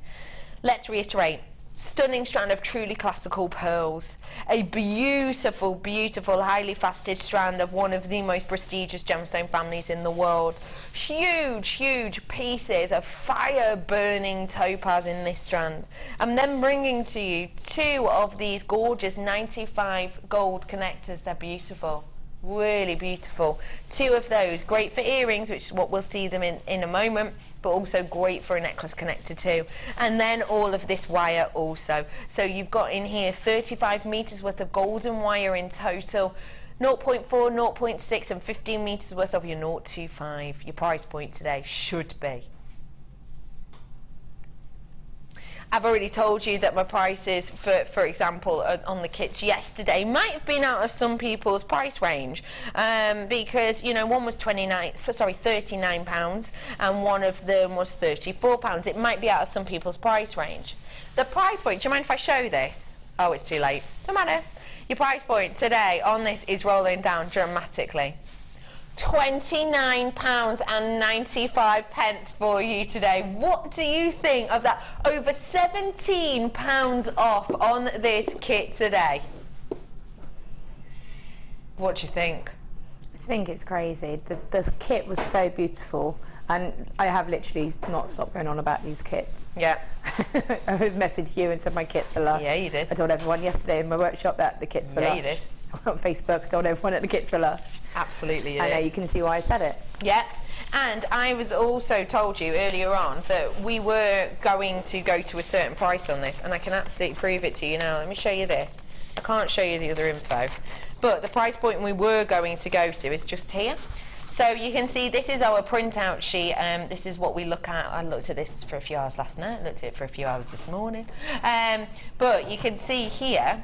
Let's reiterate. Stunning strand of truly classical pearls. A beautiful, beautiful, highly faceted strand of one of the most prestigious gemstone families in the world. Huge, huge pieces of fire-burning topaz in this strand. I'm then bringing to you 2 of these gorgeous 95 gold connectors. They're beautiful. Really beautiful. 2 of those, great for earrings, which is what we'll see them in a moment, but also great for a necklace connector too. And then all of this wire also. So you've got in here 35 meters worth of golden wire in total, 0.4, 0.6 and 15 meters worth of your 0.25. Your price point today should be. I've already told you that my prices, for example, on the kits yesterday might have been out of some people's price range because, you know, one was £39 and one of them was £34. It might be out of some people's price range. The price point, do you mind if I show this? Oh, it's too late. Don't matter. Your price point today on this is rolling down dramatically. £29.95 for you today. What do you think of that? Over £17 off on this kit today. What do you think? I think it's crazy. The kit was so beautiful, and I have literally not stopped going on about these kits. Yeah. I messaged you and said my kits are lush. Yeah, you did. I told everyone yesterday in my workshop that the kits were lush. Yeah, you did. On Facebook, I told everyone that the kits were lush. Absolutely, you I did. know, you can see why I said it. Yeah, and I was also told you earlier on that we were going to go to a certain price on this, and I can absolutely prove it to you now. Let me show you this. I can't show you the other info, but the price point we were going to go to is just here. So you can see this is our printout sheet. This is what we look at. I looked at this for a few hours last night, looked at it for a few hours this morning. But you can see here,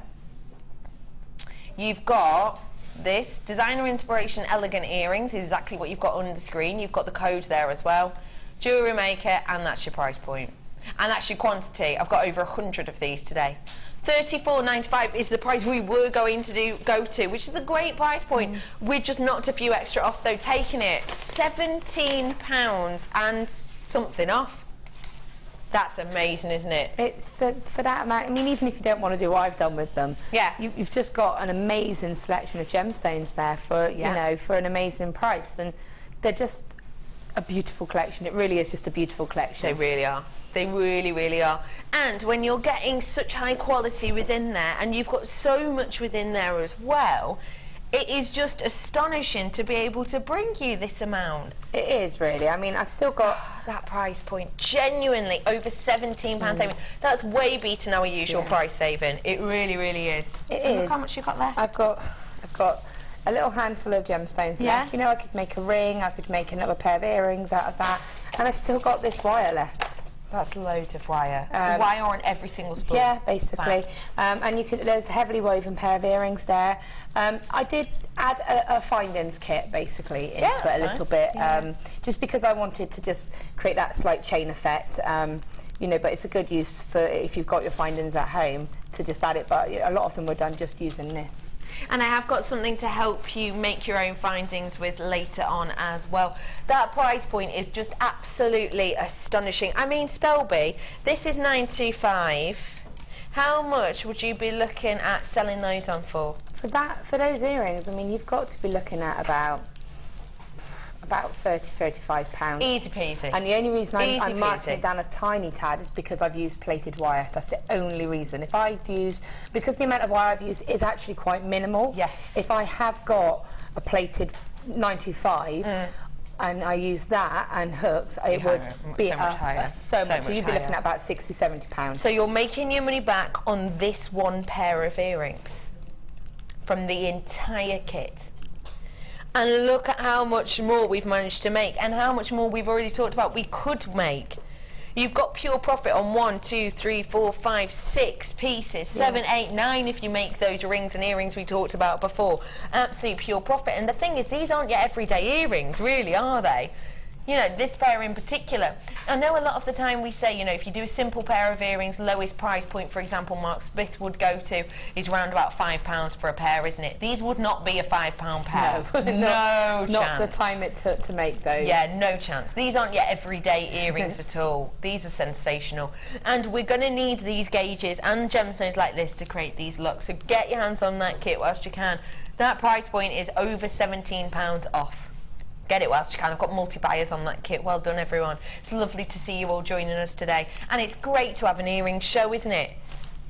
you've got this designer inspiration elegant earrings, is exactly what you've got on the screen. You've got the code there as well. Jewellery Maker, and that's your price point. And that's your quantity. I've got over 100 of these today. $34.95 is the price we were going to go to, which is a great price point. We just knocked a few extra off though, taking it £17 and something off. That's amazing, isn't it? It's for that amount. I mean, even if you don't want to do what I've done with them, yeah, you've just got an amazing selection of gemstones there for you know, for an amazing price, and they're just a beautiful collection. It really is just a beautiful collection. They really are. They really, really are. And when you're getting such high quality within there, and you've got so much within there as well, it is just astonishing to be able to bring you this amount. It is really. I mean, I've still got that price point. Genuinely, over £17 saving. That's way beating our usual price saving. It really, really is. It is. Look how much you got left. I've got a little handful of gemstones left. You know, I could make a ring. I could make another pair of earrings out of that, and I've still got this wire left. That's loads of wire. Wire on every single spool. Yeah, basically. And you could. There's a heavily woven pair of earrings there. I did add a findings kit basically into it a little bit, just because I wanted to just create that slight chain effect. You know, but it's a good use for if you've got your findings at home to just add it. But a lot of them were done just using this. And I have got something to help you make your own findings with later on as well. That price point is just absolutely astonishing. I mean, Spelby, this is $9.25. How much would you be looking at selling those on for? For those earrings, I mean, you've got to be looking at about £30–35. Easy peasy. And the only reason I'm marking it down a tiny tad is because I've used plated wire. That's the only reason. If I'd used, because the amount of wire I've used is actually quite minimal. Yes. If I have got a plated 925 and I use that and hooks, it would be so much. You'd be looking at about £60–70. So you're making your money back on this one pair of earrings from the entire kit. And look at how much more we've managed to make, and how much more we've already talked about we could make. You've got pure profit on 1, 2, 3, 4, 5, 6 pieces, 7, 8, 9 if you make those rings and earrings we talked about before. Absolute pure profit. And the thing is, these aren't your everyday earrings, really, are they? You know, this pair in particular. I know a lot of the time we say, you know, if you do a simple pair of earrings, lowest price point, for example, Mark Smith would go to is around about £5 for a pair, isn't it? These would not be a £5 pair. No, chance. Not the time it took to make those. Yeah, no chance. These aren't your everyday earrings at all. These are sensational. And we're going to need these gauges and gemstones like this to create these looks. So get your hands on that kit whilst you can. That price point is over £17 off. Get it whilst you can. I've got multi-buyers on that kit. Well done, everyone. It's lovely to see you all joining us today. And it's great to have an earring show, isn't it?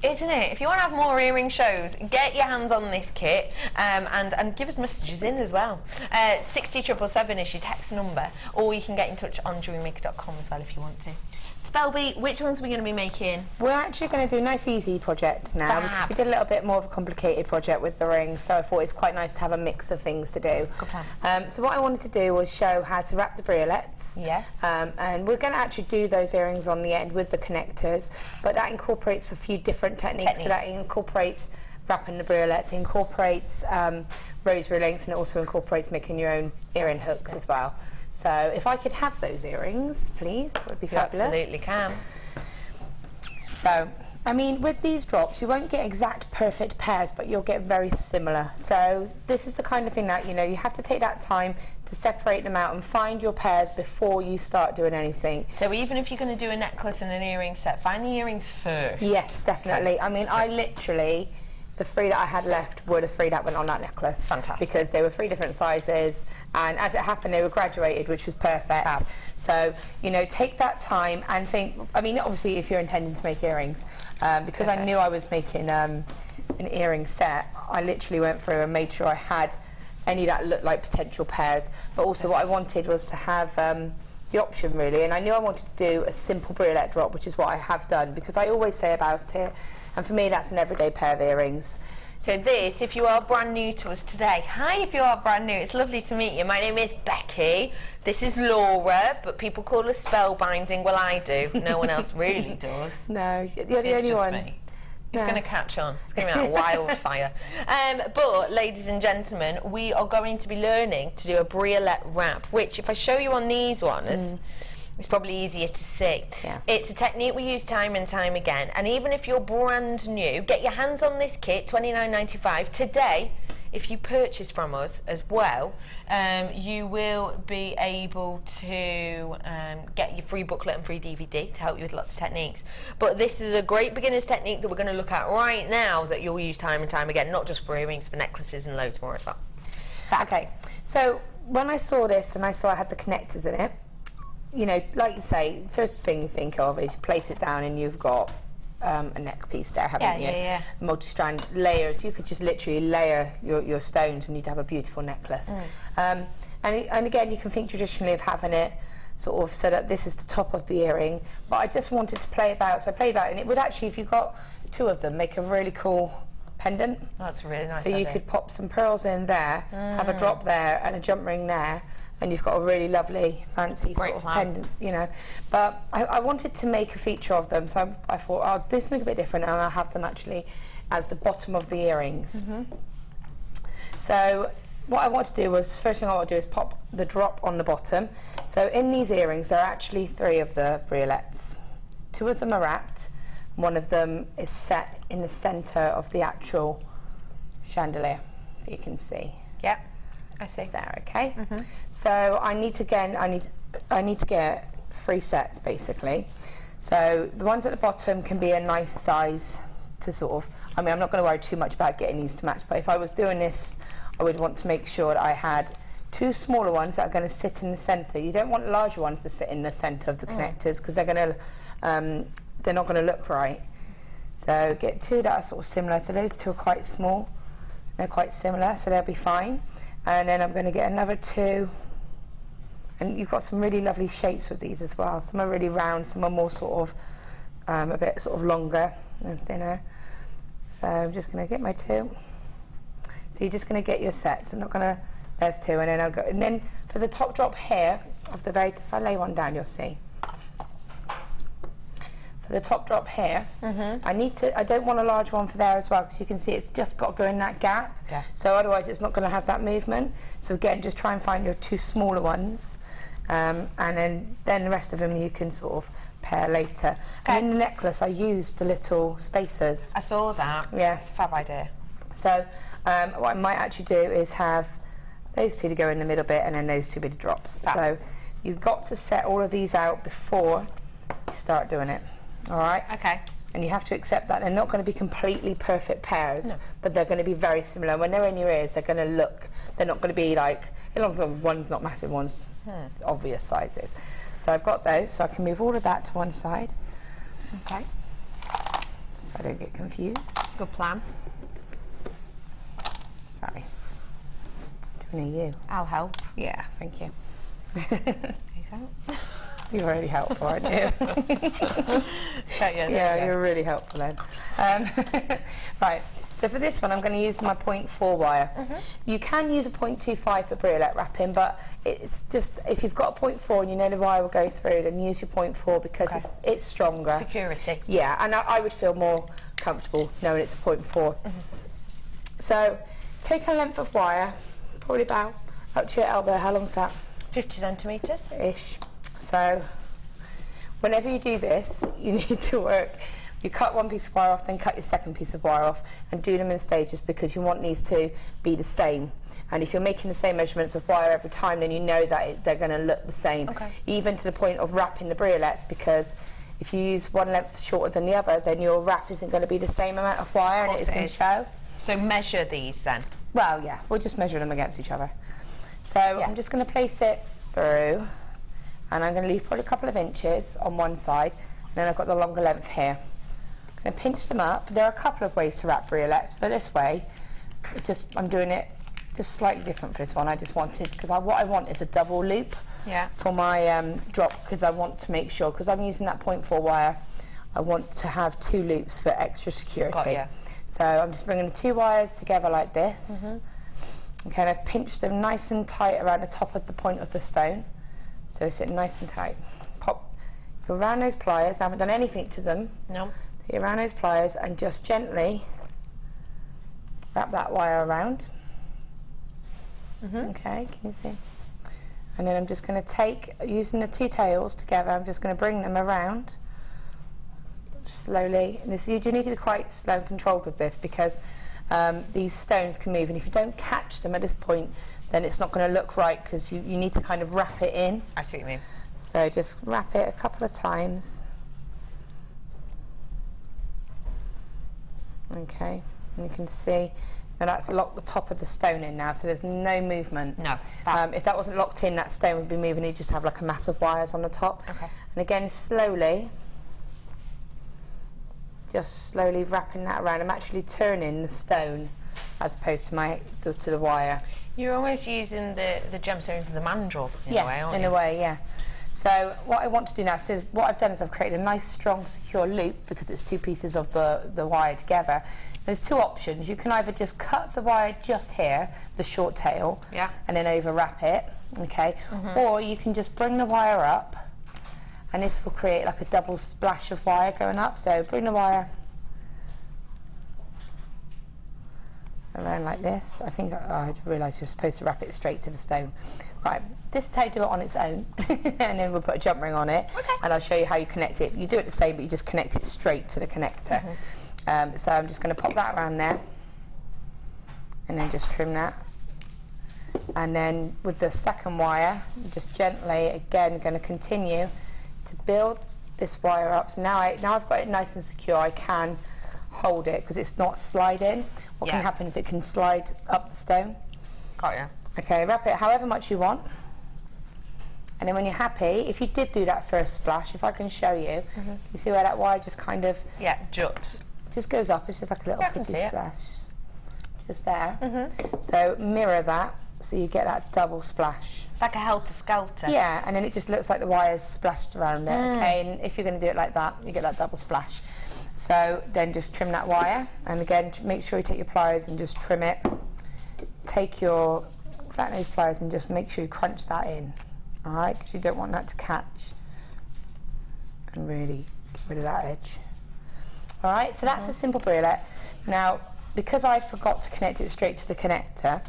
Isn't it? If you want to have more earring shows, get your hands on this kit and give us messages in as well. 60777 is your text number, or you can get in touch on JewelleryMaker.com as well if you want to. Spelby, which ones are we going to be making? We're actually going to do a nice easy project now because we did a little bit more of a complicated project with the rings, so I thought it's quite nice to have a mix of things to do. Good plan. So what I wanted to do was show how to wrap the Briolettes. Yes. And we're going to actually do those earrings on the end with the connectors, but that incorporates a few different techniques. So that incorporates wrapping the Briolettes, it incorporates rosary links, and it also incorporates making your own earring hooks as well. So if I could have those earrings, please, that would be fabulous. Absolutely can. So, I mean, with these drops, you won't get exact perfect pairs, but you'll get very similar. So this is the kind of thing that, you know, you have to take that time to separate them out and find your pairs before you start doing anything. So even if you're going to do a necklace and an earring set, find the earrings first. Yes, definitely. Okay. I mean, I literally... the 3 that I had left were the 3 that went on that necklace. Fantastic. Because they were 3 different sizes, and as it happened, they were graduated, which was perfect. Fab. So, you know, take that time and think, I mean, obviously, if you're intending to make earrings, because I knew I was making an earring set, I literally went through and made sure I had any that looked like potential pairs, but also what I wanted was to have the option, really, and I knew I wanted to do a simple Briolette drop, which is what I have done, because I always say about it, and for me that's an everyday pair of earrings. So this, if you are brand new to us today, hi if you are brand new, it's lovely to meet you. My name is Becky, this is Laura, but people call us spellbinding. Well, I do, no one else really does. No, you're the only one. Me. It's going to catch on. It's going to be like wildfire. But, ladies and gentlemen, we are going to be learning to do a Briolette wrap, which, if I show you on these ones, it's probably easier to see. Yeah. It's a technique we use time and time again. And even if you're brand new, get your hands on this kit, $29.95. Today, if you purchase from us as well, you will be able to get your free booklet and free DVD to help you with lots of techniques. But this is a great beginner's technique that we're going to look at right now that you'll use time and time again, not just for earrings, for necklaces and loads more as well. Okay, so when I saw this and I saw I had the connectors in it, you know, like you say, first thing you think of is you place it down and you've got a neck piece there, haven't you? Yeah. Multi-strand layers. You could just literally layer your stones and you'd have a beautiful necklace. And again, you can think traditionally of having it sort of so that this is the top of the earring, but I just wanted to play about, so I played about it, and it would actually, if you got 2 of them, make a really cool pendant. That's a really nice So idea. you could pop some pearls in there, have a drop there and a jump ring there, and you've got a really lovely, fancy sort of pendant, you know. But I wanted to make a feature of them, so I thought I'll do something a bit different, and I'll have them actually as the bottom of the earrings. So what I want to do was, first thing I want to do is pop the drop on the bottom. So in these earrings, there are actually 3 of the Briolettes. 2 of them are wrapped, 1 of them is set in the centre of the actual chandelier, if you can see. Yep. I see. It's there, okay? So I need to get 3 sets basically. So the ones at the bottom can be a nice size to sort of, I mean, I'm not going to worry too much about getting these to match, but if I was doing this, I would want to make sure that I had 2 smaller ones that are going to sit in the centre. You don't want larger ones to sit in the centre of the connectors, because they're going to, they're not going to look right. So get 2 that are sort of similar. So those 2 are quite small. They're quite similar, so they'll be fine. And then I'm going to get another 2, and you've got some really lovely shapes with these as well. Some are really round, some are more sort of a bit sort of longer and thinner. So I'm just going to get my 2. So you're just going to get your sets. I'm not going to. There's 2, and then I'll go. And then for the top drop here of the very, if I lay one down, you'll see. For the top drop here, I don't want a large one for there as well, because you can see it's just got to go in that gap. Yeah. So otherwise it's not going to have that movement. So again, just try and find your 2 smaller ones, and then the rest of them you can sort of pair later. Okay. And in the necklace I used the little spacers. I saw that. Yeah. It's a fab idea. So what I might actually do is have those 2 to go in the middle bit, and then those 2 bit drops. Fab. So you've got to set all of these out before you start doing it. All right? Okay. And you have to accept that they're not going to be completely perfect pairs, but they're going to be very similar. When they're in your ears, they're going to look, they're not going to be like, as long as one's not massive, one's obvious sizes. So I've got those, so I can move all of that to one side. Okay. So I don't get confused. Good plan. Sorry. Doing a you. I'll help. Yeah, thank you. Please help. You're really helpful, aren't you? Yeah, you're really helpful then. Right, so for this one I'm going to use my 0.4 wire. You can use a 0.25 for Briolette wrapping, but it's just, if you've got a 0.4 and you know the wire will go through, then use your 0.4 because it's stronger. Security. Yeah, and I would feel more comfortable knowing it's a 0.4. So take a length of wire, probably about up to your elbow. How long's that? 50 centimetres. Ish. So whenever you do this, you need to work, you cut one piece of wire off, then cut your second piece of wire off, and do them in stages because you want these to be the same. And if you're making the same measurements of wire every time, then you know that they're going to look the same, even to the point of wrapping the Briolettes, because if you use one length shorter than the other, then your wrap isn't going to be the same amount of wire, and it is going to show. So measure these then? Well, yeah, we'll just measure them against each other. So I'm just going to place it through, and I'm going to leave probably a couple of inches on one side, and then I've got the longer length here. I'm going to pinch them up. There are a couple of ways to wrap Briolettes, but this way, I'm doing it just slightly different for this one. I just wanted, because what I want is a double loop for my drop, because I want to make sure, because I'm using that 0.4 wire, I want to have 2 loops for extra security. So I'm just bringing the 2 wires together like this. Okay, and I've pinched them nice and tight around the top of the point of the stone. So they sit nice and tight. Pop, go around those pliers. I haven't done anything to them. No. Take around those pliers and just gently wrap that wire around. Okay, can you see? And then I'm just going to take, using the 2 tails together, I'm just going to bring them around slowly. And you do need to be quite slow and controlled with this, because these stones can move, and if you don't catch them at this point, then it's not going to look right, because you need to kind of wrap it in. I see what you mean. So just wrap it a couple of times. Okay, and you can see, now that's locked the top of the stone in now, so there's no movement. No. If that wasn't locked in, that stone would be moving. You just have like a mass of wires on the top. And again, slowly, just slowly wrapping that around. I'm actually turning the stone as opposed to the wire. You're almost using the gemstones as the mandrel in a way, aren't you? In a way, yeah. So what I want to do now, so what I've done is I've created a nice, strong, secure loop, because it's 2 pieces of the wire together. There's 2 options. You can either just cut the wire just here, the short tail, and then overwrap it, okay? Or you can just bring the wire up, and this will create like a double splash of wire going up. So bring the wire around like this. I think I realised you're supposed to wrap it straight to the stone. Right, this is how you do it on its own. And then we'll put a jump ring on it, and I'll show you how you connect it. You do it the same, but you just connect it straight to the connector. So I'm just going to pop that around there, and then just trim that. And then with the second wire, just gently, again, going to continue to build this wire up. So now I've got it nice and secure. I can hold it because it's not sliding. What can happen is it can slide up the stone. Got you. Okay, wrap it however much you want. And then when you're happy, if you did do that first splash, if I can show you, you see where that wire just kind of... juts. Just goes up. It's just like a little pretty splash. Just there. So mirror that, so you get that double splash. It's like a helter-skelter. Yeah, and then it just looks like the wire's splashed around it, okay? And if you're going to do it like that, you get that double splash. So then just trim that wire, and again, make sure you take your pliers and just trim it. Take your flat nose pliers and just make sure you crunch that in, all right? Because you don't want that to catch, and really get rid of that edge. All right, so that's a simple Briolette. Now, because I forgot to connect it straight to the connector,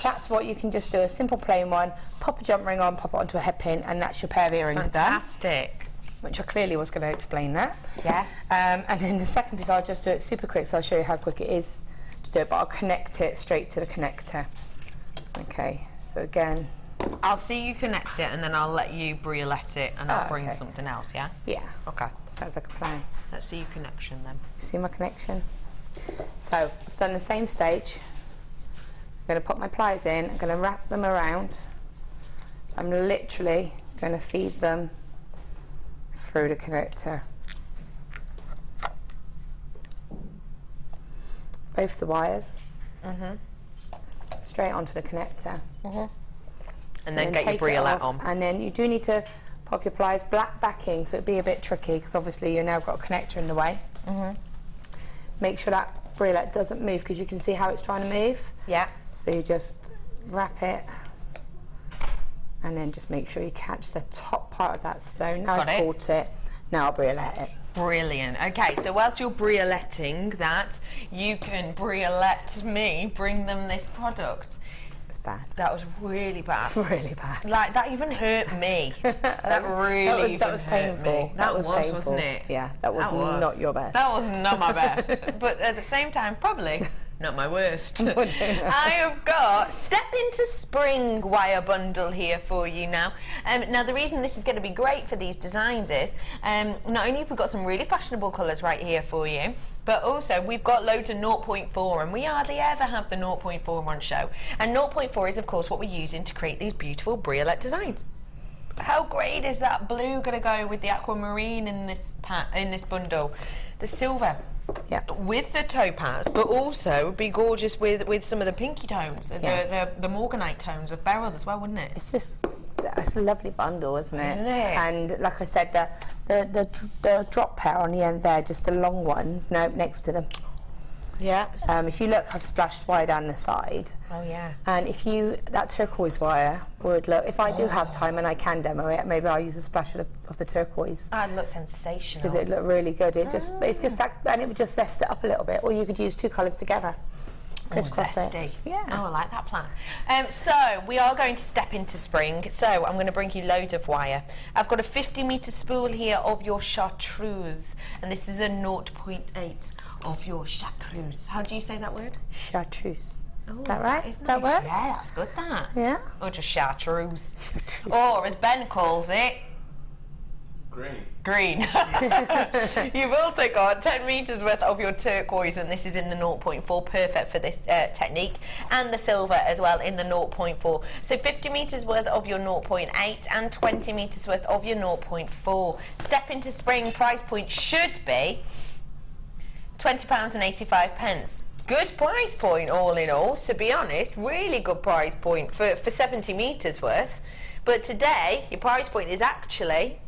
that's what you can just do, a simple plain one, pop a jump ring on, pop it onto a head pin, and that's your pair of earrings done. Fantastic. Which I clearly was going to explain that. Yeah. And then the second piece, I'll just do it super quick, so I'll show you how quick it is to do it, but I'll connect it straight to the connector. Okay, so again... I'll see you connect it, and then I'll let you Briolette it, and I'll bring something else, yeah? Yeah. Okay. Sounds like a plan. Let's see your connection then. You see my connection? So, I've done the same stage. I'm going to put my pliers in, I'm going to wrap them around. I'm literally going to feed them through the connector. both the wires straight onto the connector. And then get your Briolette on. And then you do need to pop your pliers, black backing, so it'd be a bit tricky because obviously you've now got a connector in the way. Make sure that Briolette doesn't move because you can see how it's trying to move. Yeah. So you just wrap it and then just make sure you catch the top part of that stone. Now I've caught it, now I'll Briolette it. Brilliant. Okay, so whilst you're brioletting that, you can briolette me, bring them this product. It's bad. That was really bad. Really bad. Like, that even hurt me. That really that was painful. That was painful. Wasn't it? Yeah, that was not your best. That was not my best. But at the same time, probably not my worst. I have got Step Into Spring wire bundle here for you now. Now the reason this is going to be great for these designs is not only have we got some really fashionable colours right here for you, but also we've got loads of 0.4 and we hardly ever have the 0.4 on show. And 0.4 is of course what we're using to create these beautiful Briolette designs. How great is that blue going to go with the aquamarine in this bundle? The silver. Yeah. With the topaz, but also be gorgeous with some of the pinky tones, the morganite tones of beryl as well, wouldn't it? It's a lovely bundle, isn't it? Isn't it? And like I said, the drop pair on the end there, just the long ones, next to them. Yeah. If you look, I've splashed wire down the side. Oh yeah. And that turquoise wire would look, if I do have time and I can demo it, maybe I'll use a splash of the turquoise. Oh, it looks sensational. Because it looked really good. It's just that, and it would just zest it up a little bit. Or you could use two colours together. Crisscross it. Yeah. Oh, I like that plan. So we are going to step into spring. So I'm going to bring you loads of wire. I've got a 50-metre spool here of your chartreuse, and this is a 0.8 of your chartreuse. How do you say that word? Chartreuse. Oh, is that right? Is that work? Yeah, that's good. That. Yeah. Or just chartreuse. Or as Ben calls it, green. You've also got 10 metres worth of your turquoise, and this is in the 0.4, perfect for this technique, and the silver as well in the 0.4. So 50 metres worth of your 0.8 and 20 metres worth of your 0.4. Step Into Spring price point should be £20.85. Good price point all in all, to be honest, really good price point for 70 metres worth. But today, your price point is actually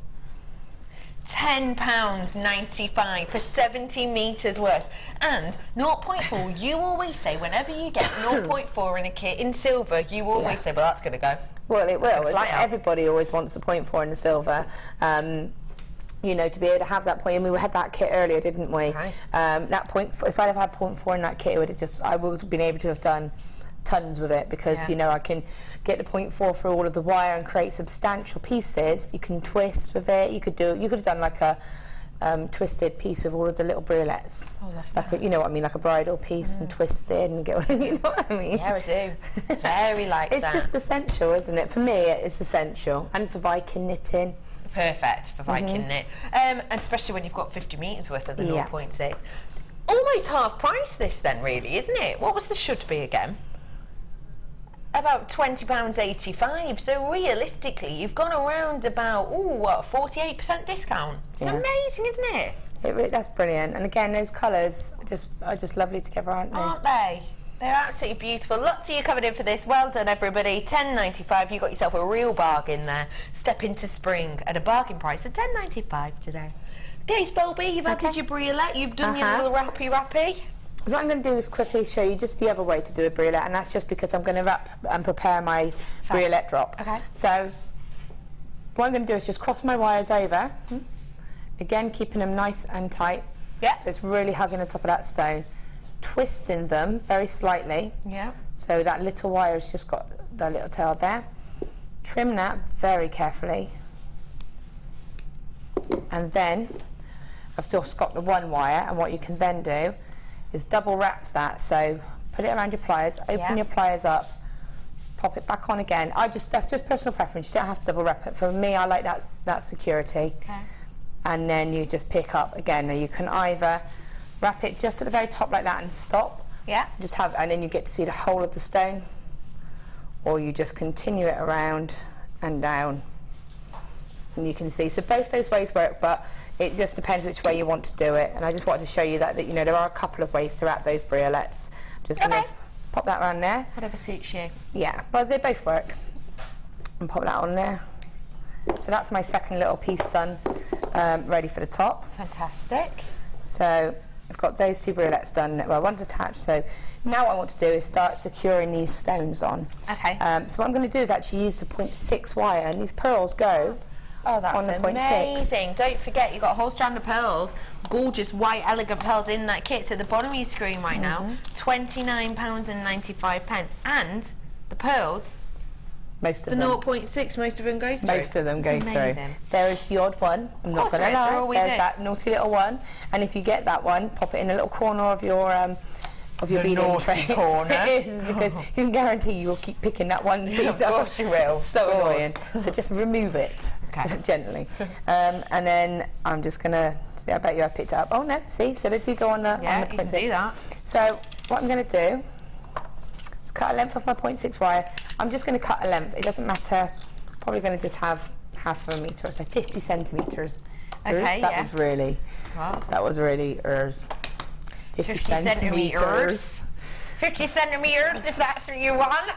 £10.95 for 70 metres worth. And 0.4, you always say, whenever you get 0.4 in a kit in silver, you always say, well, that's going to go. Well, it will. Everybody always wants the 0.4 in the silver. You know, to be able to have that point, and we had that kit earlier, didn't we? Right. That point, if I'd have had 0.4 in that kit, I would have been able to have done tons with it, because you know, I can get the 0.4 through all of the wire and create substantial pieces. You can twist with it. You could have done like a twisted piece with all of the little briolettes. Oh, like you know what I mean, like a bridal piece and twisted and get, you know what I mean? Yeah, I do. Very like that. It's just essential, isn't it? For me, it's essential, and for Viking knitting. Perfect for Viking knit, and especially when you've got 50 metres worth of the 0.6. Almost half price this then, really, isn't it? What was the should be again? About £20.85. So realistically, you've gone around about 48% discount. It's amazing, isn't it? That's brilliant. And again, those colours are just lovely together, aren't they? Aren't they? They're absolutely beautiful. Lots of you covered in for this. Well done, everybody. £10.95. You got yourself a real bargain there. Step Into Spring at a bargain price of £10.95 today. Okay, Spelby, you've added your Briolette. You've done your little wrappy. So what I'm going to do is quickly show you just the other way to do a Briolette, and that's just because I'm going to wrap and prepare my Briolette drop. Okay. So what I'm going to do is just cross my wires over, again keeping them nice and tight. Yeah. So it's really hugging the top of that stone. Twisting them very slightly. Yeah. So that little wire has just got the little tail there. Trim that very carefully. And then I've just got the one wire, and what you can then do is double wrap that. So put it around your pliers, open your pliers up, pop it back on again. That's just personal preference. You don't have to double wrap it. For me, I like that security. Okay. And then you just pick up again. Now you can either wrap it just at the very top like that and stop. Yeah. And then you get to see the whole of the stone, or you just continue it around and down and you can see. So both those ways work, but it just depends which way you want to do it. And I just wanted to show you that you know, there are a couple of ways to wrap those briolettes. Just going to pop that around there. Whatever suits you. Yeah, well, they both work. And pop that on there. So that's my second little piece done, ready for the top. Fantastic. So I've got those two briolettes done. Well, one's attached. So now what I want to do is start securing these stones on. Okay. So what I'm going to do is actually use the 0.6 wire, and these pearls go on the 0.6. Amazing. Don't forget, you've got a whole strand of pearls, gorgeous white elegant pearls in that kit. So at the bottom of your screen right now, £29.95, and the pearls. Most of the them. 0.6, most of them go through. Most of them go amazing. through. There is the odd one, I'm not going to lie. There's that naughty little one, and if you get that one, pop it in a little corner of your beading tray. Corner. It is, because you can guarantee you will keep picking that one bead up. Of course you will. So annoying. So just remove it gently. And then I'm just going to, see, I bet you I picked it up. Oh no, see, so they do go on the, on the 0.6. You can do that. So what I'm going to do is cut a length of my 0.6 wire. I'm just going to cut a length. It doesn't matter. Probably going to just have half of a metre, so 50 centimetres. Okay, that was really, that was really 50 centimetres. 50 centimetres, if that's what you want.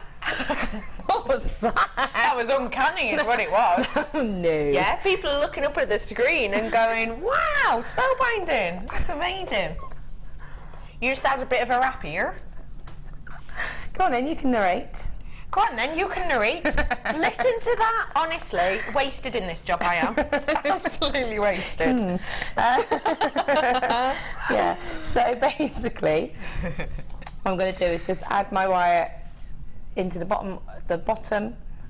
What was that? That was uncanny, is what it was. Oh, no. Yeah, people are looking up at the screen and going, wow, spellbinding. That's amazing. You just had a bit of a rap here. Go on then, you can narrate. Go on then, you can narrate. Listen to that. Honestly, wasted in this job I am. Absolutely wasted. Yeah, so basically, what I'm going to do is just add my wire into the bottom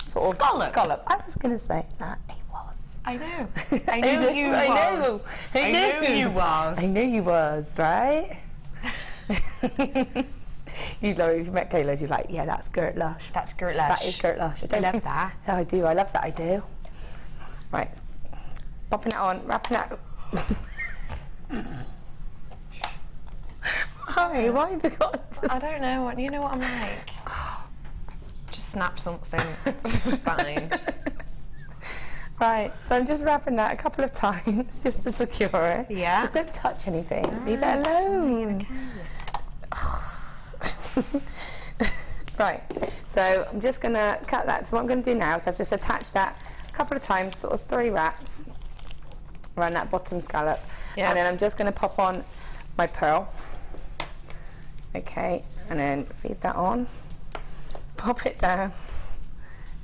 sort of scallop. I was going to say that it was. I know. I knew you was. I knew you was. I knew you was, right? You know, if you've met Kayla, she's like, yeah, that's Gert Lush. That's Gert Lush. That is Gert Lush. I love that. Yeah, I do. I love that. I do. Right. Popping it on, wrapping it. Why? Why have you got to... I don't know. You know what I'm like? Just snap something. It's fine. Right, so I'm just wrapping that a couple of times just to secure it. Yeah. Just don't touch anything. Leave it alone. Right, so I'm just going to cut that. So what I'm going to do now is I've just attached that a couple of times, sort of 3 wraps around that bottom scallop. Yeah. And then I'm just going to pop on my pearl. Okay, and then feed that on. Pop it down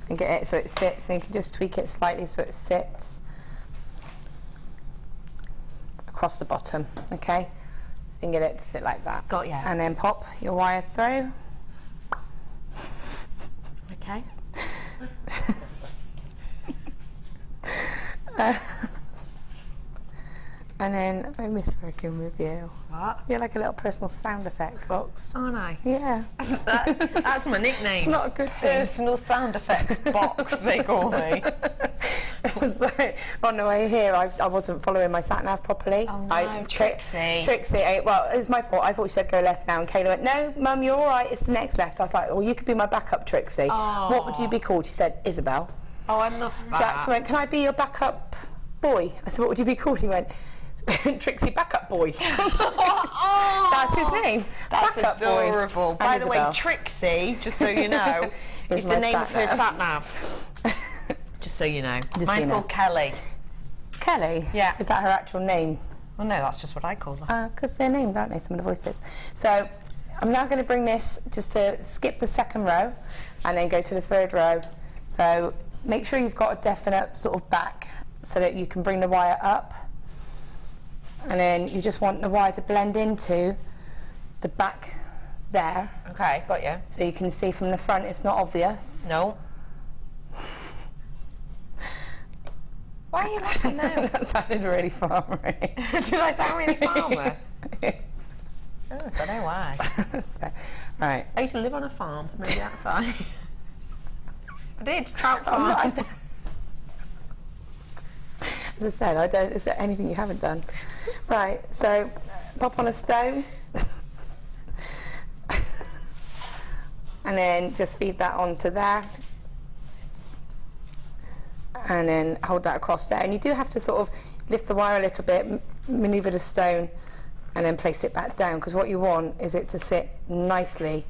and get it so it sits. And you can just tweak it slightly so it sits across the bottom, okay? So you can get it to sit like that. Got ya. And then pop your wire through. Okay. And then I miss working with you. What? You're like a little personal sound effect box. Aren't I? Yeah. That's my nickname. It's not a good thing. Personal sound effects box, they call me. So, on the way here, I wasn't following my sat-nav properly. Oh no, Trixie. Well, it was my fault. I thought she said go left now, and Kayla went, no, Mum, you're all right, it's the next left. I was like, well, you could be my backup, Trixie. Oh. What would you be called? She said, Isabel. Oh, I love that. Jackson went, can I be your backup boy? I said, what would you be called? He went, Trixie Backup Boy. Oh, that's his name. That's Backup adorable. Boy. By the way, Trixie, just so you know, is the name of her sat-nav. Just so you know. Mine's called Kelly. Kelly? Yeah. Is that her actual name? Well, no, that's just what I call her. Because they're named, aren't they, some of the voices? So I'm now going to bring this just to skip the second row and then go to the third row. So make sure you've got a definite sort of back so that you can bring the wire up. And then you just want the wire to blend into the back there. Okay, got you. So you can see from the front it's not obvious. No. Why are you laughing now? That sounded really farmery. Did I sound really farmer? Oh, I don't know why. So, right. I used to live on a farm, maybe that's why. I did, trout farm. As I said, I don't. Is there anything you haven't done? Right. So, pop on a stone, and then just feed that onto there, and then hold that across there. And you do have to sort of lift the wire a little bit, manoeuvre the stone, and then place it back down, because what you want is it to sit nicely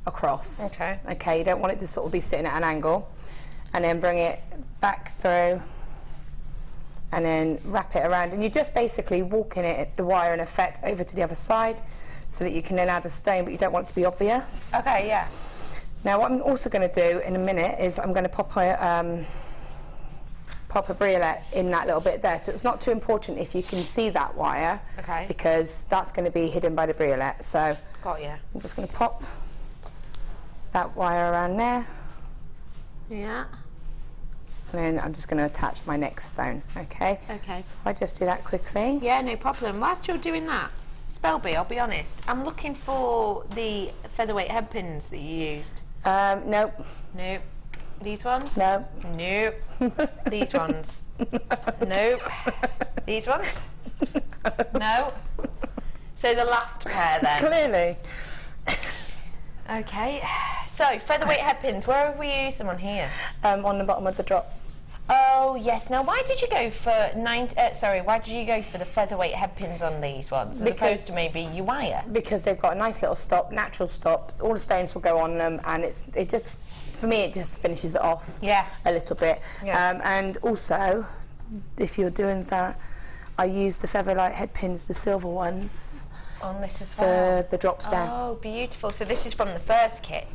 across. Okay. Okay, you don't want it to sort of be sitting at an angle. And then bring it back through, and then wrap it around. And you're just basically walking the wire in effect over to the other side, so that you can then add a stone, but you don't want it to be obvious. Okay, yeah. Now what I'm also going to do in a minute is I'm going to pop a Briolette in that little bit there. So it's not too important if you can see that wire, okay, because that's going to be hidden by the Briolette. So got you. I'm just going to pop that wire around there. Yeah. And then I'm just going to attach my next stone, okay? Okay. So if I just do that quickly. Yeah, no problem. Whilst you're doing that, Spelby, I'll be honest, I'm looking for the featherweight head pins that you used. Nope. Nope. These ones? Nope. Nope. These ones? Nope. These ones? No. So the last pair then? Clearly. Okay. So, featherweight head pins, where have we used them on here? On the bottom of the drops. Oh, yes. Now, why did you go for why did you go for the featherweight head pins on these ones, as opposed to maybe your wire? Because they've got a nice little stop, natural stop. All the stones will go on them, and it just, for me, it just finishes it off. Yeah. A little bit. Yeah. And also, if you're doing that, I use the featherlight head pins, the silver ones, on this as well. for the drops there. Oh, beautiful. So this is from the first kit.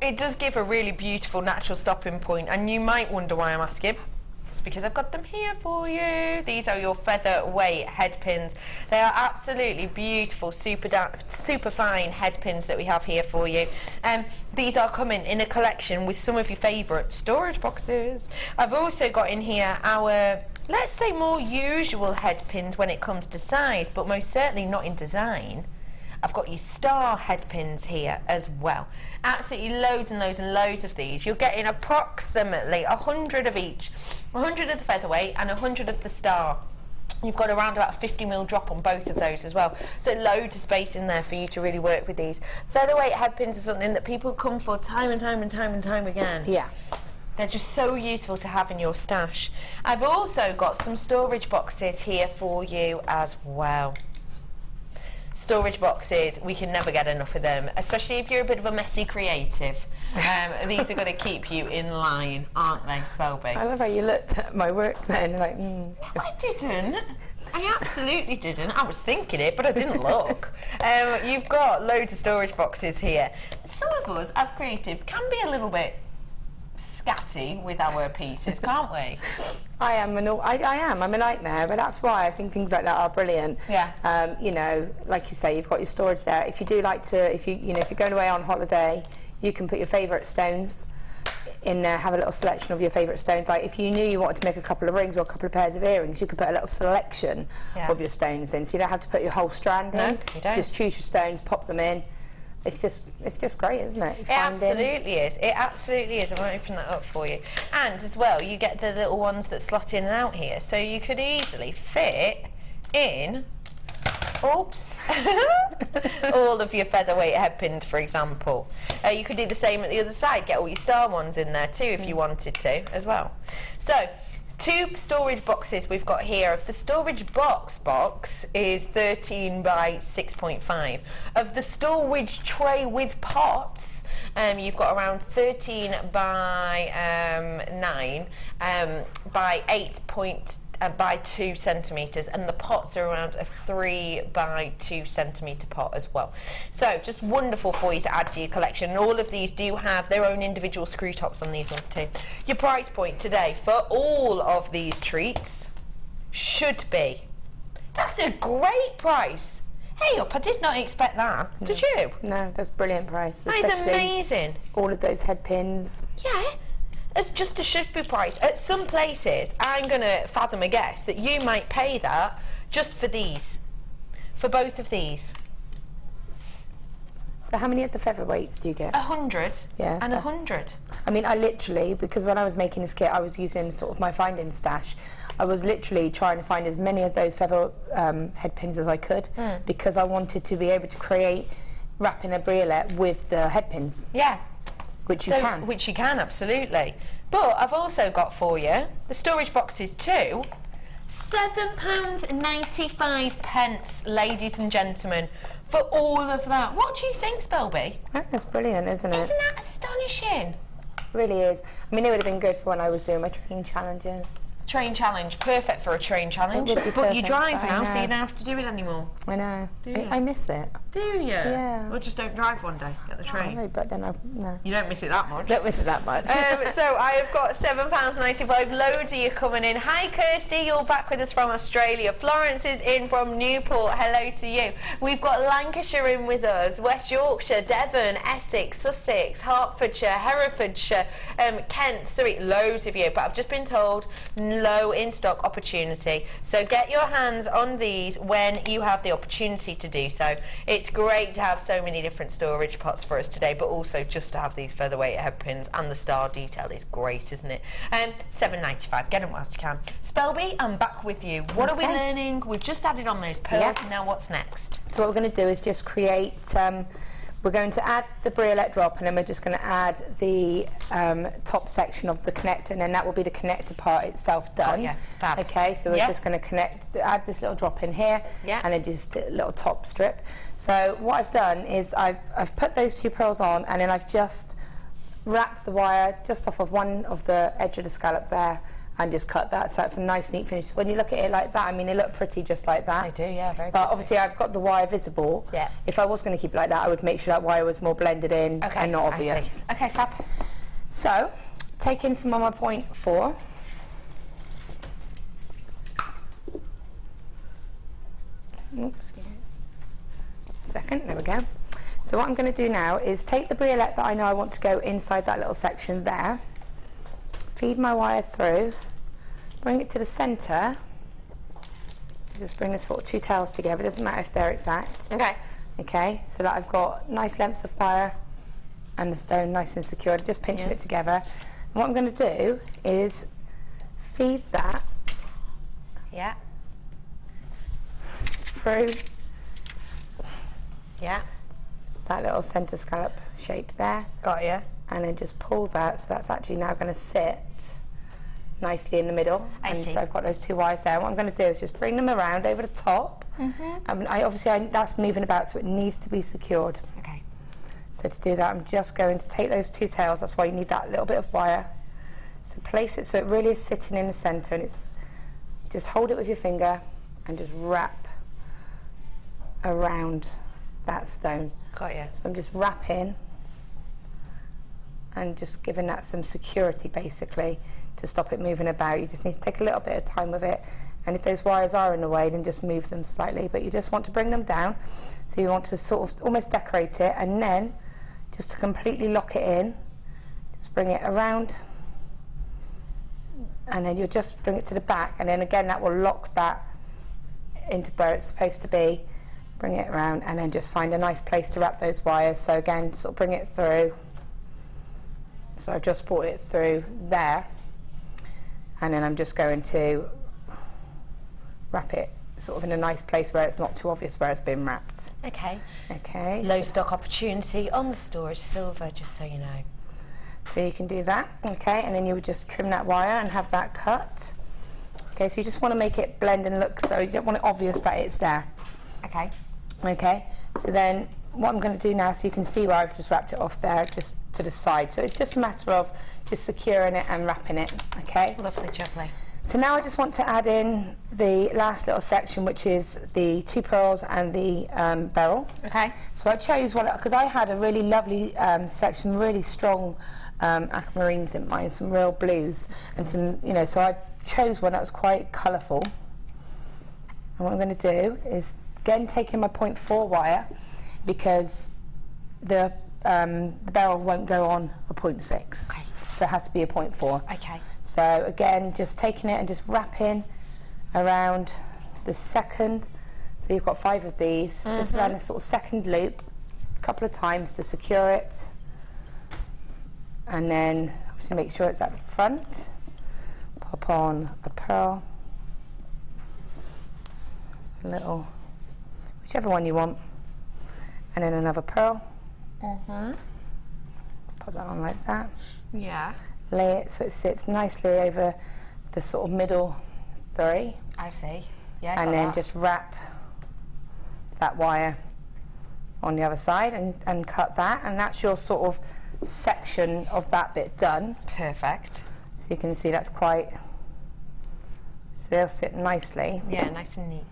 It does give a really beautiful natural stopping point, and you might wonder why I'm asking. It's because I've got them here for you. These are your featherweight head pins. They are absolutely beautiful, super fine head pins that we have here for you. These are coming in a collection with some of your favourite storage boxes. I've also got in here our, let's say, more usual head pins when it comes to size, but most certainly not in design. I've got your star head pins here as well. Absolutely loads and loads and loads of these. You're getting approximately 100 of each. 100 of the featherweight and 100 of the star. You've got around about a 50mm drop on both of those as well. So loads of space in there for you to really work with these. Featherweight head pins are something that people come for time and time again. Yeah. They're just so useful to have in your stash. I've also got some storage boxes here for you as well. Storage boxes, we can never get enough of them, especially if you're a bit of a messy creative. These are going to keep you in line, aren't they, Spelby? I love how you looked at my work then, like, I didn't. I absolutely didn't. I was thinking it, but I didn't look. You've got loads of storage boxes here. Some of us, as creatives, can be a little bit scatty with our pieces, can't we? I am. I'm a nightmare, but that's why I think things like that are brilliant. Yeah. You know, like you say, you've got your storage there. If you do like to, if you're going away on holiday, you can put your favourite stones in there. Have a little selection of your favourite stones. Like if you knew you wanted to make a couple of rings or a couple of pairs of earrings, you could put a little selection of your stones in. So you don't have to put your whole strand in. You don't. Just choose your stones, pop them in. It's just great, isn't it? It absolutely is. It absolutely is. I'm going to open that up for you. And as well, you get the little ones that slot in and out here. So you could easily fit in, oops, all of your featherweight head pins, for example. You could do the same at the other side. Get all your star ones in there too if you wanted to as well. So, 2 storage boxes we've got here. Of the storage box is 13 by 6.5. Of the storage tray with pots, you've got around 13 by 9 by 8 by 2 centimetres, and the pots are around a 3 by 2 centimetre pot as well. So just wonderful for you to add to your collection. And all of these do have their own individual screw tops on these ones too. Your price point today for all of these treats should be, that's a great price. Hey up, I did not expect that. Did you? No, that's a brilliant price. That is amazing. All of those head pins. Yeah. It's just a should be price. At some places, I'm going to fathom a guess that you might pay that just for these, for both of these. So how many of the featherweights do you get? 100. Yeah, and 100. I mean, I literally, because when I was making this kit, I was using sort of my finding stash. I was literally trying to find as many of those feather head pins as I could, because I wanted to be able to create wrapping a Briolette with the head pins. Yeah. Which you can. Which you can, absolutely. But I've also got for you the storage boxes too. £7.95, ladies and gentlemen, for all of that. What do you think, Spelby? That's brilliant, isn't it? Isn't that astonishing? Really is. I mean, it would have been good for when I was doing my train challenges. Train challenge, perfect for a train challenge. It would be But you perfect, drive now, I so you know. don't have to do it anymore. I know. Do you? I miss it. Do you? Yeah. Well, just don't drive one day. Get the train. No, but then no. You don't miss it that much. Don't miss it that much. So I have got £7.95. Loads of you coming in. Hi Kirsty, you're back with us from Australia. Florence is in from Newport. Hello to you. We've got Lancashire in with us, West Yorkshire, Devon, Essex, Sussex, Hertfordshire, Herefordshire, Kent, Surrey. Loads of you. But I've just been told low in stock opportunity. So get your hands on these when you have the opportunity to do so. It's great to have so many different storage pots for us today, but also just to have these featherweight head pins and the star detail is great, isn't it? £7.95. Get them whilst you can. Spelby, I'm back with you. What are we learning? We've just added on those pearls. Yeah. Now what's next? So what we're going to do is just create, we're going to add the Briolette drop, and then we're just going to add the top section of the connector, and then that will be the connector part itself done. Oh, yeah. Fab. Okay, so we're just going to add this little drop in here, and then just a little top strip. So what I've done is I've put those two pearls on, and then I've just wrapped the wire just off of one of the edge of the scallop there, and just cut that, so that's a nice neat finish. When you look at it like that, I mean, they look pretty just like that. They do, yeah, very But obviously I've got the wire visible. Yeah. If I was going to keep it like that, I would make sure that wire was more blended in and not obvious. I see. Okay, fab. So, taking some of my 0.4. Oops. Second, there we go. So what I'm going to do now is take the Briolette that I know I want to go inside that little section there, feed my wire through, bring it to the centre, just bring the sort of two tails together, doesn't matter if they're exact. Okay. Okay, so that I've got nice lengths of wire and the stone nice and secure, just pinching it together. And what I'm going to do is feed that through that little centre scallop shape there. Got you. And then just pull that, so that's actually now going to sit nicely in the middle. I see. So I've got those two wires there. What I'm going to do is just bring them around over the top. That's moving about, so it needs to be secured. Okay. So to do that, I'm just going to take those two tails. That's why you need that little bit of wire. So place it so it really is sitting in the centre, and it's just hold it with your finger and just wrap around that stone. Got you. So I'm just wrapping and just giving that some security, basically, to stop it moving about. You just need to take a little bit of time with it, and if those wires are in the way, then just move them slightly, but you just want to bring them down. So you want to sort of almost decorate it, and then just to completely lock it in, just bring it around, and then you'll just bring it to the back, and then again that will lock that into where it's supposed to be. Bring it around, and then just find a nice place to wrap those wires. So again, sort of bring it through. So I've just brought it through there, and then I'm just going to wrap it sort of in a nice place where it's not too obvious where it's been wrapped. Okay. Okay. Low stock opportunity on the storage silver, just so you know. So you can do that, okay, and then you would just trim that wire and have that cut. Okay, so you just want to make it blend and look, so you don't want it obvious that it's there. Okay. Okay, so then what I'm going to do now, so you can see where I've just wrapped it off there, just to the side. So it's just a matter of just securing it and wrapping it, okay? Lovely, jubbly. So now I just want to add in the last little section, which is the two pearls and the beryl. Okay. So I chose one, because I had a really lovely section, really strong aquamarines in mine, some real blues, and some, you know, so I chose one that was quite colourful. And what I'm going to do is, again, taking my 0.4 wire, because the beryl won't go on a 0.6. Okay. So it has to be a 0.4. Okay. So again, just taking it and just wrapping around the second. So you've got 5 of these. Just around this sort of second loop, a couple of times to secure it. And then obviously make sure it's at the front. Pop on a pearl. A little, whichever one you want. And then another pearl. Put that on like that. Yeah. Lay it so it sits nicely over the sort of middle 3. I see. Yeah. And then just wrap that wire on the other side and cut that, and that's your sort of section of that bit done. Perfect. So you can see that's quite, so they'll sit nicely. Yeah, nice and neat.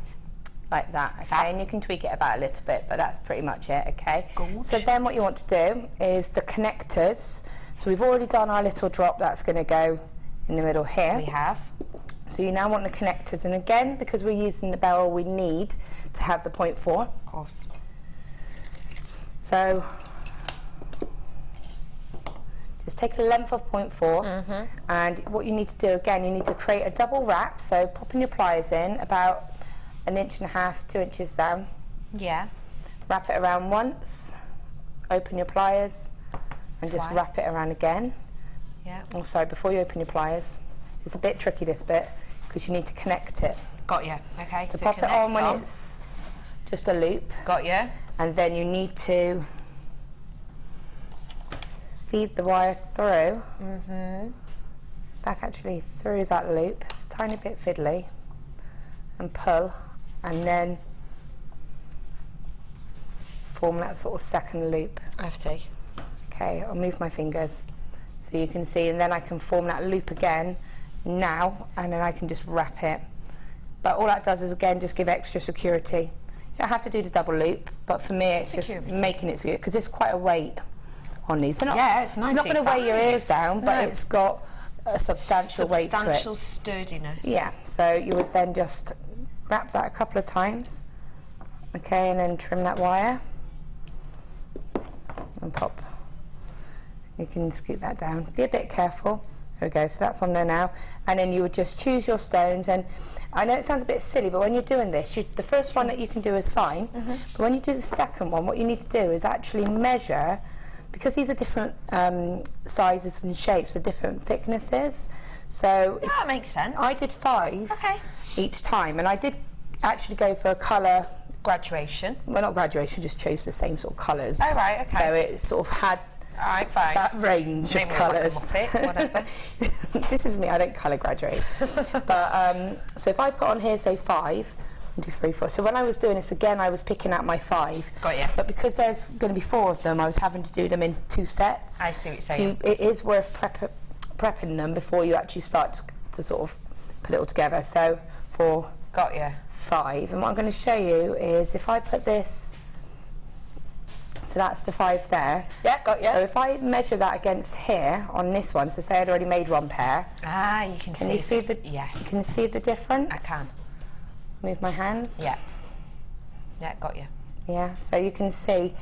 Like that, okay? Fab. And you can tweak it about a little bit, but that's pretty much it, okay? Good. So then what you want to do is the connectors. So we've already done our little drop that's going to go in the middle here. We have. So you now want the connectors, and again, because we're using the beryl, we need to have the 0.4. Of course. So just take a length of 0.4, and what you need to do again, you need to create a double wrap. So popping your pliers in about 1.5 inches, 2 inches down. Yeah. Wrap it around once, open your pliers, and just wrap it around again. Yeah. Oh, sorry, before you open your pliers, it's a bit tricky this bit because you need to connect it. Got you. Okay. So pop it on when it's just a loop. Got you. And then you need to feed the wire through. Back actually through that loop. It's a tiny bit fiddly. And pull. And then form that sort of second loop. I see. Okay, I'll move my fingers so you can see, and then I can form that loop again now, and then I can just wrap it. But all that does is again just give extra security. You don't have to do the double loop, but for me it's just making it secure because it's quite a weight on these. Yeah, it's not going to weigh your ears down, but it's got a substantial weight to it. Substantial sturdiness. Yeah, so you would then just wrap that a couple of times, okay, and then trim that wire and pop. You can scoot that down. Be a bit careful. There we go, so that's on there now. And then you would just choose your stones, and I know it sounds a bit silly, but when you're doing this, the first one that you can do is fine, but when you do the second one, what you need to do is actually measure, because these are different sizes and shapes, are different thicknesses. So that makes sense. I did 5 each time, and I did actually go for a colour graduation. Well, not graduation, just chose the same sort of colours. Oh, right, okay. So it sort of had that range of colours. Like whatever. This is me, I don't colour graduate. But so if I put on here, say 5, 1, 2, 3, 4. So when I was doing this again, I was picking out my 5. Got you. But because there's going to be 4 of them, I was having to do them in 2 sets. I see what you're saying. So it is worth prepping them before you actually start to sort of put it all together. So 4. Got you. 5. And what I'm going to show you is if I put this, so that's the 5 there. Yeah, got you. So if I measure that against here on this one, so say I'd already made 1 pair. Ah, you can see. Can you see this? the? Yes. You can see the difference. I can. Move my hands. Yeah. Yeah, got you. Yeah. So you can see.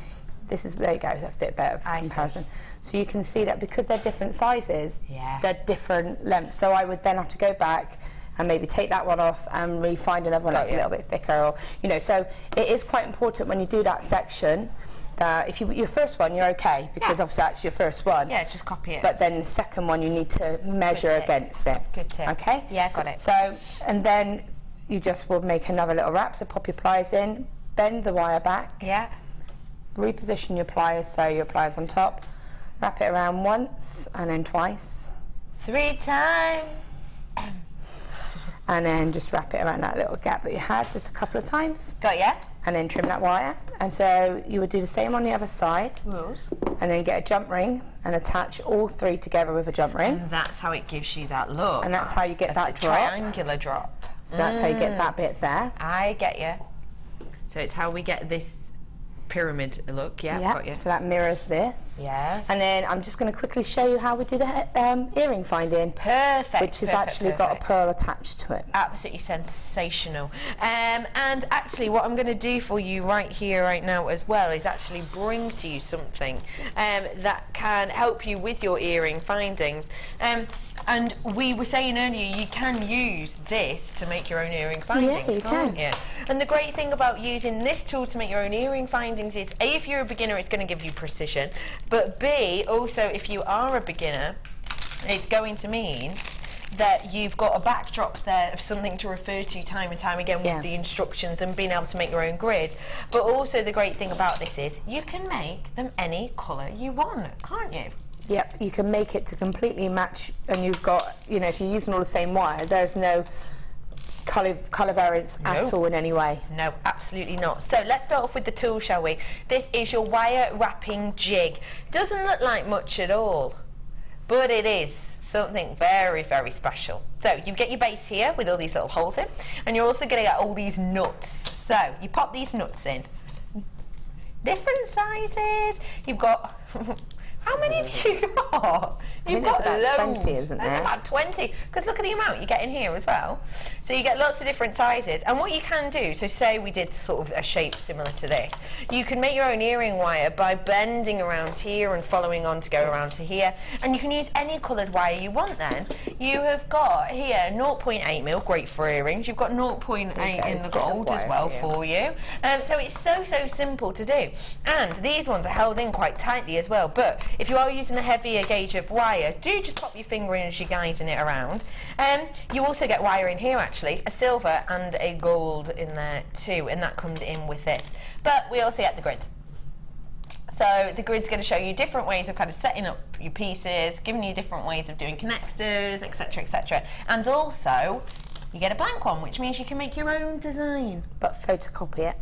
This is, there you go, that's a bit better comparison. So you can see that because they're different sizes, they're different lengths. So I would then have to go back and maybe take that one off and re-find another one that's a little bit thicker, or, you know, so it is quite important when you do that section that if your first one, you're okay, because obviously that's your first one. Yeah, just copy it. But then the second one, you need to measure against it. Good tip. Okay? Yeah, got it. So, and then you just will make another little wrap, so pop your pliers in, bend the wire back. Yeah. Reposition your pliers, so your pliers on top. Wrap it around once, and then twice. 3 times. And then just wrap it around that little gap that you had just a couple of times. Got ya. And then trim that wire. And so you would do the same on the other side. Rules. And then get a jump ring and attach all 3 together with a jump ring. And that's how it gives you that look. And that's how you get that drop. Triangular drop. So that's how you get that bit there. I get you. So it's how we get this pyramid look. Yeah, got you. So that mirrors this. Yes. And then I'm just going to quickly show you how we do the earring finding. Perfect. Which has actually got a pearl attached to it. Absolutely sensational. And actually what I'm going to do for you right here, right now as well, is actually bring to you something that can help you with your earring findings. And we were saying earlier, you can use this to make your own earring findings, can't you? And the great thing about using this tool to make your own earring findings is, A, if you're a beginner, it's going to give you precision, but B, also, if you are a beginner, it's going to mean that you've got a backdrop there of something to refer to time and time again with the instructions and being able to make your own grid. But also the great thing about this is you can make them any colour you want, can't you? Yep, you can make it to completely match, and you've got, you know, if you're using all the same wire, there's no colour variance at all in any way. No, absolutely not. So let's start off with the tool, shall we? This is your wire wrapping jig. Doesn't look like much at all, but it is something very, very special. So you get your base here with all these little holes in, and you're also going to get all these nuts. So you pop these nuts in. Different sizes. You've got... How many have you got? You've got about loads. 20, isn't there? There's about 20. Because look at the amount you get in here as well. So you get lots of different sizes. And what you can do, so say we did sort of a shape similar to this, you can make your own earring wire by bending around here and following on to go around to here. And you can use any coloured wire you want then. You have got here 0.8mm, great for earrings. You've got 0.8 in the gold as well for you. So it's so simple to do. And these ones are held in quite tightly as well. But if you are using a heavier gauge of wire, do just pop your finger in as you're guiding it around. You also get wire in here actually, a silver and a gold in there too, and that comes in with this. But we also get the grid. So the grid's going to show you different ways of kind of setting up your pieces, giving you different ways of doing connectors, etc, etc. And also, you get a blank one, which means you can make your own design. But photocopy it.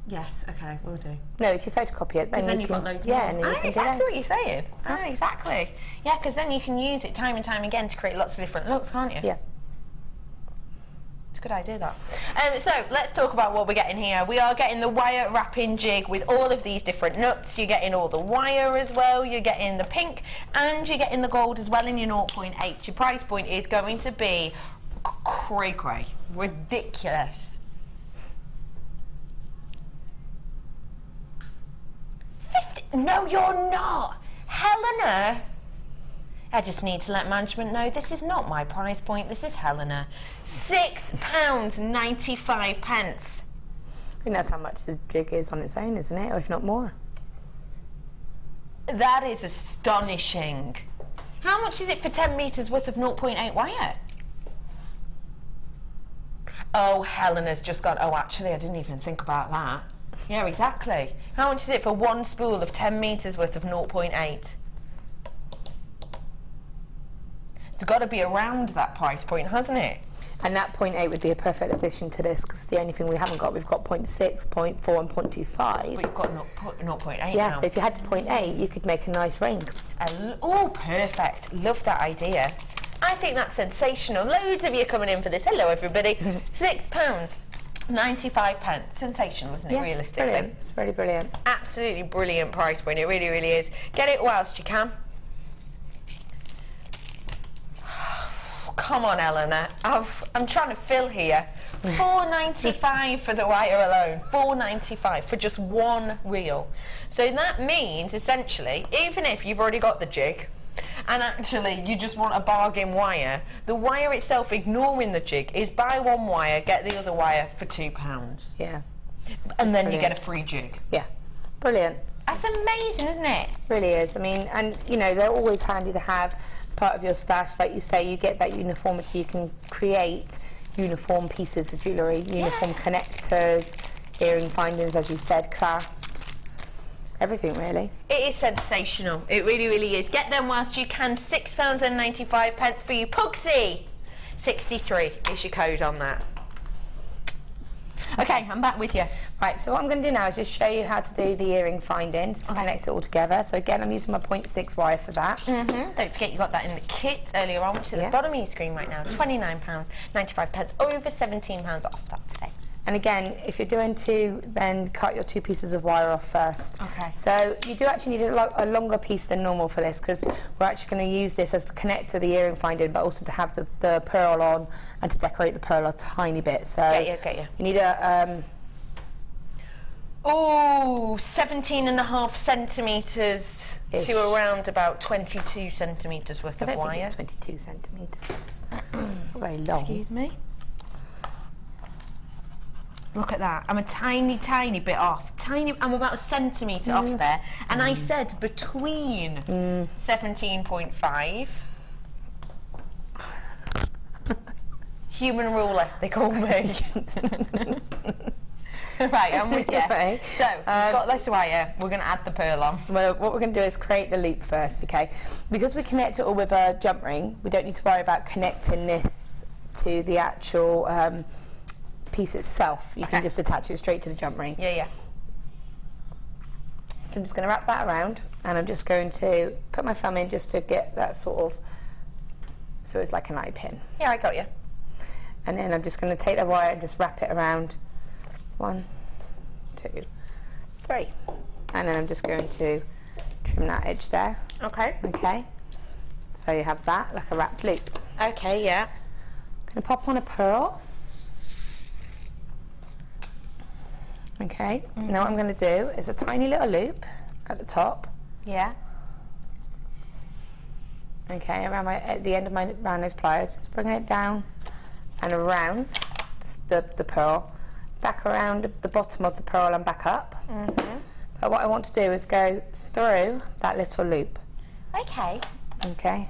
Yes, okay, we'll do. No, if you photocopy it, then you've got loads more. And then you can exactly what you're saying. Oh, exactly. Yeah, because then you can use it time and time again to create lots of different looks, can't you? Yeah. It's a good idea, that. So let's talk about what we're getting here. We are getting the wire wrapping jig with all of these different nuts. You're getting all the wire as well. You're getting the pink and you're getting the gold as well in your 0.8. Your price point is going to be cray-cray, ridiculous. No, you're not. Helena. I just need to let management know this is not my price point. This is Helena. £6.95. I think that's how much the jig is on its own, isn't it? Or if not more. That is astonishing. How much is it for 10 metres worth of 0.8 wire? Oh, Helena's just gone, oh, actually, I didn't even think about that. Yeah, exactly. How much is it for one spool of 10 metres worth of 0.8? It's got to be around that price point, hasn't it? And that 0.8 would be a perfect addition to this, because the only thing we haven't got, we've got 0.6, 0.4 and 0.25. But you've got 0.8 Yeah, now. so if you had 0.8, you could make a nice ring. Oh, perfect. Love that idea. I think that's sensational. Loads of you coming in for this. Hello, everybody. £6.95. Sensational, isn't it, realistically? Brilliant. It's really brilliant. Absolutely brilliant price point. It really, really is. Get it whilst you can. Come on, Eleanor. I'm trying to fill here. £4.95 for the wire alone. £4.95 for just one reel. So that means, essentially, even if you've already got the jig, and actually you just want a bargain wire, the wire itself, ignoring the jig, is buy one wire, get the other wire for £2. Yeah. And then you get a free jig. Yeah. Brilliant. That's amazing, isn't it? Really is. I mean, and you know, they're always handy to have as part of your stash. Like you say, you get that uniformity. You can create uniform pieces of jewellery, uniform connectors, earring findings, as you said, clasps. Everything, really. It is sensational. It really, really is. Get them whilst you can. £6.95 for you. Pugsy! 63 is your code on that. Okay, I'm back with you. Right, so what I'm going to do now is just show you how to do the earring findings to connect it all together. So again, I'm using my 0.6 wire for that. Don't forget you got that in the kit earlier on, which is at the bottom of your screen right now. £29.95, over £17 off that today. And again, if you're doing two, then cut your two pieces of wire off first. Okay. So you do actually need a longer piece than normal for this, because we're actually going to use this as to connect to the earring finding, but also to have the pearl on and to decorate the pearl a tiny bit. So get you. You need a... Oh, 17.5 centimetres to around about 22 centimetres worth of wire. I don't think it's 22 centimetres. It's not very long. Excuse me? Look at that. I'm a tiny, tiny bit off. I'm about a centimetre off there. And I said between 17.5. Human ruler, they call me. Right, I'm with you. Right. So, we've got this wire, we're going to add the pearl on. Well, what we're going to do is create the loop first, okay? Because we connect it all with a jump ring, we don't need to worry about connecting this to the actual piece itself. You can just attach it straight to the jump ring. Yeah. So I'm just going to wrap that around, and I'm just going to put my thumb in just to get that sort of, so it's like an eye pin. Yeah, I got you. And then I'm just going to take the wire and just wrap it around. 1, 2, 3. And then I'm just going to trim that edge there. Okay. Okay. So you have that, like a wrapped loop. Okay, yeah. I'm going to pop on a pearl. Okay. Now what I'm going to do is a tiny little loop at the top. Yeah. Okay, around at the end of around those pliers, just bringing it down and around the pearl, back around the bottom of the pearl and back up. But what I want to do is go through that little loop. Okay. Okay.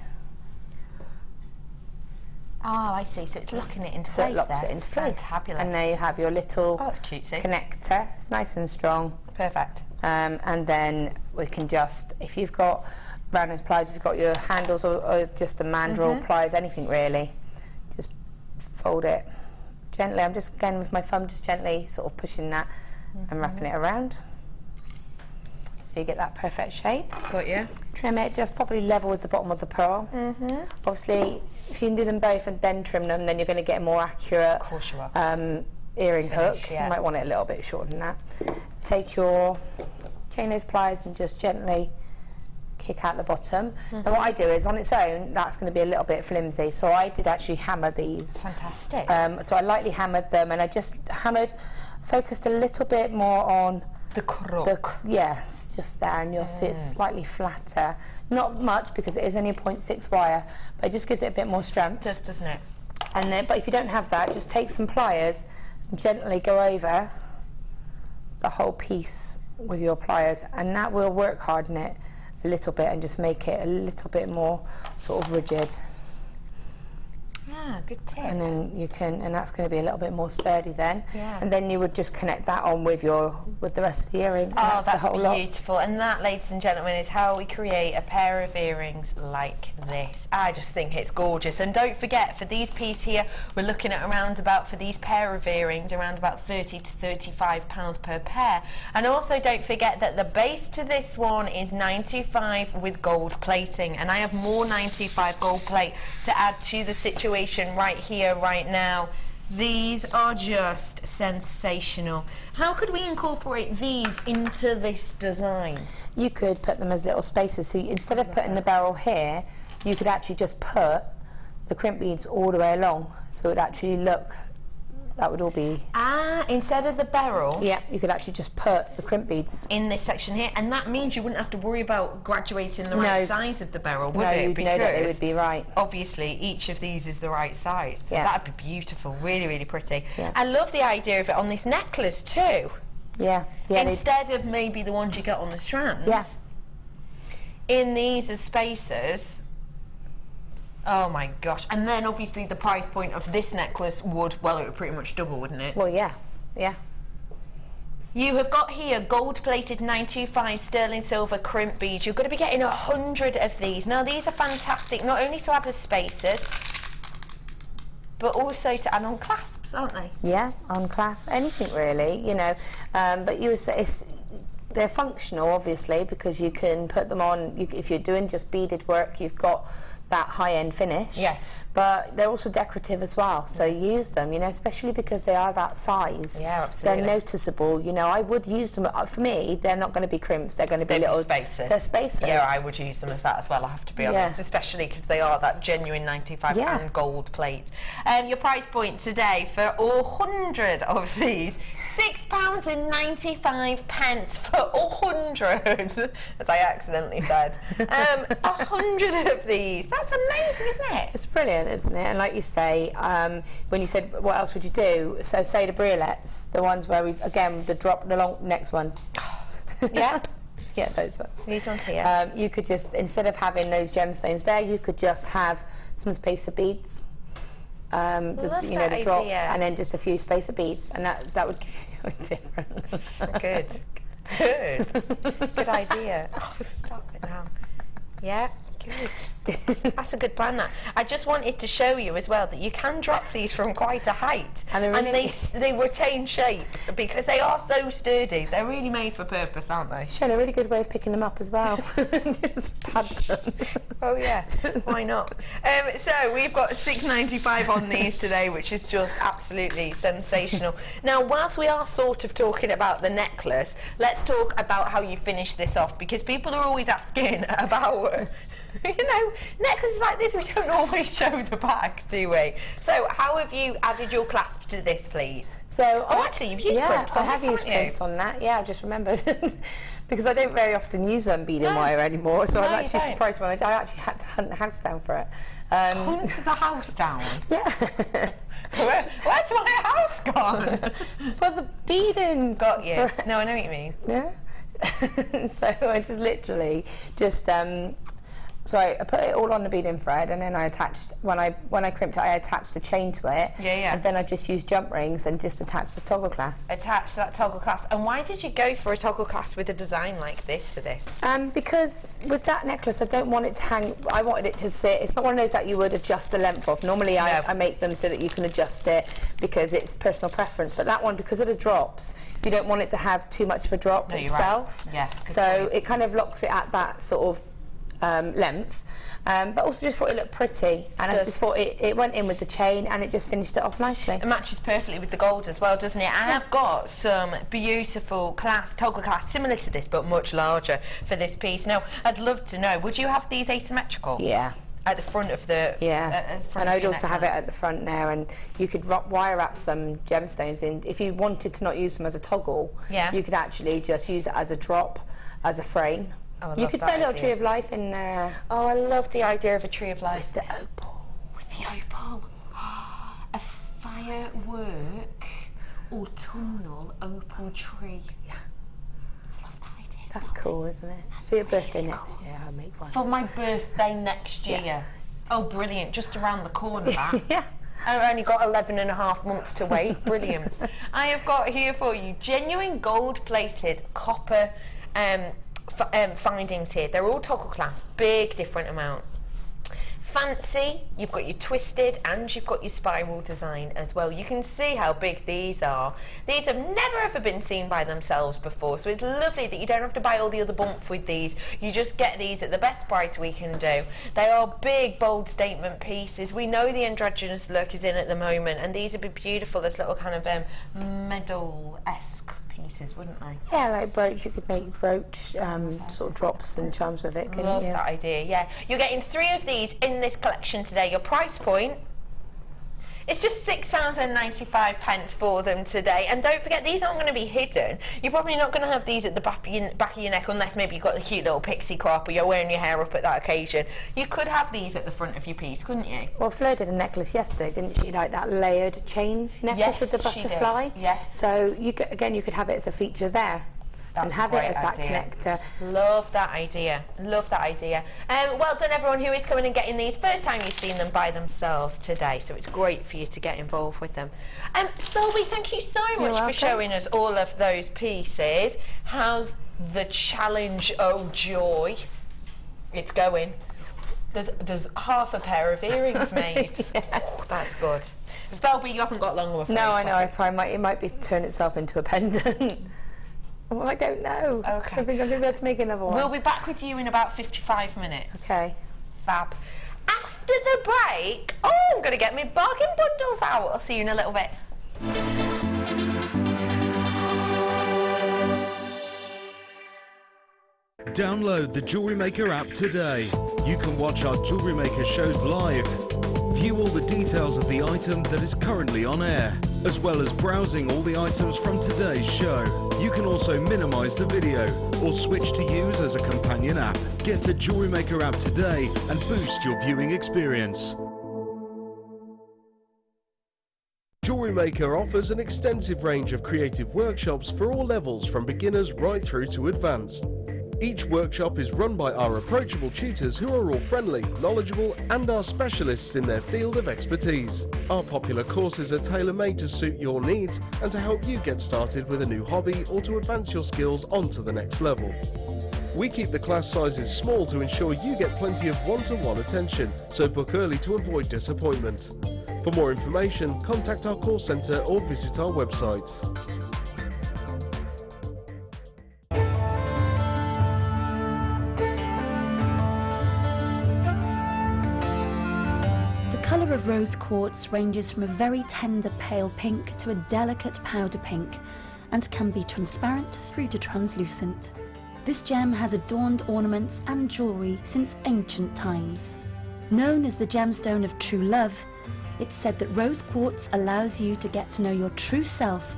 Oh, I see. So it's locking it into So place it locks there. it into place. Fabulous. And there you have your little that's cutesy. connector. It's nice and strong. Perfect. And then we can just, if you've got round nose pliers, if you've got your handles or just a mandrel pliers, anything really, just fold it gently. I'm just, again, with my thumb, just gently sort of pushing that and wrapping it around. So you get that perfect shape. Got you. Trim it just probably level with the bottom of the pearl. Obviously, if you can do them both and then trim them, then you're going to get a more accurate earring hook. Yeah. You might want it a little bit shorter than that. Take your chain nose pliers and just gently kick out the bottom. And what I do is, on its own, that's going to be a little bit flimsy. So I did actually hammer these. Fantastic. So I lightly hammered them, and I just focused a little bit more on the crook. Yes, just there, and you'll see it's slightly flatter. Not much, because it is only a 0.6 wire, but it just gives it a bit more strength. It does, doesn't it? And then, but if you don't have that, just take some pliers and gently go over the whole piece with your pliers, and that will work harden it a little bit and just make it a little bit more sort of rigid. Ah, good tip. And then you can, and that's going to be a little bit more sturdy then. Yeah. And then you would just connect that on with the rest of the earring. And Oh, that's that's the whole beautiful. And that, ladies and gentlemen, is how we create a pair of earrings like this. I just think it's gorgeous. And don't forget, for these pieces here, we're looking at around about, for these pair of earrings, around about £30 to £35 per pair. And also don't forget that the base to this one is £925 with gold plating. And I have more £925 gold plate to add to the situation right here, right now. These are just sensational. How could we incorporate these into this design? You could put them as little spaces. So instead of putting the barrel here, you could actually just put the crimp beads all the way along. So it would actually look, that would all be... Ah, instead of the barrel? Yeah, you could actually just put the crimp beads in this section here, and that means you wouldn't have to worry about graduating the right size of the barrel, would it? You'd know that it would be right. Obviously, each of these is the right size, so Yeah. that'd be beautiful, really, really pretty. Yeah. I love the idea of it on this necklace too. Yeah. Instead of maybe the ones you get on the strands. Yeah. In these as spacers. Oh my gosh. And then obviously the price point of this necklace would, well, it would pretty much double, wouldn't it? Well, yeah. Yeah. You have got here gold-plated 925 sterling silver crimp beads. You're going to be getting 100 of these. Now, these are fantastic, not only to add as spacers, but also to add on clasps, aren't they? Yeah, on clasp, anything really, you know. But you would say they're functional, obviously, because you can put them on. If you're doing just beaded work, you've got that high-end finish. Yes. But they're also decorative as well, so use them, you know, especially because they are that size. Yeah, absolutely. They're noticeable, you know. I would use them. For me, they're not going to be crimps. They're going to be little spacers. They're spacers. Yeah, I would use them as that as well, I have to be honest, especially because they are that genuine 95 and gold plate. Your price point today for 100 of these, £6.95 for 100, as I accidentally said. 100 of these. That's amazing, isn't it? It's brilliant, isn't it? And like you say, when you said what else would you do, so say the Briolettes, the ones where we've, again, the long next ones. Yep. Yeah, those ones. These ones here. You could just, instead of having those gemstones there, you could just have some spacer beads. the, you know, the drops, and then just a few spacer beads, and that would give you different. Good idea. Oh, stop it now. Yeah, good. That's a good plan. That I just wanted to show you as well that you can drop these from quite a height, and they retain shape because they are so sturdy. They're really made for purpose, aren't they? Showing a really good way of picking them up as well. Just pad them. Oh yeah, why not? So we've got $6.95 on these today, which is just absolutely sensational. Now, whilst we are sort of talking about the necklace, let's talk about how you finish this off, because people are always asking about. You know, necklaces like this, we don't always show the back, do we? So how have you added your clasps to this, please? So, actually, you've used crimps on this, I have used crimps on that, yeah, I just remembered. Because I don't very often use beading wire anymore, so I'm actually surprised when I actually had to hunt the house down for it. Hunt the house down? Yeah. Where's my house gone? For the beading. Got you. No, I know what you mean. Yeah. So I just literally just... so I put it all on the beading thread, and then I attached, when I crimped it, I attached a chain to it. Yeah. And then I just used jump rings and just attached a toggle clasp. Attached that toggle clasp. And why did you go for a toggle clasp with a design like this for this? Because with that necklace, I don't want it to hang, I wanted it to sit, it's not one of those that you would adjust the length of. Normally I make them so that you can adjust it because it's personal preference. But that one, because of the drops, you don't want it to have too much of a drop itself. Right. Yeah. So it kind of locks it at that sort of length, but also just thought it looked pretty, and I just thought it went in with the chain, and it just finished it off nicely. It matches perfectly with the gold as well, doesn't it? I have got some beautiful toggle clasps similar to this, but much larger for this piece. Now, I'd love to know, would you have these asymmetrical? Yeah. At the front of the... Yeah, and I'd also have it at the front there, and you could wire wrap some gemstones in. If you wanted to not use them as a toggle, you could actually just use it as a drop, as a frame. Oh, you could put a little tree of life in there. Oh, I love the idea of a tree of life. With the opal. With the opal. A firework autumnal opal tree. Yeah. I love that idea. That's cool, isn't it? For your birthday next year, I'll make one. For my birthday next year? Yeah. Oh, brilliant. Just around the corner, that. Yeah. I've only got 11.5 months to wait. Brilliant. I have got here for you genuine gold-plated copper findings here. They're all toggle clasp, big different amount. Fancy, you've got your twisted and you've got your spiral design as well. You can see how big these are. These have never ever been seen by themselves before, so it's lovely that you don't have to buy all the other bump with these. You just get these at the best price we can do. They are big, bold statement pieces. We know the androgynous look is in at the moment, and these would be beautiful as little kind of medal-esque pieces, wouldn't they? Yeah, like brooch. You could make brooch sort of drops and charms with it, couldn't you? Love that idea, yeah. You're getting 3 of these in this collection today. Your price point, it's just £6.95 for them today. And don't forget, these aren't going to be hidden. You're probably not going to have these at the back of your neck unless maybe you've got a cute little pixie crop or you're wearing your hair up at that occasion. You could have these at the front of your piece, couldn't you? Well, Flo did a necklace yesterday, didn't she? Like that layered chain necklace with the butterfly. She did. Yes. So you could, again, you could have it as a feature there. That's and have it as that connector. Love that idea. Love that idea. Well done, everyone who is coming and getting these. First time you've seen them by themselves today, so it's great for you to get involved with them. Spelby, thank you so much for showing us all of those pieces. How's the challenge? Oh, joy. It's going. There's half a pair of earrings made. Oh, that's good. Spelby, you haven't got long, I'm afraid. No, I know. It might be turn itself into a pendant. Well, I don't know. Okay. I think I'm going to be able to make another one. We'll be back with you in about 55 minutes. Okay. Fab. After the break, I'm going to get my bargain bundles out. I'll see you in a little bit. Download the Jewellery Maker app today. You can watch our Jewellery Maker shows live, view all the details of the item that is currently on air, as well as browsing all the items from today's show. You can also minimize the video or switch to use as a companion app. Get the Jewellery Maker app today and boost your viewing experience. Jewellery Maker offers an extensive range of creative workshops for all levels, from beginners right through to advanced. Each workshop is run by our approachable tutors who are all friendly, knowledgeable and are specialists in their field of expertise. Our popular courses are tailor-made to suit your needs and to help you get started with a new hobby or to advance your skills onto the next level. We keep the class sizes small to ensure you get plenty of one-to-one attention, so book early to avoid disappointment. For more information, contact our call centre or visit our website. The colour of rose quartz ranges from a very tender pale pink to a delicate powder pink and can be transparent through to translucent. This gem has adorned ornaments and jewellery since ancient times. Known as the gemstone of true love, it's said that rose quartz allows you to get to know your true self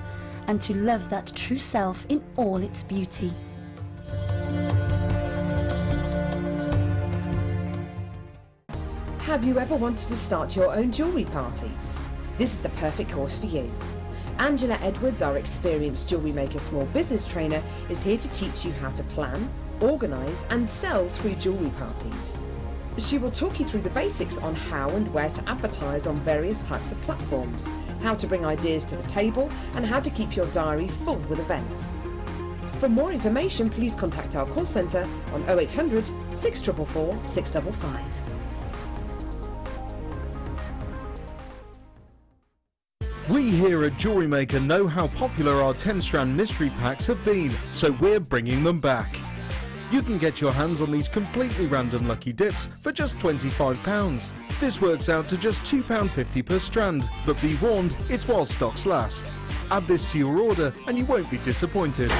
and to love that true self in all its beauty. Have you ever wanted to start your own jewellery parties? This is the perfect course for you. Angela Edwards, our experienced Jewellery Maker small business trainer, is here to teach you how to plan, organise and sell through jewellery parties. She will talk you through the basics on how and where to advertise on various types of platforms, how to bring ideas to the table and how to keep your diary full with events. For more information, please contact our call centre on 0800 644 655. We here at Jewellery Maker know how popular our 10-strand mystery packs have been, so we're bringing them back. You can get your hands on these completely random lucky dips for just £25. This works out to just £2.50 per strand, but be warned, it's while stocks last. Add this to your order and you won't be disappointed.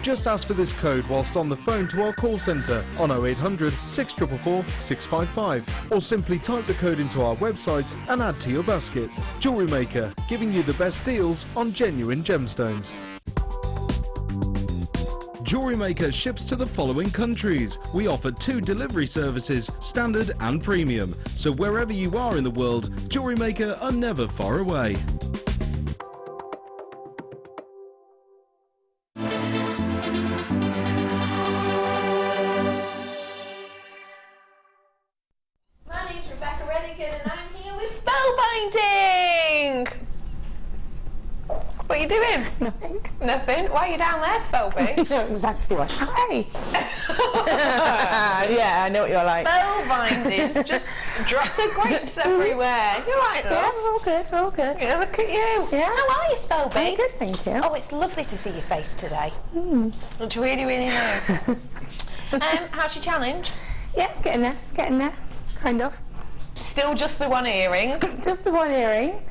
Just ask for this code whilst on the phone to our call centre on 0800 644 655 or simply type the code into our website and add to your basket. Jewellery Maker, giving you the best deals on genuine gemstones. Jewellery Maker ships to the following countries. We offer 2 delivery services, standard and premium. So wherever you are in the world, Jewellery Maker are never far away. My name's Rebecca Redican and I'm here with spellbinding! What are you doing? Nothing. Nothing? Why are you down there, Spellby? You know exactly what. Hi. Yeah, I know what you're like. Spellbinding, just drops of grapes everywhere. You're right, Yeah, love. we're all good. We're all good. Yeah, look at you. Yeah. How are you, Spellby? I'm good, thank you. Oh, it's lovely to see your face today. It's really, really nice. How's your challenge? Yeah, it's getting there. It's getting there. Kind of. Still just the one earring. Just the one earring,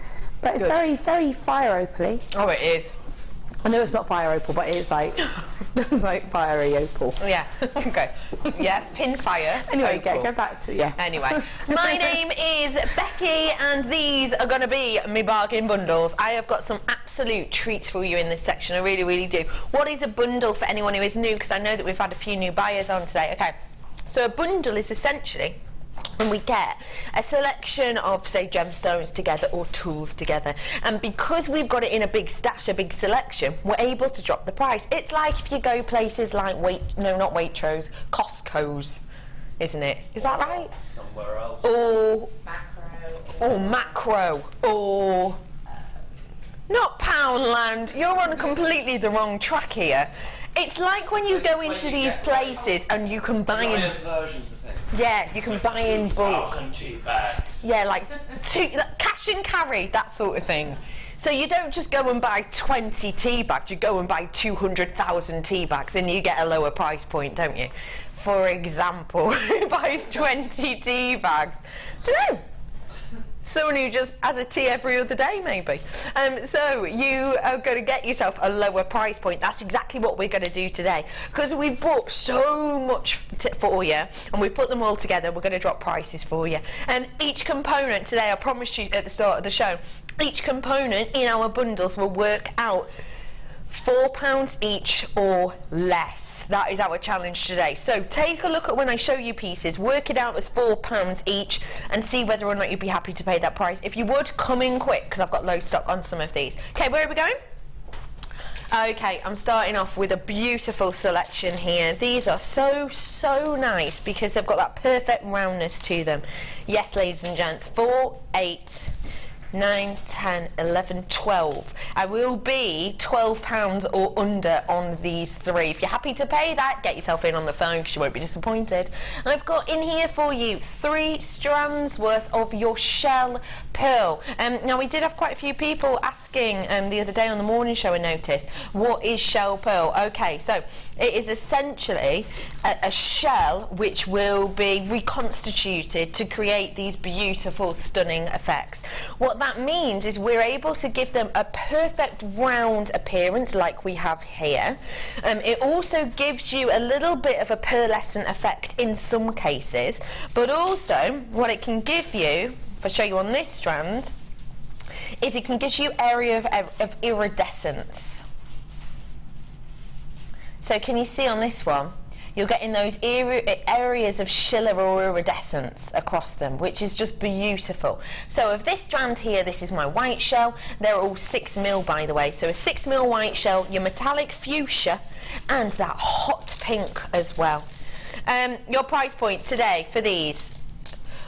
but it's Good. very, very fire opally. Oh, it is. I know it's not fire opal, but it's like it's like fiery opal. Yeah. Okay. Yeah. Pin fire. Anyway, opal. go back to Anyway, my name is Becky and these are going to be my bargain bundles. I have got some absolute treats for you in this section, I really, really do. What is a bundle for anyone who is new? Because I know that we've had a few new buyers on today. Okay, so a bundle is essentially when we get a selection of, say, gemstones together or tools together, and because we've got it in a big stash, a big selection, we're able to drop the price. It's like if you go places like not Waitrose, Costco's, isn't it? Is that right? Somewhere else. Or Macro, or not Poundland. You're on completely the wrong track here. It's like when you go into these places and you can buy in versions of things. yeah, you can buy in bulk. 1,000 tea bags. Yeah, like cash and carry, that sort of thing. So you don't just go and buy 20 tea bags, you go and buy 200,000 tea bags and you get a lower price point, don't you? For example, who buys 20 tea bags? Don't know. Someone who just has a tea every other day, maybe. So you are going to get yourself a lower price point. That's exactly what we're going to do today. Because we've bought so much for you, and we've put them all together, we're going to drop prices for you. And each component today, I promised you at the start of the show, each component in our bundles will work out £4 each or less. That is our challenge today. So take a look at when I show you pieces, work it out as £4 each and see whether or not you'd be happy to pay that price. If you would, come in quick because I've got low stock on some of these. Okay, where are we going? Okay, I'm starting off with a beautiful selection here. These are so nice because they've got that perfect roundness to them. Yes, ladies and gents, 4, 8, 9, 10, 11, 12. I will be £12 or under on these 3. If you're happy to pay that, get yourself in on the phone because you won't be disappointed. I've got in here for you 3 strands worth of your shell pearl. Now we did have quite a few people asking the other day on the morning show, I noticed, what is shell pearl? Okay, so it is essentially a shell which will be reconstituted to create these beautiful, stunning effects. What that means is we're able to give them a perfect round appearance like we have here. It also gives you a little bit of a pearlescent effect in some cases, but also what it can give you, if I show you on this strand, is it can give you area of iridescence. So can you see on this one, you're getting those areas of schiller or iridescence across them, which is just beautiful. So of this strand here, this is my white shell. They're all 6mm, by the way. So a 6mm white shell, your metallic fuchsia, and that hot pink as well. Your price point today for these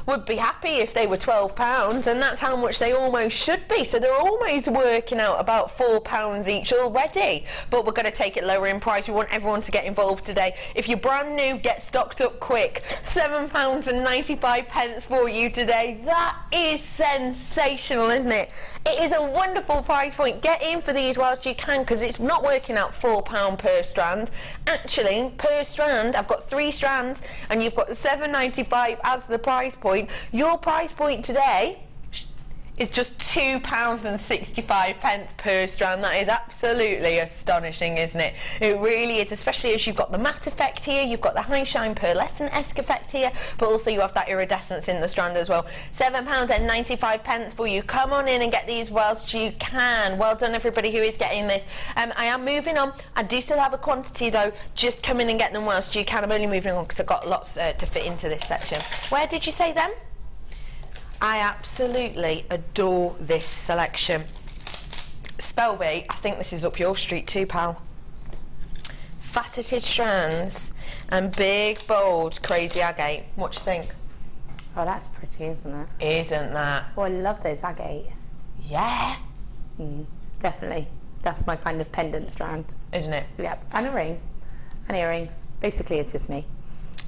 would be happy if they were £12, and that's how much they almost should be. So they're almost working out about £4 each already, but we're going to take it lower in price. We want everyone to get involved today. If you're brand new, get stocked up quick. £7.95 for you today. That is sensational, isn't it? It is a wonderful price point. Get in for these whilst you can, because it's not working out £4 per strand. Actually, per strand, I've got 3 strands, and you've got £7.95 as the price point. Your price point today is just £2.65 per strand. That is absolutely astonishing, isn't it? It really is, especially as you've got the matte effect here, you've got the high shine pearlescent-esque effect here, but also you have that iridescence in the strand as well. £7.95 for you. Come on in and get these whilst you can. Well done, everybody who is getting this. I am moving on. I do still have a quantity though. Just come in and get them whilst you can. I'm only moving on because I've got lots to fit into this section. Where did you say them? I absolutely adore this selection. Spelby, I think this is up your street too, pal. Faceted strands and big, bold, crazy agate. What do you think? Oh, that's pretty, isn't it? Isn't that? Oh, I love those agate. Yeah. Definitely. That's my kind of pendant strand. Isn't it? Yep. And a ring. And earrings. Basically, it's just me.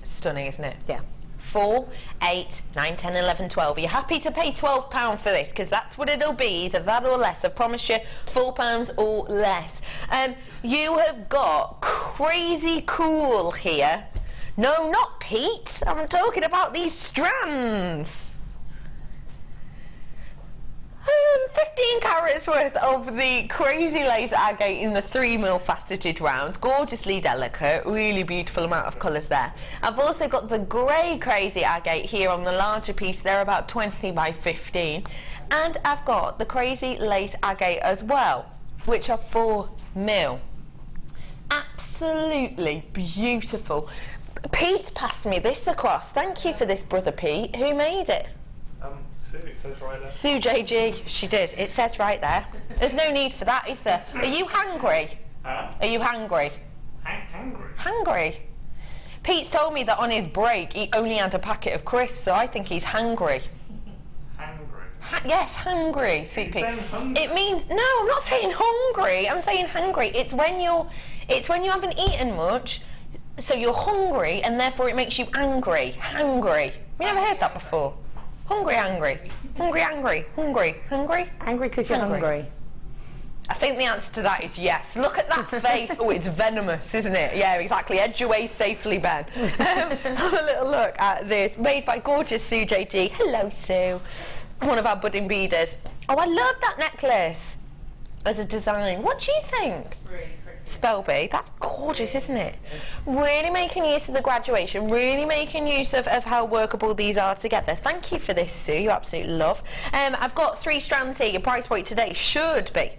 Stunning, isn't it? Yeah. 4, 8, 9, 10, 11, 12. Are you happy to pay £12 for this? Because that's what it'll be, either that or less. I promise you, £4 or less. You have got crazy cool here. No, not Pete. I'm talking about these strands. 15 carats worth of the crazy lace agate in the 3mm faceted rounds. Gorgeously delicate, really beautiful amount of colours there. I've also got the grey crazy agate here on the larger piece. They're about 20 by 15. And I've got the crazy lace agate as well, which are 4mm. Absolutely beautiful. Pete passed me this across. Thank you for this, brother Pete. Who made it? Sue, it says right there. Sue JG, she did. It says right there. There's no need for that, is there? Are you hungry? Huh? Are you hungry? Hungry? Hungry? Pete's told me that on his break he only had a packet of crisps, so I think he's hungry. Hungry? Yes, hungry, sweet Pete. Hungry? It means, no, I'm not saying hungry, I'm saying hungry. It's when you haven't eaten much, so you're hungry, and therefore it makes you angry. Hungry. You never heard that before? Hungry, angry. Hungry, angry. Hungry, hungry. Angry because you're hungry. I think the answer to that is yes. Look at that face. Oh, it's venomous, isn't it? Yeah, exactly. Edge away safely, Ben. Have a little look at this. Made by gorgeous Sue JG. Hello, Sue. One of our budding beaders. Oh, I love that necklace as a design. What do you think? Really pretty. Spelby, that's gorgeous, isn't it? Really making use of the graduation, really making use of how workable these are together. Thank you for this, Sue, you absolute love. I've got 3 strands here. Your price point today should be,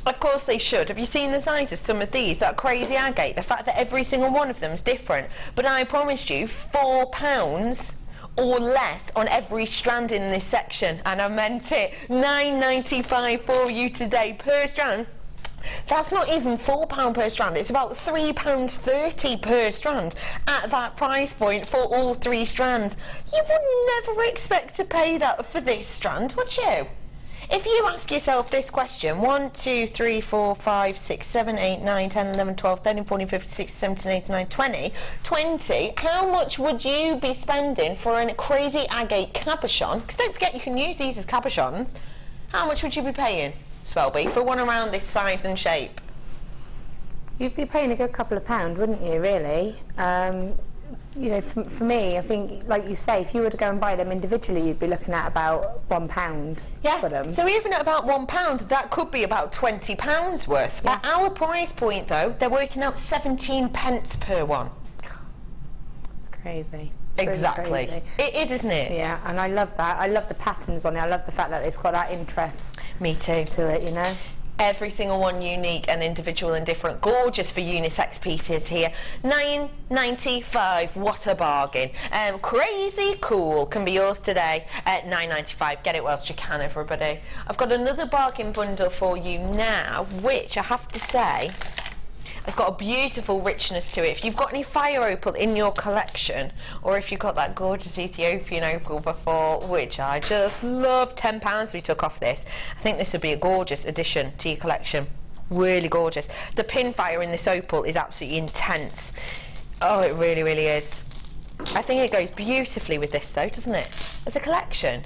of course they should. Have you seen the size of some of these? That crazy agate, the fact that every single one of them is different. But I promised you £4 or less on every strand in this section, and I meant it. £9.95 for you today per strand. That's not even £4 per strand, it's about £3.30 per strand at that price point for all 3 strands. You would never expect to pay that for this strand, would you? If you ask yourself this question, 1, 2, 3, 4, 5, 6, 7, 8, 9, 10, 11, 12, 13, 14, 15, 16, 17, 18, 19, 20, how much would you be spending for a crazy agate cabochon? Because don't forget you can use these as cabochons. How much would you be paying, Swelby, for one around this size and shape? You'd be paying a good couple of pounds, wouldn't you, really? You know, for me, I think, like you say, if you were to go and buy them individually, you'd be looking at about £1 for them. So even at about £1, that could be about £20 worth. Yeah. At our price point, though, they're working out 17 pence per one. It's crazy. It's really Exactly. crazy. It is, isn't it? Yeah, and I love that. I love the patterns on it. I love the fact that it's got that interest Me too. to it, you know. Every single one unique and individual and different. Gorgeous for unisex pieces here. £9.95, what a bargain. Crazy cool can be yours today at £9.95. Get it whilst you can, everybody. I've got another bargain bundle for you now, which I have to say has got a beautiful richness to it. If you've got any fire opal in your collection, or if you've got that gorgeous Ethiopian opal before, which I just love, £10 we took off this. I think this would be a gorgeous addition to your collection. Really gorgeous. The pin fire in this opal is absolutely intense. Oh, it really, really is. I think it goes beautifully with this though, doesn't it? As a collection.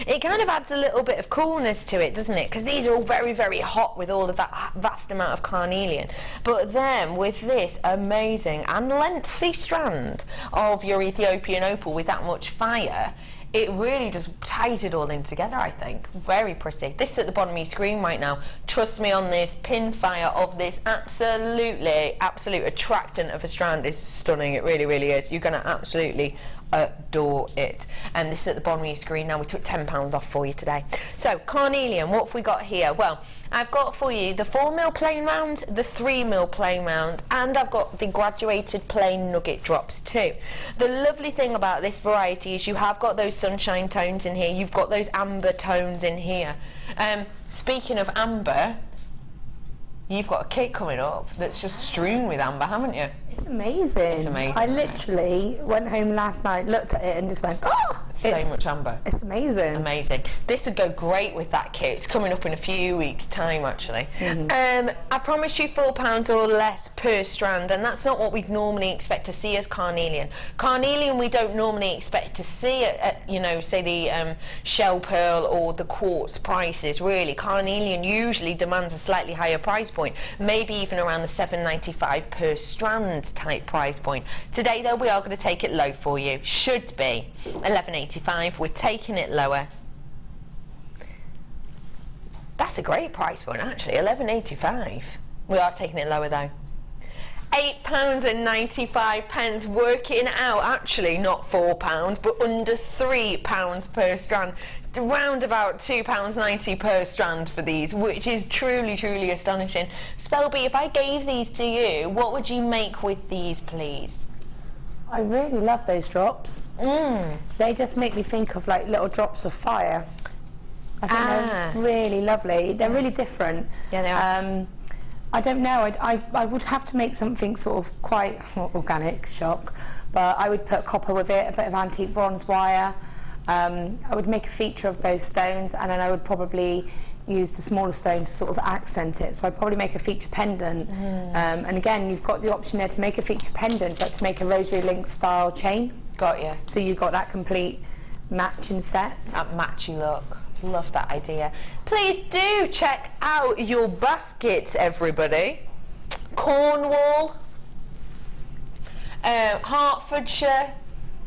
It kind of adds a little bit of coolness to it, doesn't it? Because these are all very, very hot with all of that vast amount of carnelian. But then with this amazing and lengthy strand of your Ethiopian opal with that much fire, it really just ties it all in together, I think. Very pretty. This is at the bottom of your screen right now. Trust me on this, pin fire of this absolute attractant of a strand is stunning. It really, really is. You're going to absolutely adore it. And this is at the bottom of your screen now. We took £10 off for you today. So, carnelian, what have we got here? Well, I've got for you the 4mm plain round, the 3mm plain round, and I've got the graduated plain nugget drops too. The lovely thing about this variety is you have got those sunshine tones in here, you've got those amber tones in here. Speaking of amber, you've got a kit coming up that's just strewn with amber, haven't you? It's amazing. It's amazing. I literally went home last night, looked at it and just went, oh! So much amber. It's amazing. Amazing. This would go great with that kit. It's coming up in a few weeks' time, actually. I promised you £4 or less per strand, and that's not what we'd normally expect to see as carnelian. Carnelian we don't normally expect to see at you know, say the shell pearl or the quartz prices, really. Carnelian usually demands a slightly higher price point, maybe even around the £7.95 per strand type price point. Today, though, we are going to take it low for you. Should be £11.85. We're taking it lower. That's a great price point, actually. £11.85. We are taking it lower, though. £8.95, working out actually not £4 but under £3 per strand, round about £2.90 per strand for these, which is truly, truly astonishing. Spelby, if I gave these to you, what would you make with these, please? I really love those drops. They just make me think of like little drops of fire. I think they're really lovely. They're really different. Yeah, they are. I don't know, I would have to make something sort of quite organic, shock, but I would put copper with it, a bit of antique bronze wire. I would make a feature of those stones, and then I would probably use the smaller stones to sort of accent it. So I'd probably make a feature pendant. And again, you've got the option there to make a feature pendant, but to make a rosary link style chain. Got you. So you've got that complete matching set. That matchy look. Love that idea. Please do check out your baskets, everybody. Cornwall, Hertfordshire,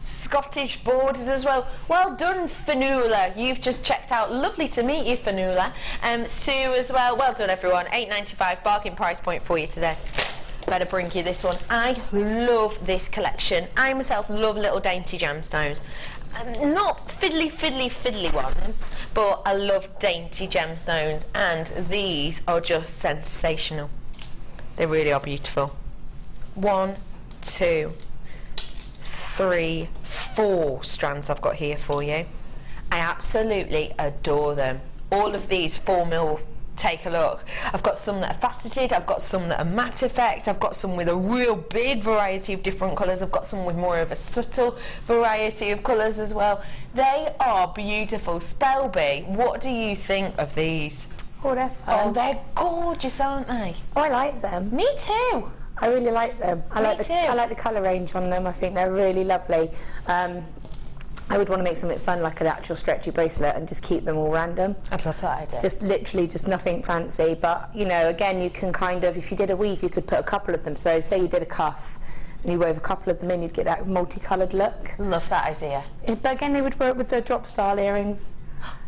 Scottish borders as well. Well done, Fanula. You've just checked out. Lovely to meet you, Fanula. Sue as well. Well done, everyone. £8.95 bargain price point for you today. Better bring you this one. I love this collection. I myself love little dainty gemstones. Not fiddly ones, but I love dainty gemstones, and these are just sensational. They really are beautiful. 1, 2, 3, 4 strands I've got here for you. I absolutely adore them. All of these 4mm, take a look. I've got some that are faceted, I've got some that are matte effect, I've got some with a real big variety of different colours, I've got some with more of a subtle variety of colours as well. They are beautiful. Spelby, what do you think of these? Oh, they're fun. Oh, they're gorgeous, aren't they? Oh, I like them. Me too. I really like them. I like the colour range on them. I think they're really lovely. I would want to make something fun like an actual stretchy bracelet and just keep them all random. I'd love that idea. Just literally just nothing fancy, but you know, again, you can kind of, if you did a weave, you could put a couple of them. So say you did a cuff and you wove a couple of them in, you'd get that multicoloured look. Love that idea. But again, they would work with the drop style earrings.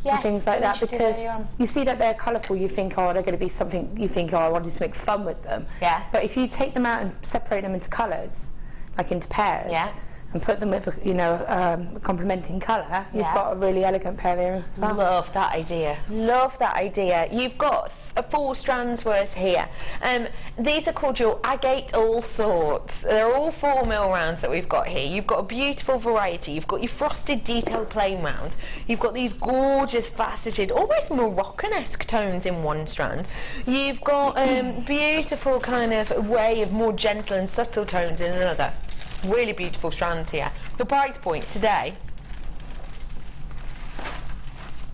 Yes, and things like that, because you see that they're colourful, you think, oh, they're going to be something, you think, oh, I want to make fun with them. Yeah. But if you take them out and separate them into colours, like into pairs, and put them with, you know, a complementing colour, you've got a really elegant pair of earrings as well. Love that idea. Love that idea. You've got 4 strands worth here. These are called your Agate all sorts. They're all 4mm rounds that we've got here. You've got a beautiful variety. You've got your frosted detail plain rounds. You've got these gorgeous faceted, almost Moroccan-esque tones in one strand. You've got beautiful kind of way of more gentle and subtle tones in another. Really beautiful strands here. The price point today,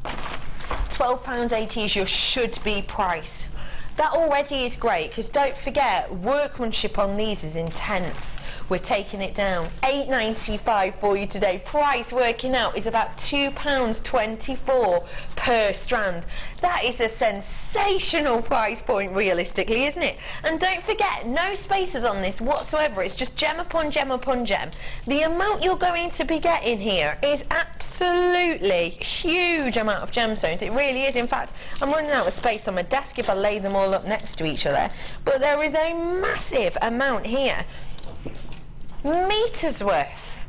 £12.80 is your should-be price. That already is great, because don't forget, workmanship on these is intense. We're taking it down. £8.95 for you today. Price working out is about £2.24 per strand. That is a sensational price point, realistically, isn't it? And don't forget, no spaces on this whatsoever. It's just gem upon gem upon gem. The amount you're going to be getting here is absolutely huge amount of gemstones. It really is. In fact, I'm running out of space on my desk if I lay them all up next to each other. But there is a massive amount here. Meters worth,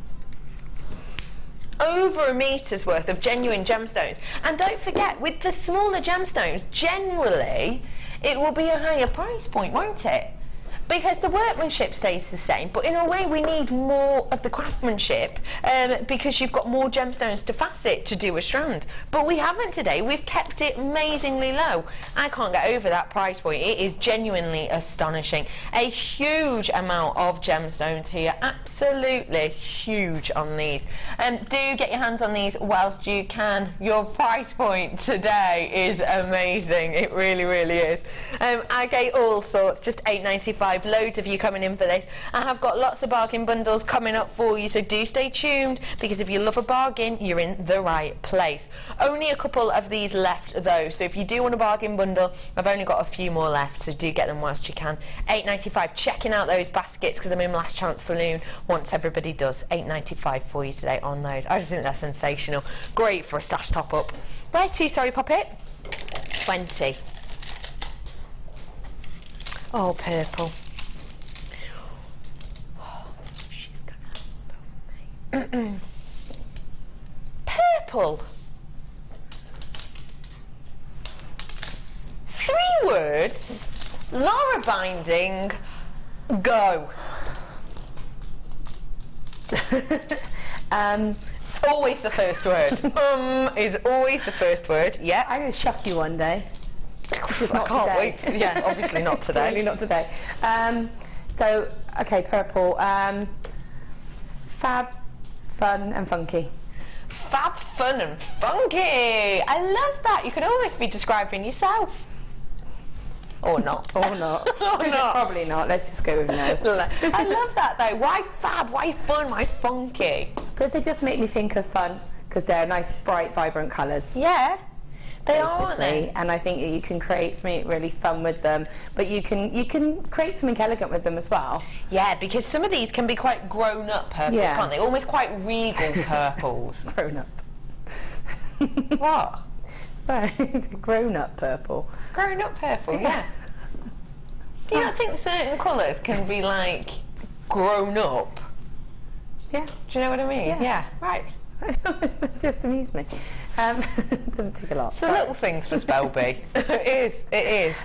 over a meter's worth of genuine gemstones. And don't forget, with the smaller gemstones, generally it will be a higher price point, won't it? Because the workmanship stays the same, but in a way we need more of the craftsmanship because you've got more gemstones to facet to do a strand. But we haven't today. We've kept it amazingly low. I can't get over that price point. It is genuinely astonishing. A huge amount of gemstones here. Absolutely huge on these. Do get your hands on these whilst you can. Your price point today is amazing. It really, really is. Agate all sorts, just £8.95. Loads of you coming in for this. I have got lots of bargain bundles coming up for you, so do stay tuned, because if you love a bargain, you're in the right place. Only a couple of these left though, so if you do want a bargain bundle, I've only got a few more left, so do get them whilst you can. £8.95. Checking out those baskets because I'm in Last Chance Saloon once everybody does. £8.95 for you today on those. I just think that's sensational. Great for a stash top up. Where to, sorry, Poppet? 20. Oh, purple. Purple. 3 words. Laura binding. Go. Always the first word. Is always the first word. Yeah. I'm going to shock you one day. Just I not can't today. wait. Yeah, obviously not today. Certainly not today. So, okay, purple. Fab, fun and funky. Fab, fun and funky. I love that. You could almost be describing yourself. Or not. Or not. Or not. Probably not. Let's just go with no. I love that though. Why fab? Why fun? Why funky? Because they just make me think of fun, because they're nice, bright, vibrant colours. Yeah. They are, aren't they? And I think that you can create something really fun with them, but you can create something elegant with them as well. Yeah, because some of these can be quite grown-up purples, can't they? Almost quite regal purples. Grown-up. What? Sorry, grown-up purple. Grown-up purple, yeah. Do you not think certain colours can be like grown-up? Yeah. Do you know what I mean? Yeah. Right. It just amused me. Doesn't take a lot. It's the little things for Spelby. It is.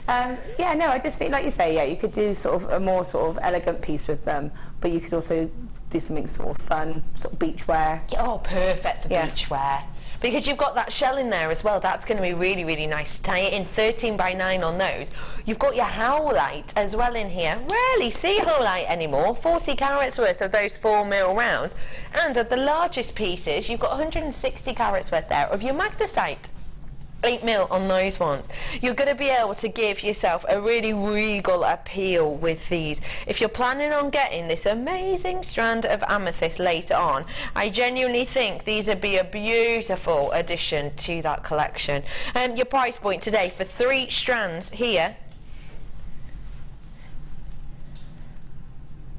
Yeah, no, I just think, like you say, yeah, you could do sort of a more sort of elegant piece with them, but you could also do something sort of fun, sort of beachwear. Oh, perfect for beachwear. Because you've got that shell in there as well. That's going to be really, really nice to tie it in. 13 by 9 on those. You've got your howlite as well in here. Rarely see howlite anymore. 40 carats worth of those 4mm rounds. And at the largest pieces, you've got 160 carats worth there of your magnesite. 8mm on those ones. You're going to be able to give yourself a really regal appeal with these. If you're planning on getting this amazing strand of amethyst later on, I genuinely think these would be a beautiful addition to that collection. Your price point today for 3 strands here.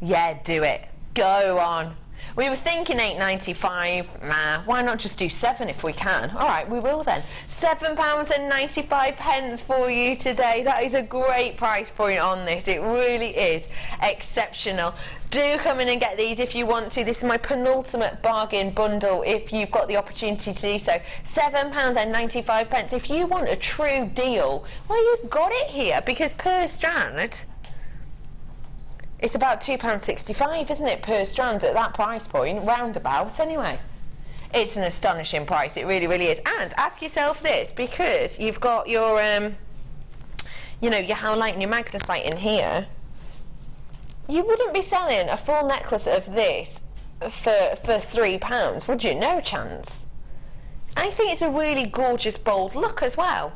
Yeah, do it. Go on. We were thinking £8.95, nah, why not just do 7 if we can? All right, we will then. £7.95 for you today. That is a great price point on this. It really is exceptional. Do come in and get these if you want to. This is my penultimate bargain bundle if you've got the opportunity to do so. £7.95. If you want a true deal, well, you've got it here, because per strand, it's about £2.65, isn't it, per strand at that price point, roundabout anyway. It's an astonishing price, it really, really is. And ask yourself this, because you've got your, you know, your howlite and your magnesite in here, you wouldn't be selling a full necklace of this for £3, would you? No chance. I think it's a really gorgeous, bold look as well.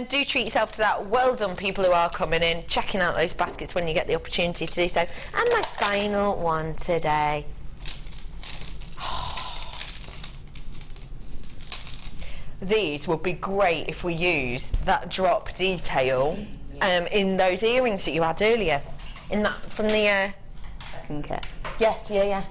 Do treat yourself to that. Well done, people who are coming in, checking out those baskets when you get the opportunity to do so. And my final one today. These would be great if we use that drop detail in those earrings that you had earlier. In that, from the... Okay. Yes, yeah.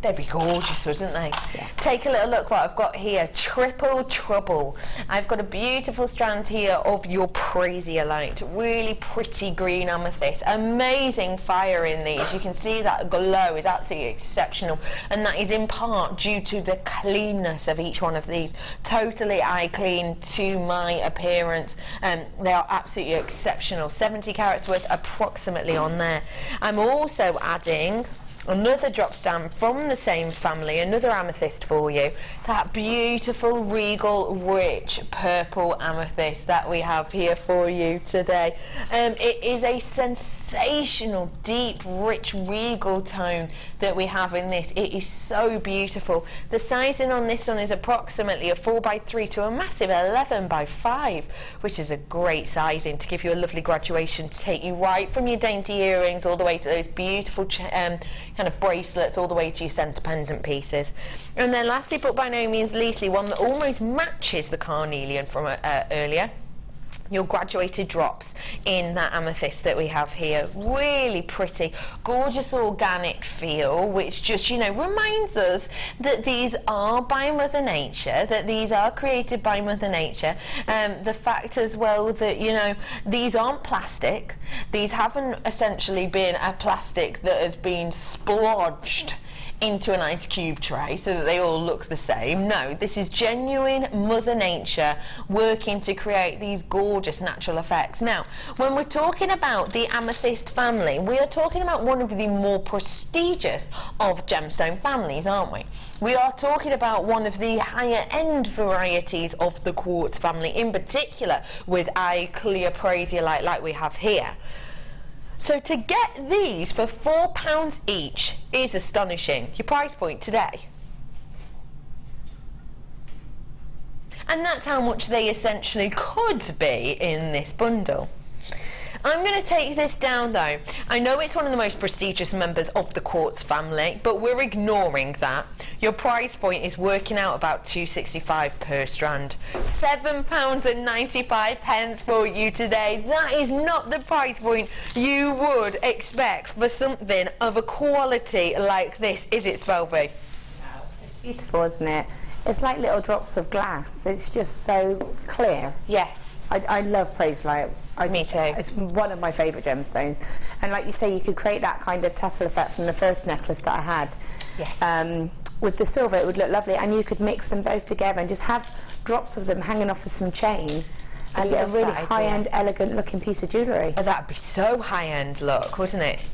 They'd be gorgeous, wouldn't they? Yeah. Take a little look what I've got here. Triple trouble. I've got a beautiful strand here of your Briolette. Really pretty green amethyst. Amazing fire in these. You can see that glow is absolutely exceptional. And that is in part due to the cleanness of each one of these. Totally eye clean to my appearance. They are absolutely exceptional. 70 carats worth approximately on there. I'm also adding another drop stamp from the same family, another amethyst for you. That beautiful, regal, rich purple amethyst that we have here for you today. It is a sensational, deep, rich, regal tone that we have in this. It is so beautiful. The sizing on this one is approximately a 4x3 to a massive 11x5, which is a great sizing to give you a lovely graduation, to take you right from your dainty earrings all the way to those beautiful kind of bracelets, all the way to your centre pendant pieces. And then lastly, but by no means leastly, one that almost matches the carnelian from earlier, your graduated drops in that amethyst that we have here. Really pretty, gorgeous organic feel, which just, you know, reminds us that these are by Mother Nature, that these are created by Mother Nature. The fact as well that, you know, these aren't plastic. These haven't essentially been a plastic that has been splodged into an ice cube tray so that they all look the same. No, this is genuine Mother Nature working to create these gorgeous natural effects. Now, when we're talking about the amethyst family, we are talking about one of the more prestigious of gemstone families, aren't we? We are talking about one of the higher end varieties of the quartz family, in particular with eye clear Briolette like we have here. So to get these for £4 each is astonishing. Your price point today. And that's how much they essentially could be in this bundle. I'm going to take this down though. I know it's one of the most prestigious members of the quartz family, but we're ignoring that. Your price point is working out about £2.65 per strand. £7.95 for you today. That is not the price point you would expect for something of a quality like this, is it, Spelby? It's beautiful, isn't it? It's like little drops of glass. It's just so clear. Yes. I love Briolette. Me too. It's one of my favourite gemstones. And like you say, you could create that kind of tassel effect from the first necklace that I had. Yes. with the silver, it would look lovely, and you could mix them both together and just have drops of them hanging off of some chain and get a love really that high-end, elegant looking piece of jewellery. Oh, that'd be so high-end look, wouldn't it?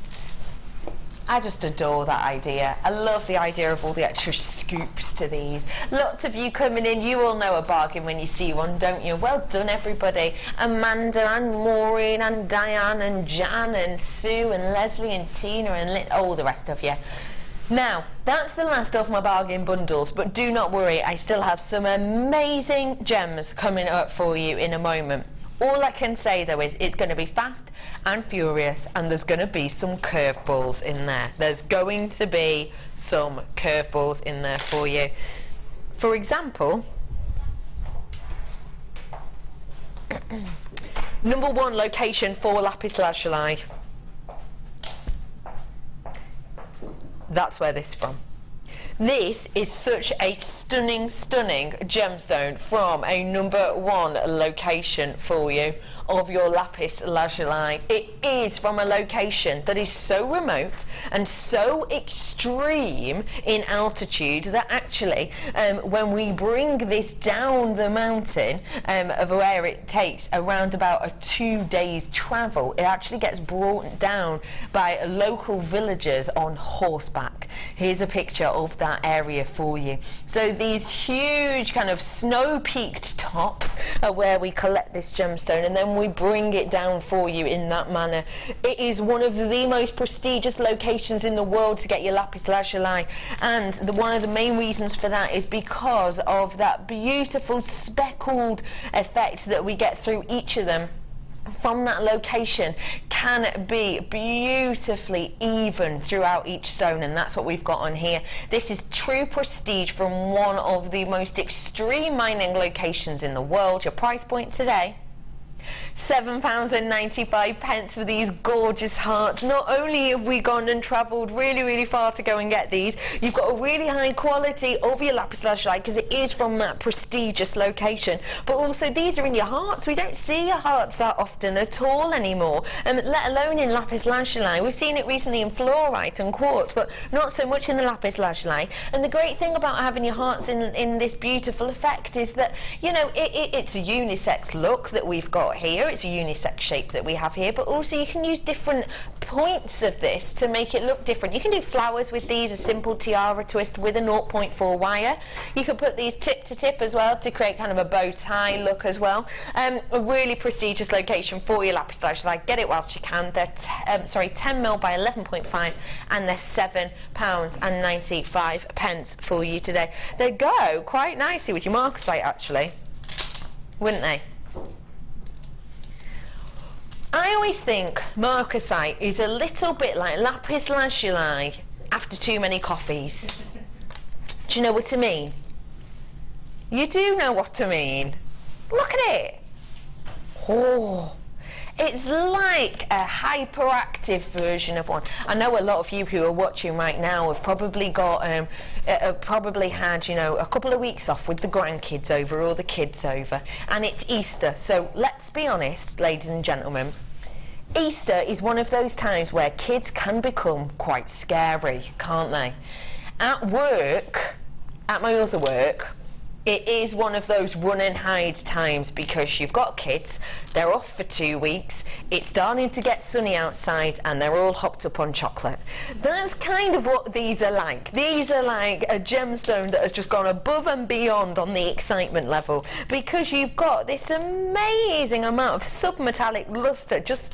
I just adore that idea. I love the idea of all the extra scoops to these. Lots of you coming in, you all know a bargain when you see one, don't you? Well done, everybody. Amanda and Maureen and Diane and Jan and Sue and Leslie and Tina and all the rest of you. Now, that's the last of my bargain bundles, but do not worry, I still have some amazing gems coming up for you in a moment. All I can say though is it's going to be fast and furious, and there's going to be some curveballs in there. There's going to be some curveballs in there for you. For example, number 1 location for lapis lazuli. That's where this is from. This is such a stunning, stunning gemstone from a number 1 location for you of your lapis lazuli. It is from a location that is so remote and so extreme in altitude that actually when we bring this down the mountain of where it takes around about a 2 days travel, it actually gets brought down by local villagers on horseback. Here's a picture of that area for you. So these huge kind of snow-peaked tops are where we collect this gemstone, and then we bring it down for you in that manner. It is one of the most prestigious locations in the world to get your lapis lazuli, and one of the main reasons for that is because of that beautiful speckled effect that we get through each of them from that location can be beautifully even throughout each stone, and that's what we've got on here. This is true prestige from one of the most extreme mining locations in the world. Your price point today, £7.95 for these gorgeous hearts. Not only have we gone and travelled really, really far to go and get these, you've got a really high quality of your lapis lazuli because it is from that prestigious location, but also these are in your hearts. We don't see your hearts that often at all anymore, let alone in lapis lazuli. We've seen it recently in fluorite and quartz, but not so much in the lapis lazuli. And the great thing about having your hearts in this beautiful effect is that, you know, it's a unisex look that we've got here. It's a unisex shape that we have here, but also you can use different points of this to make it look different. You can do flowers with these, a simple tiara twist with a 0.4 wire. You can put these tip to tip as well to create kind of a bow tie look as well. A really prestigious location for your lapis lazuli. Get it whilst you can. They're 10mm by 11.5 and they're £7.95 for you today. They go quite nicely with your marcasite actually, wouldn't they? I always think marcasite is a little bit like lapis lazuli after too many coffees. Do you know what I mean? You do know what I mean. Look at it. Oh, it's like a hyperactive version of one. I know a lot of you who are watching right now have probably got, probably had, you know, a couple of weeks off with the grandkids over or the kids over, and it's Easter. So let's be honest, ladies and gentlemen, Easter is one of those times where kids can become quite scary, can't they? At work, at my other work, it is one of those run and hide times because you've got kids, they're off for 2 weeks, it's starting to get sunny outside and they're all hopped up on chocolate. That's kind of what these are like. These are like a gemstone that has just gone above and beyond on the excitement level because you've got this amazing amount of submetallic luster just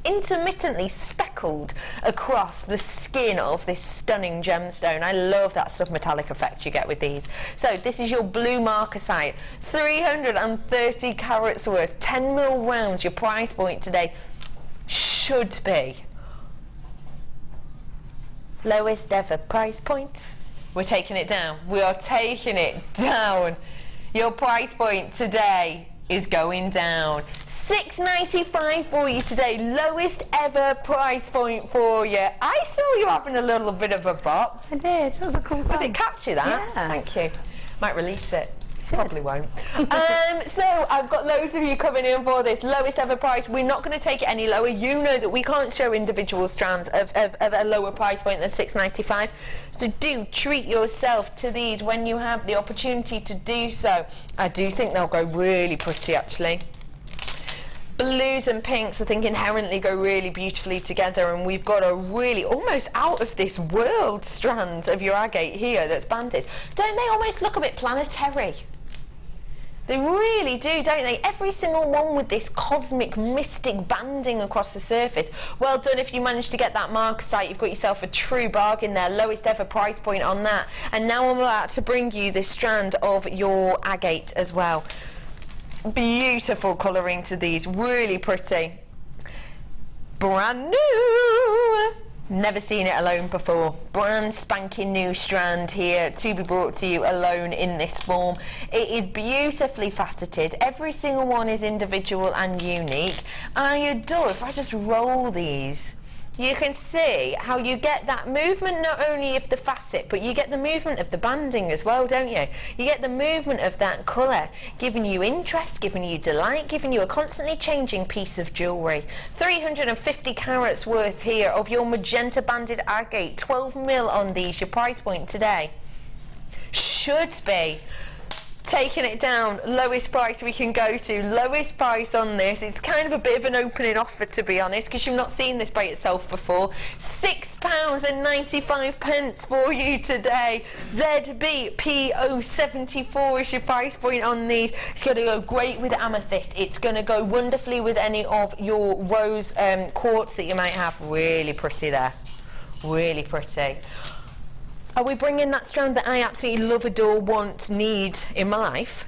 intermittently speckled across the skin of this stunning gemstone. I love that submetallic effect you get with these. So this is your blue marcasite, 330 carats worth, 10mm rounds. Your price point today should be lowest ever price point. We're taking it down. We are taking it down. Your price point today is going down. £6.95 for you today, lowest ever price point for you. I saw you having a little bit of a bop. I did. That was a cool song. Was it catchy, that? Yeah. Thank you. Might release it. Probably won't. So I've got loads of you coming in for this lowest ever price. We're not going to take it any lower. You know that we can't show individual strands of a lower price point than £6.95. So do treat yourself to these when you have the opportunity to do so. I do think they'll go really pretty, actually. Blues and pinks I think inherently go really beautifully together, and we've got a really almost out of this world strands of your agate here that's banded. Don't they almost look a bit planetary? They really do, don't they? Every single one with this cosmic, mystic banding across the surface. Well done if you managed to get that marcasite. You've got yourself a true bargain there. Lowest ever price point on that. And now I'm about to bring you this strand of your agate as well. Beautiful colouring to these. Really pretty. Brand new. Never seen it alone before. Brand spanking new strand here to be brought to you alone in this form. It is beautifully faceted. Every single one is individual and unique. I adore, if I just roll these, you can see how you get that movement not only of the facet, but you get the movement of the banding as well, don't you? You get the movement of that colour, giving you interest, giving you delight, giving you a constantly changing piece of jewellery. 350 carats worth here of your magenta banded agate, 12mm on these, your price point today should be taking it down, lowest price we can go to, lowest price on this. It's kind of a bit of an opening offer, to be honest, because you've not seen this by itself before. £6.95 for you today. ZBPO74 is your price point on these. It's going to go great with amethyst. It's going to go wonderfully with any of your rose quartz that you might have. Really pretty there. Really pretty. Are we bringing that strand that I absolutely love, adore, want, need in my life?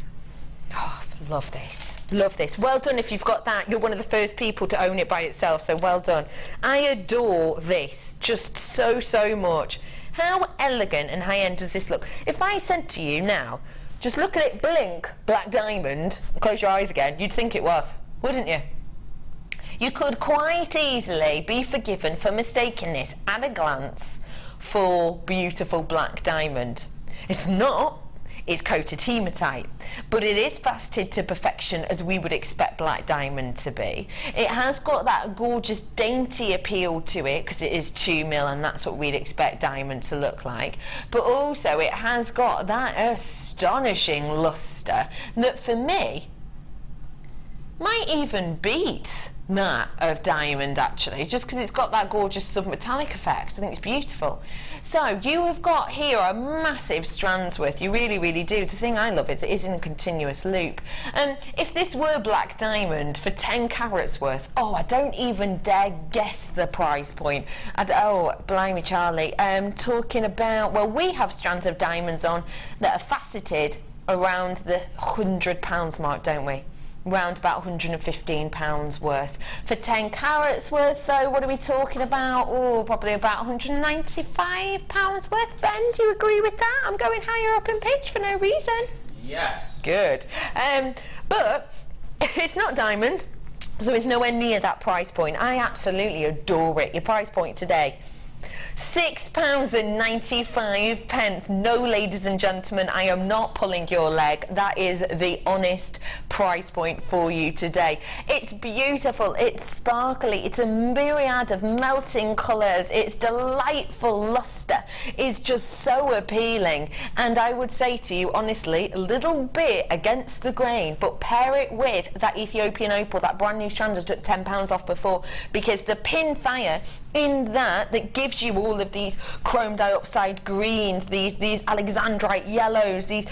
Oh, love this. Love this. Well done if you've got that. You're one of the first people to own it by itself, so well done. I adore this just so, so much. How elegant and high-end does this look? If I said to you now, just look at it, blink, black diamond, close your eyes again, you'd think it was, wouldn't you? You could quite easily be forgiven for mistaking this at a glance for beautiful black diamond. It's not. It's coated hematite, but it is faceted to perfection as we would expect black diamond to be. It has got that gorgeous dainty appeal to it because it is 2mm and that's what we'd expect diamond to look like, but also it has got that astonishing luster that for me might even beat that of diamond, actually, just because it's got that gorgeous submetallic effect. I think it's beautiful. So you have got here a massive strands worth. You really, really do. The thing I love is it is in a continuous loop. And if this were black diamond for 10 carats worth, oh, I don't even dare guess the price point. Oh, blimey, Charlie. Talking about, well, we have strands of diamonds on that are faceted around the £100 mark, don't we? Round about £115 worth. For 10 carats worth, though, what are we talking about? Oh, probably about £195 worth. Ben, do you agree with that? I'm going higher up in pitch for no reason. Yes. Good. But it's not diamond, so it's nowhere near that price point. I absolutely adore it. Your price point today, £6.95. No, ladies and gentlemen, I am not pulling your leg. That is the honest price point for you today. It's beautiful, it's sparkly, it's a myriad of melting colours, it's delightful luster, it's just so appealing. And I would say to you, honestly, a little bit against the grain, but pair it with that Ethiopian opal, that brand new strand I took £10 off before, because the pin fire in that gives you all of these chrome diopside greens, these alexandrite yellows, these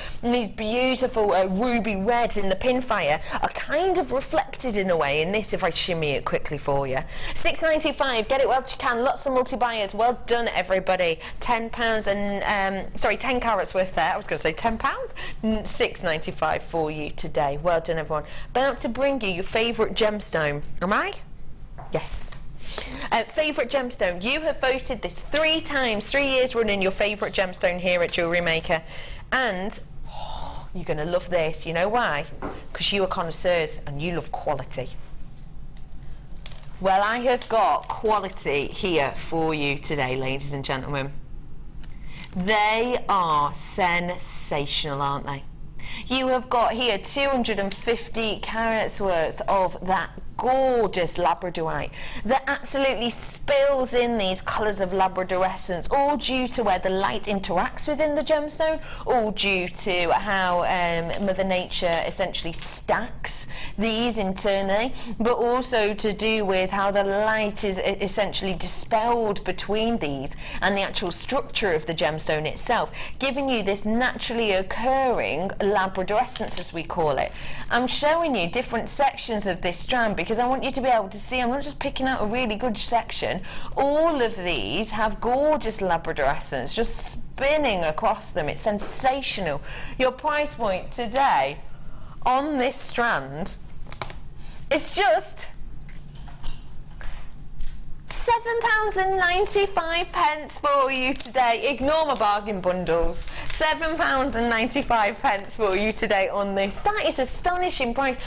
beautiful ruby reds in the pin fire are kind of reflected in a way in this, if I shimmy it quickly for you. £6.95, get it whilst you can. Lots of multi-buyers. Well done, everybody. £10 and 10 carats worth there. I was going to say £10. £6.95 for you today. Well done, everyone. About to bring you your favourite gemstone. Am I? Yes. Favourite gemstone. You have voted this 3 times, 3 years running, your favourite gemstone here at Jewellery Maker. And you're going to love this. You know why? Because you are connoisseurs and you love quality. Well, I have got quality here for you today, ladies and gentlemen. They are sensational, aren't they? You have got here 250 carats worth of that gorgeous labradorite that absolutely spills in these colours of labradorescence, all due to where the light interacts within the gemstone, all due to how Mother Nature essentially stacks these internally, but also to do with how the light is essentially dispelled between these and the actual structure of the gemstone itself, giving you this naturally occurring labradorescence, as we call it. I'm showing you different sections of this strand because I want you to be able to see, I'm not just picking out a really good section. All of these have gorgeous labradorescence just spinning across them. It's sensational. Your price point today on this strand is just £7.95 for you today. Ignore my bargain bundles. £7.95 for you today on this. That is astonishing price.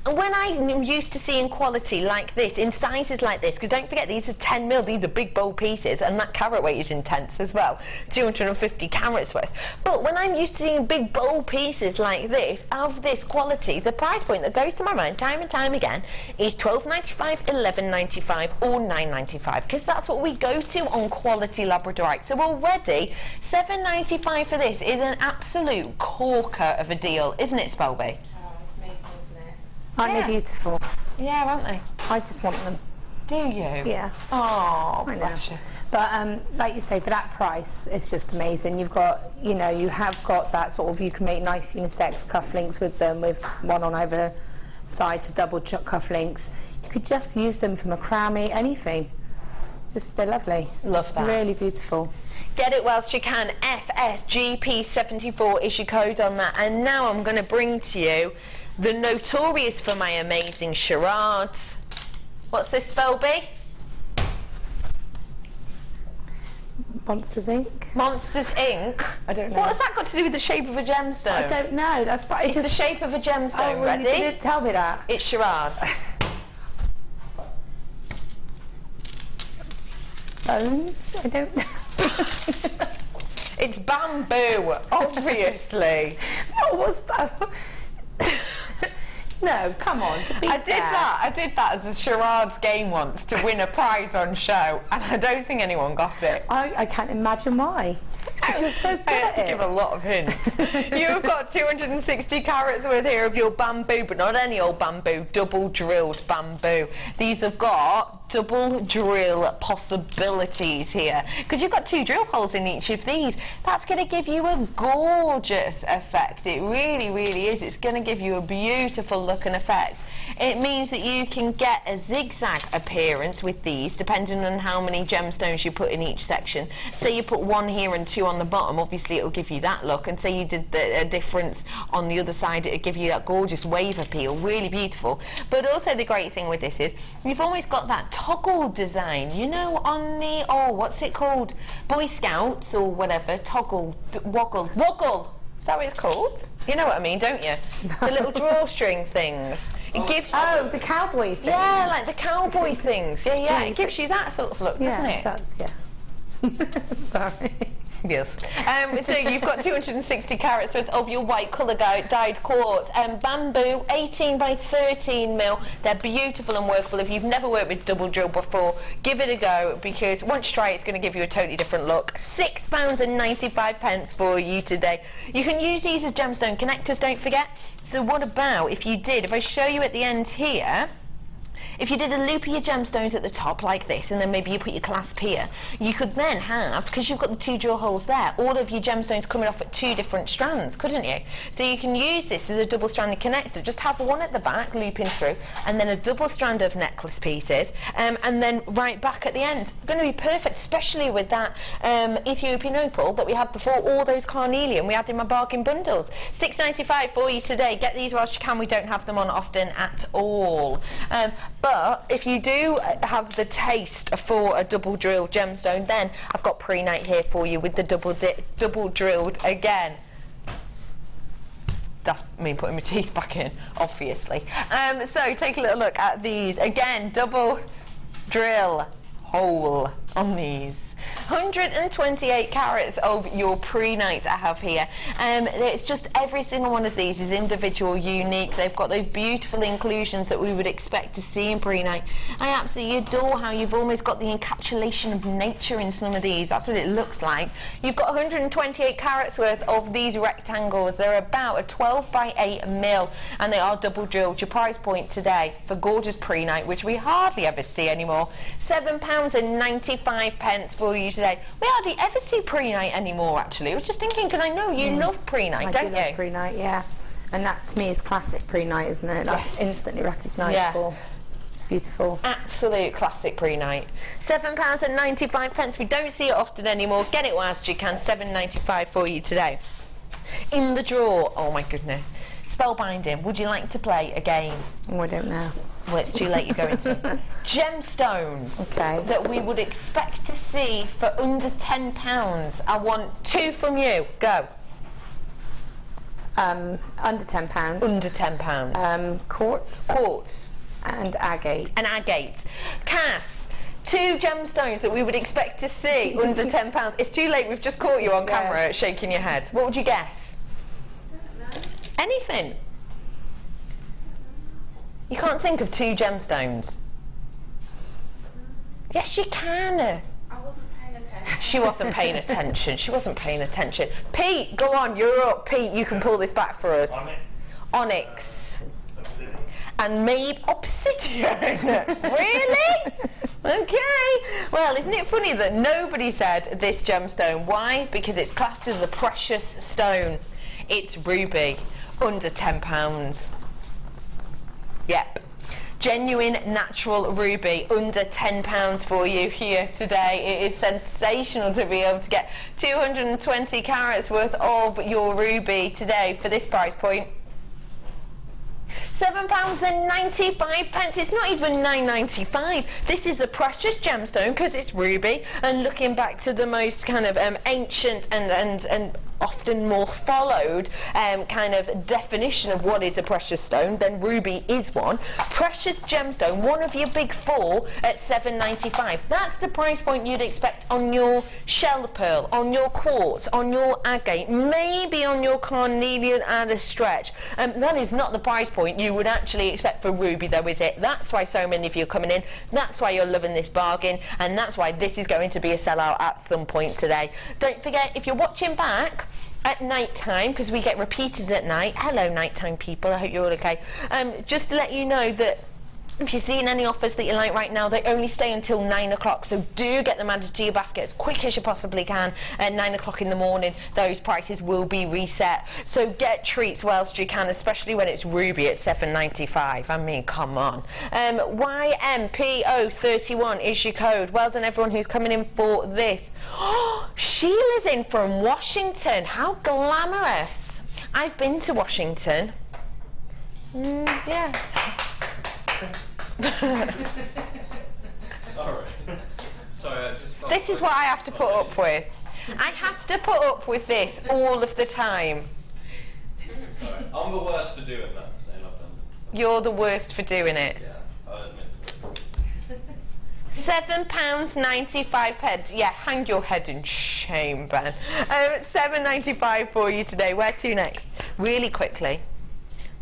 When I'm used to seeing quality like this, in sizes like this, because don't forget these are 10mm, these are big bold pieces, and that carat weight is intense as well, 250 carats worth. But when I'm used to seeing big bold pieces like this, of this quality, the price point that goes to my mind time and time again is £12.95, £11.95 or £9.95, because that's what we go to on quality labradorite. So already £7.95 for this is an absolute corker of a deal, isn't it, Spelby? Aren't they beautiful? Yeah, aren't they? I just want them. Do you? Yeah. Oh, I know. bless you. But like you say, for that price, it's just amazing. You've got, you know, you have got that sort of, you can make nice unisex cufflinks with them, with one on either side, so double cufflinks. You could just use them for macrame, anything. Just, they're lovely. Love that. Really beautiful. Get it whilst you can. FSGP74 is your code on that. And now I'm going to bring to you the notorious for my amazing charades. What's this, Spelby? Monsters Inc. Monsters Inc. I don't know. What has that got to do with the shape of a gemstone? I don't know. That's but it's the shape of a gemstone. Oh, really? Ready? You didn't tell me that. It's charades. Bones? I don't know. It's bamboo, obviously. Oh, what's that? No, come on. I did that as a charades game once to win a prize on show, and I don't think anyone got it. I can't imagine why. Because you're so good I at have to it. give a lot of hints. You've got 260 carats worth here of your bamboo, but not any old bamboo, double drilled bamboo. These have got double drill possibilities here, because you've got 2 drill holes in each of these. That's going to give you a gorgeous effect. It really, really is. It's going to give you a beautiful look and effect. It means that you can get a zigzag appearance with these, depending on how many gemstones you put in each section. Say you put 1 here and 2 on the bottom, obviously it will give you that look, and say you did a difference on the other side, it will give you that gorgeous wave appeal. Really beautiful. But also the great thing with this is you've always got that toggle design, you know, on the, oh, what's it called, Boy Scouts or whatever, toggle, woggle, is that what it's called? You know what I mean, don't you? No. The little drawstring things. It gives the cowboy thing. Yeah, like the cowboy things. Yeah, it gives you that sort of look, doesn't it? It does, yeah. Sorry. Yes. So you've got 260 carats worth of your white colour dyed quartz and bamboo, 18 by 13 mil. They're beautiful and workable. If you've never worked with double drill before, give it a go, because once you try it, it's going to give you a totally different look. £6.95 for you today. You can use these as gemstone connectors, don't forget. So what about if you did, if I show you at the end here, if you did a loop of your gemstones at the top like this, and then maybe you put your clasp here, you could then have, because you've got the 2 drill holes there, all of your gemstones coming off at 2 different strands, couldn't you? So you can use this as a double-stranded connector. Just have one at the back, looping through, and then a double strand of necklace pieces, and then right back at the end. Going to be perfect, especially with that Ethiopian opal that we had before, all those carnelian we had in my bargain bundles. £6.95 for you today. Get these whilst you can. We don't have them on often at all. But if you do have the taste for a double drilled gemstone, then I've got pre-night here for you with the double drilled again. That's me putting my teeth back in, obviously. So take a little look at these. Again, double drill hole on these. 128 carats of your pre-night I have here. It's just every single one of these is individual, unique. They've got those beautiful inclusions that we would expect to see in pre-night. I absolutely adore how you've almost got the encapsulation of nature in some of these. That's what it looks like. You've got 128 carats worth of these rectangles. They're about a 12 by 8 mil, and they are double drilled. Your price point today for gorgeous pre-night, which we hardly ever see anymore, £7.95 for you today. We hardly ever see pre-night anymore, actually. I was just thinking, because I know you love pre-night, don't you? I do love pre-night, yeah. And that to me is classic pre-night, isn't it? That's instantly recognisable. Yeah. It's beautiful. Absolute classic pre-night. £7.95. We don't see it often anymore. Get it whilst you can. £7.95 for you today. In the drawer, oh my goodness. Spellbinding. Would you like to play a game? Oh, I don't know. Well, it's too late, you're going to. Gemstones that we would expect to see for under £10. I want 2 from you. Go. Under £10. Under £10. Quartz. Quartz. And agate. And agate. Cass, 2 gemstones that we would expect to see under £10. It's too late, we've just caught you on camera shaking your head. What would you guess? Anything? You can't think of 2 gemstones? Yes, you can. I wasn't paying attention. She wasn't paying attention. She wasn't paying attention. Pete, go on, you're up. Pete, you can pull this back for us. Onyx. And maybe obsidian. Really? Okay. Well, isn't it funny that nobody said this gemstone? Why? Because it's classed as a precious stone. It's ruby. Under £10. Yep. Genuine natural ruby, under £10 for you here today. It is sensational to be able to get 220 carats worth of your ruby today for this price point. £7.95. It's not even £9.95. This is a precious gemstone because it's ruby, and looking back to the most kind of ancient and often more followed kind of definition of what is a precious stone, then ruby is one. Precious gemstone, one of your big 4 at £7.95. That's the price point you'd expect on your shell pearl, on your quartz, on your agate, maybe on your carnelian at a stretch. That is not the price point you would actually expect for ruby, though, is it? That's why so many of you are coming in. That's why you're loving this bargain, and that's why this is going to be a sellout at some point today. Don't forget, if you're watching back at night time, because we get repeated at night, hello nighttime people, I hope you're all okay, just to let you know that if you're seeing any offers that you like right now, they only stay until 9 o'clock, so do get them added to your basket as quick as you possibly can. At 9 o'clock in the morning, those prices will be reset. So get treats whilst you can, especially when it's ruby at £7.95. I mean, come on. YMPO31 is your code. Well done, everyone who's coming in for this. Sheila's in from Washington. How glamorous. I've been to Washington. Yeah. Sorry, I just... This is what I have to put up with. I have to put up with this all of the time. Sorry, I'm the worst for doing that, saying I've done it. You're the worst for doing it. Yeah, I'll admit it. £7.95. Yeah, hang your head in shame, Ben. £7.95 for you today. Where to next? Really quickly.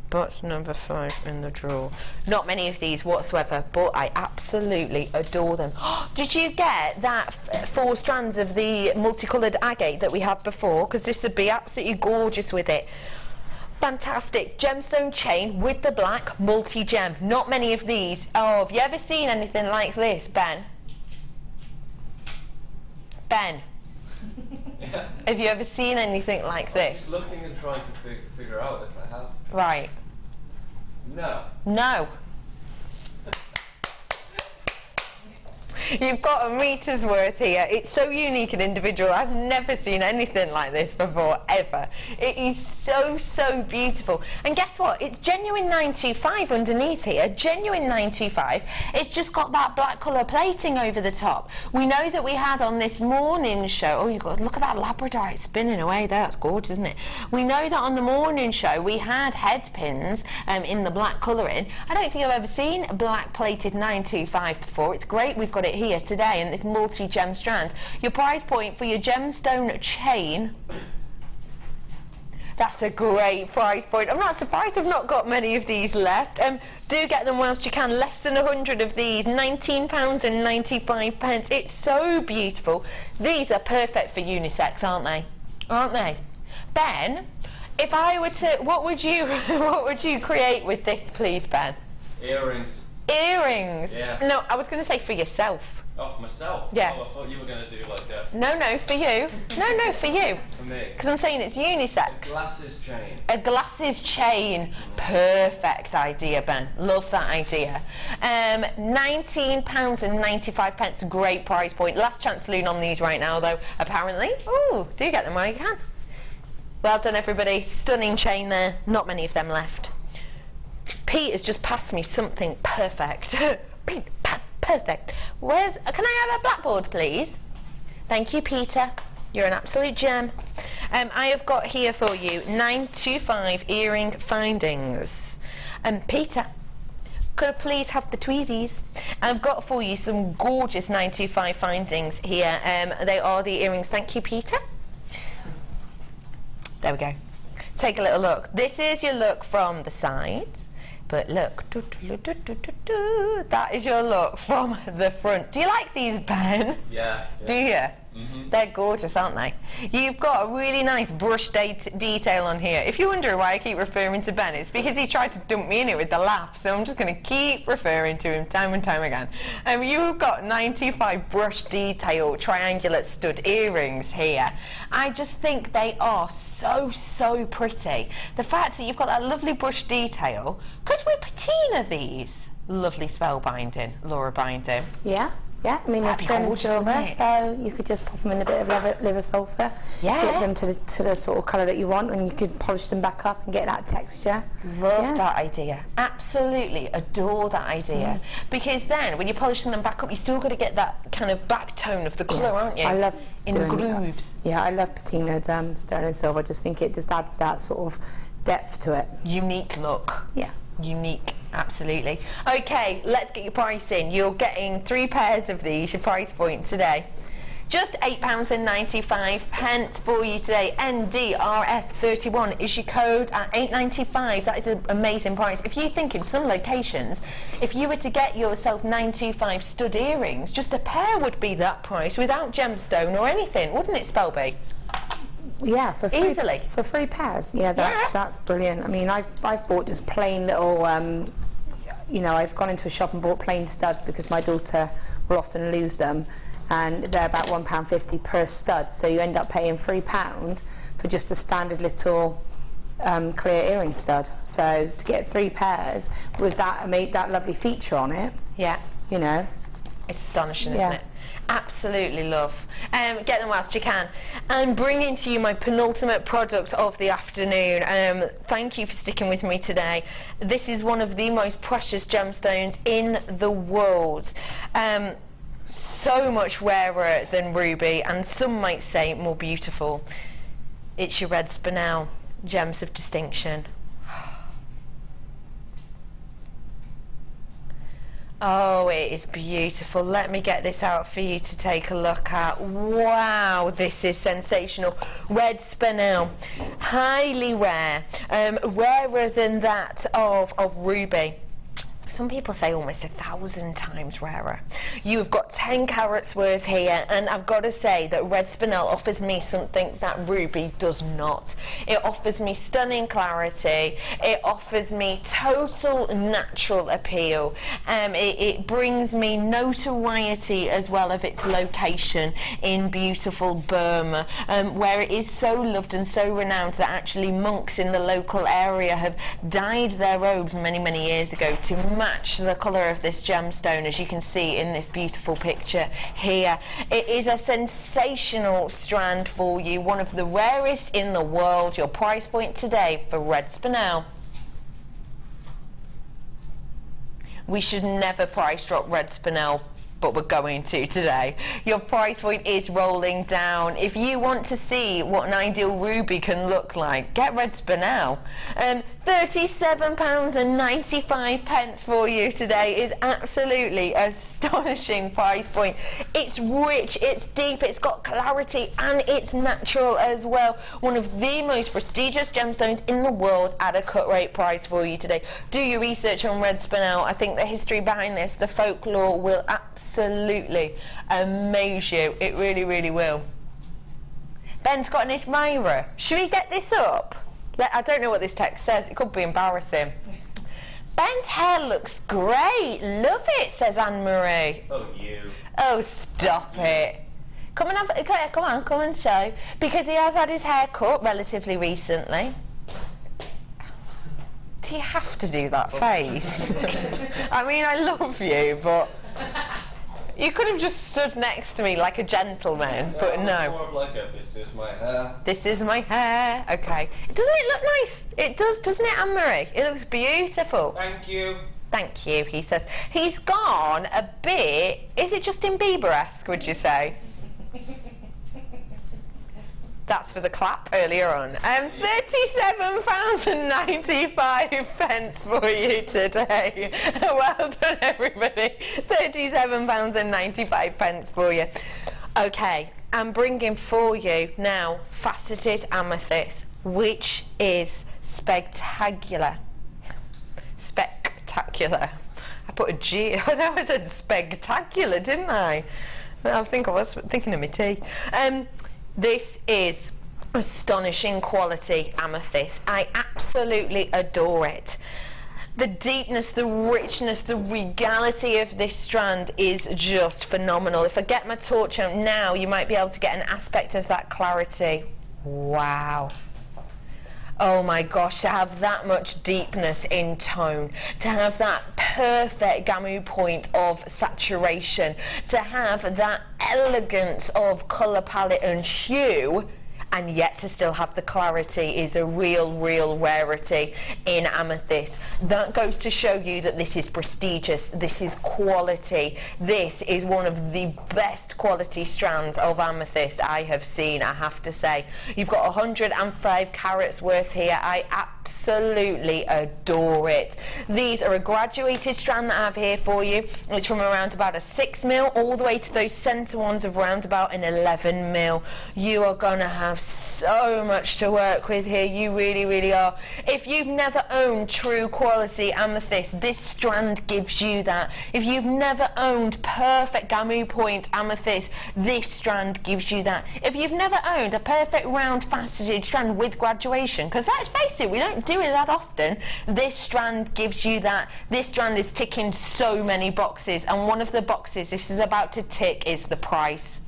Box number 5 in the drawer. Not many of these whatsoever, but I absolutely adore them. Did you get that 4 strands of the multicolored agate that we had before? Because this would be absolutely gorgeous with it. Fantastic gemstone chain with the black multi-gem. Not many of these. Oh, have you ever seen anything like this, Ben? Ben? Yeah. Have you ever seen anything like this? I'm just looking and trying to figure out if I have. Right. No. No. You've got a meter's worth here. It's so unique and individual. I've never seen anything like this before, ever. It is so, so beautiful. And guess what? It's genuine 925 underneath here. Genuine 925. It's just got that black colour plating over the top. We know that we had on this morning show... Oh, you got look at that Labrador. It's spinning away there. That's gorgeous, isn't it? We know that on the morning show we had head pins in the black colouring. I don't think I've ever seen a black plated 925 before. It's great. We've got it here today in this multi-gem strand. Your price point for your gemstone chain, that's a great price point. I'm not surprised I've not got many of these left. Do get them whilst you can. Less than 100 of these, £19.95. It's so beautiful. These are perfect for unisex, aren't they? Aren't they? Ben, if I were to, what would you create with this, please, Ben? Earrings. Earrings? Yeah. No, I was going to say for yourself. Oh, for myself? Yes. Oh, I thought you were going to do like a... No, for you. No, for you. For me. Because I'm saying it's unisex. A glasses chain. A glasses chain. Perfect idea, Ben. Love that idea. £19.95. Great price point. Last chance saloon on these right now, though, apparently. Ooh, do get them while you can. Well done, everybody. Stunning chain there. Not many of them left. Pete has just passed me something perfect. Pete, perfect. Can I have a blackboard, please? Thank you, Peter. You're an absolute gem. I have got here for you 925 earring findings. Peter, could I please have the tweezies? I've got for you some gorgeous 925 findings here. They are the earrings. Thank you, Peter. There we go. Take a little look. This is your look from the side. But look, that is your look from the front. Do you like these, Ben? Yeah. Do you? Mm-hmm. They're gorgeous, aren't they? You've got a really nice brush detail on here. If you wonder why I keep referring to Ben, it's because he tried to dump me in it with the laugh, so I'm just going to keep referring to him time and time again. You've got 95 brush detail triangular stud earrings here. I just think they are so pretty. The fact that you've got that lovely brush detail, could we patina these? Lovely spellbinding, Laura binding. Yeah. Yeah, I mean, it's sterling silver, so you could just pop them in a bit of liver sulphur, get them to the sort of colour that you want, and you could polish them back up and get that texture. Love that idea. Absolutely adore that idea. Because then, when you're polishing them back up, you still got to get that kind of back tone of the colour, aren't you? I love in the grooves. That. Yeah, I love patinaed sterling silver. I just think it just adds that sort of depth to it. Unique look. Yeah. Unique, absolutely. Okay, let's get your price in. You're getting 3 pairs of these, your price point today. Just £8.95 for you today. NDRF31 is your code at £8.95. That is an amazing price. If you think in some locations, if you were to get yourself 925 stud earrings, just a pair would be that price without gemstone or anything, wouldn't it, Spelby? Yeah, for free, easily for 3 pairs. Yeah, that's brilliant. I mean, I've bought just plain little. You know, I've gone into a shop and bought plain studs because my daughter will often lose them, and they're about £1.50 per stud. So you end up paying £3 for just a standard little clear earring stud. So to get 3 pairs with that, that lovely feature on it. Yeah. You know, it's astonishing, isn't it? Absolutely love. Get them whilst you can. I'm bringing to you my penultimate product of the afternoon. Thank you for sticking with me today. This is one of the most precious gemstones in the world. So much rarer than ruby, and some might say more beautiful. It's your red spinel, gems of distinction. Oh, it is beautiful. Let me get this out for you to take a look at. Wow, this is sensational. Red spinel, highly rare, rarer than that of ruby. Some people say almost 1,000 times rarer. You've got 10 carats worth here, and I've got to say that red spinel offers me something that ruby does not. It offers me stunning clarity. It offers me total natural appeal. It brings me notoriety as well of its location in beautiful Burma, where it is so loved and so renowned that actually monks in the local area have dyed their robes many years ago to match the colour of this gemstone, as you can see in this beautiful picture here. It is a sensational strand for you, one of the rarest in the world. Your price point today for red spinel. We should never price drop red spinel but we're going to today. Your price point is rolling down. If you want to see what an ideal ruby can look like, get Redspur now. £37.95 for you today is absolutely astonishing price point. It's rich, it's deep, it's got clarity, and it's natural as well. One of the most prestigious gemstones in the world at a cut rate price for you today. Do your research on Redspur now. I think the history behind this, the folklore, will absolutely amaze you. It really, really will. Ben's got an admirer. Should we get this up? I don't know what this text says. It could be embarrassing. Ben's hair looks great. Love it, says Anne-Marie. Oh, you. Oh, stop it. Come and have, okay, come on, come and show. Because he has had his hair cut relatively recently. Do you have to do that face? I mean, I love you, but you could have just stood next to me like a gentleman, but no. More of like a, this is my hair. This is my hair. Okay. Doesn't it look nice? It does, doesn't it, Anne-Marie? It looks beautiful. Thank you. Thank you, he says. He's gone a bit, is it Justin Bieber-esque, would you say? That's for the clap earlier on. £37.95 for you today. Well done, everybody. £37.95 for you. Okay, I'm bringing for you now faceted amethyst, which is spectacular. Spectacular. I put a G. I know I said spectacular, didn't I? I think I was thinking of my tea. This is astonishing quality amethyst. I absolutely adore it. The deepness, the richness, the regality of this strand is just phenomenal. If I get my torch out now, you might be able to get an aspect of that clarity. Wow. Oh my gosh, to have that much deepness in tone, to have that perfect gamu point of saturation, to have that elegance of colour palette and hue, and yet to still have the clarity is a real rarity in amethyst. That goes to show you that this is prestigious, this is quality, this is one of the best quality strands of amethyst I have seen, I have to say. You've got 105 carats worth here. I absolutely adore it. These are a graduated strand that I have here for you. It's from around about a 6mm all the way to those centre ones of around about an 11mm. You are going to have so much to work with here, you really are. If you've never owned true quality amethyst, this strand gives you that. If you've never owned perfect gamu point amethyst, this strand gives you that. If you've never owned a perfect round faceted strand with graduation, because let's face it, we don't do it that often, this strand gives you that. This strand is ticking so many boxes, and one of the boxes this is about to tick is the price.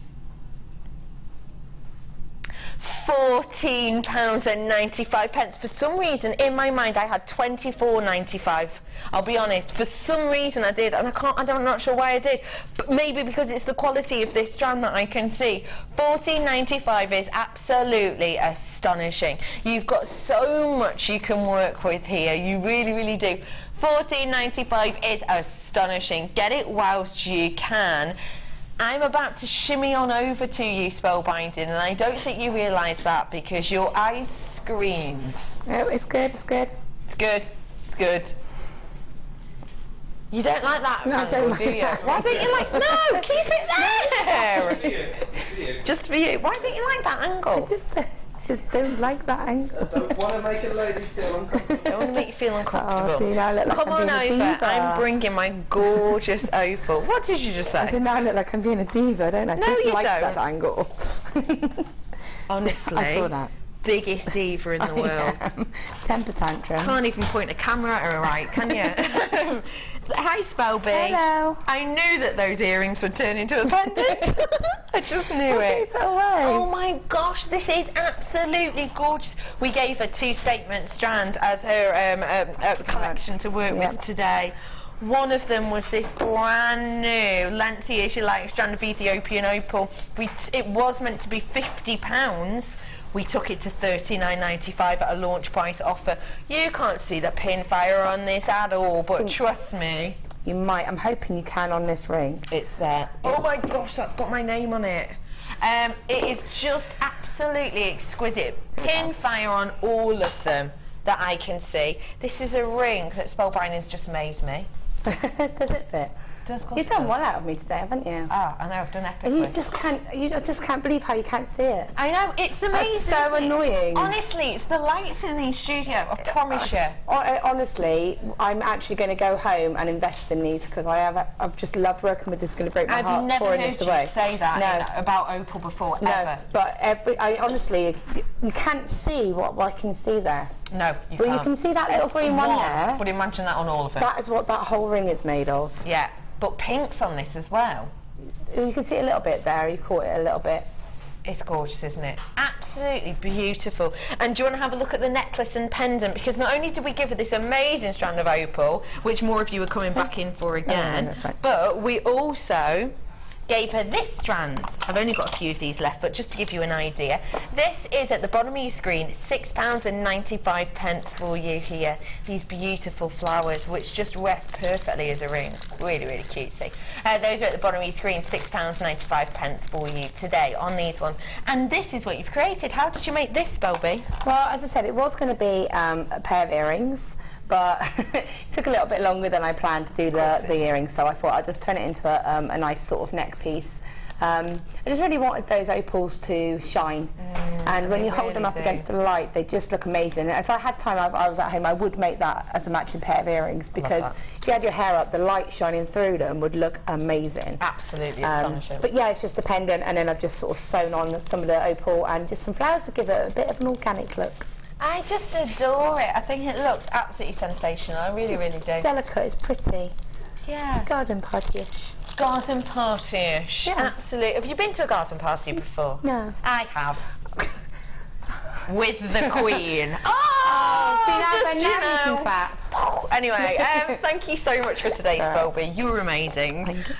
£14.95. For some reason in my mind I had £24.95. I'll be honest, for some reason I did, and I'm not sure why I did, but maybe because it's the quality of this strand that I can see. £14.95 is absolutely astonishing. You've got so much you can work with here, you really do. £14.95 is astonishing. Get it whilst you can. I'm about to shimmy on over to you, Spellbinding, and I don't think you realise that because your eyes screamed. No, it's good, it's good. It's good, it's good. You don't like that angle, do you? Why don't you like... No, keep it there! Just for you. Why don't you like that angle? I just don't like that angle. I don't want to make a lady feel uncomfortable. Don't want to make you feel uncomfortable. Oh, see, now I look like Come I'm on being a over, diva. I'm bringing my gorgeous opal. What did you just I say? said now I look like I'm being a diva, don't I? No, you like don't. that angle. Honestly. I saw that. Biggest diva in the world. Temper tantrum. Can't even point a camera at her right, can you? Hi, Spellbee. Hello. I knew that those earrings would turn into a pendant. I just knew it. Gave it away. Oh my gosh, this is absolutely gorgeous. We gave her 2 statement strands as her collection to work with today. One of them was this brand new, lengthy as you like, strand of Ethiopian opal. It was meant to be £50. We took it to $39.95 at a launch price offer. You can't see the pin fire on this at all, but trust me. You might, I'm hoping you can on this ring. It's there. Oh my gosh, that's got my name on it. It is just absolutely exquisite. Pin fire on all of them that I can see. This is a ring that Spellbinding's just made me. Does it fit? You've done well out of me today, haven't you? Oh, I know, I've done epically. You just can't believe how you can't see it. I know, it's amazing. It's so annoying. Honestly, it's the lights in the studio, I promise you. Honestly, I'm actually going to go home and invest in these because I've just loved working with this. It's going to break my heart. I've never heard you say that about opal before, ever. No, but honestly, you can't see what I can see there. No, you can't. Well, you can see that little green one there. But imagine that on all of it. That is what that whole ring is made of. Yeah, but pink's on this as well. You can see a little bit there, you caught it a little bit. It's gorgeous, isn't it? Absolutely beautiful. And do you want to have a look at the necklace and pendant? Because not only did we give her this amazing strand of opal, which more of you are coming back in for again, that's right. but we also gave her this strand. I've only got a few of these left, but just to give you an idea, this is at the bottom of your screen, £6.95 for you here. These beautiful flowers, which just rest perfectly as a ring. Really, really cutesy. Those are at the bottom of your screen, £6.95 for you today on these ones. And this is what you've created. How did you make this, Spelby? Well, as I said, it was going to be a pair of earrings, but it took a little bit longer than I planned to do the earrings, so I thought I'd just turn it into a nice sort of neck piece. I just really wanted those opals to shine, and when you hold them up against the light, they just look amazing. And if I had time, I was at home, I would make that as a matching pair of earrings, because if you had your hair up, the light shining through them would look amazing. Absolutely astonishing. But yeah, it's just a pendant, and then I've just sort of sewn on some of the opal and just some flowers to give it a bit of an organic look. I just adore it. I think it looks absolutely sensational. I really, really do. Delicate, it's pretty. Yeah. Garden party-ish. Garden party-ish. Yeah. Absolutely. Have you been to a garden party before? No. I have. With the Queen. Anyway, thank you so much for today, Spelby. You were amazing. Thank you.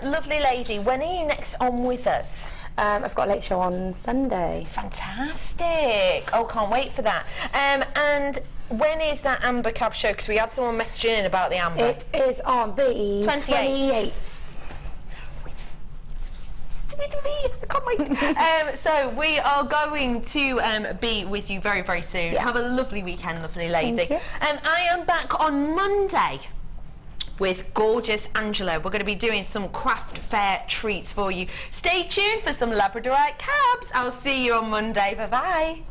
Lovely lady, when are you next on with us? I've got a late show on Sunday. Fantastic. Oh, can't wait for that. And when is that Amber Cab show? Because we had someone messaging in about the Amber. It is on the 28th. I can't wait. So we are going to be with you very, very soon. Yeah. Have a lovely weekend, lovely lady. I am back on Monday with gorgeous Angela. We're going to be doing some craft fair treats for you. Stay tuned for some Labradorite cabs. I'll see you on Monday. Bye-bye.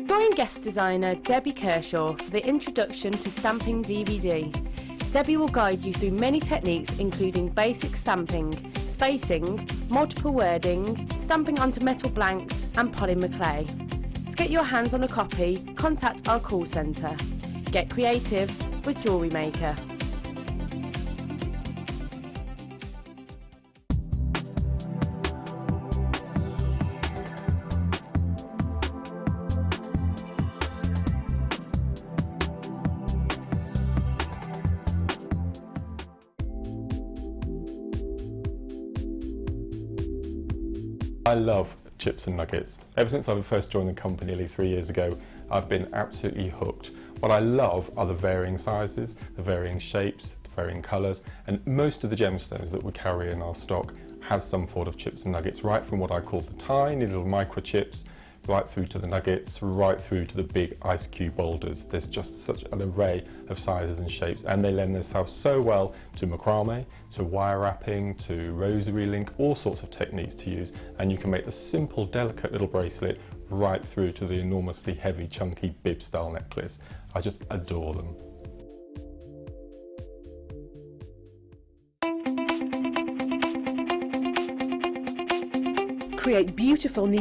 Join guest designer Debbie Kershaw for the introduction to stamping DVD. Debbie will guide you through many techniques, including basic stamping, spacing, multiple wording, stamping onto metal blanks and polymer clay. To get your hands on a copy, contact our call centre. Get creative with Jewellery Maker. I love chips and nuggets. Ever since I first joined the company nearly 3 years ago, I've been absolutely hooked. What I love are the varying sizes, the varying shapes, the varying colours, and most of the gemstones that we carry in our stock have some form of chips and nuggets, right from what I call the tiny little microchips, right through to the nuggets, right through to the big ice cube boulders. There's just such an array of sizes and shapes, and they lend themselves so well to macrame, to wire wrapping, to rosary link, all sorts of techniques to use, and you can make the simple, delicate little bracelet right through to the enormously heavy, chunky bib style necklace. I just adore them. Create beautiful new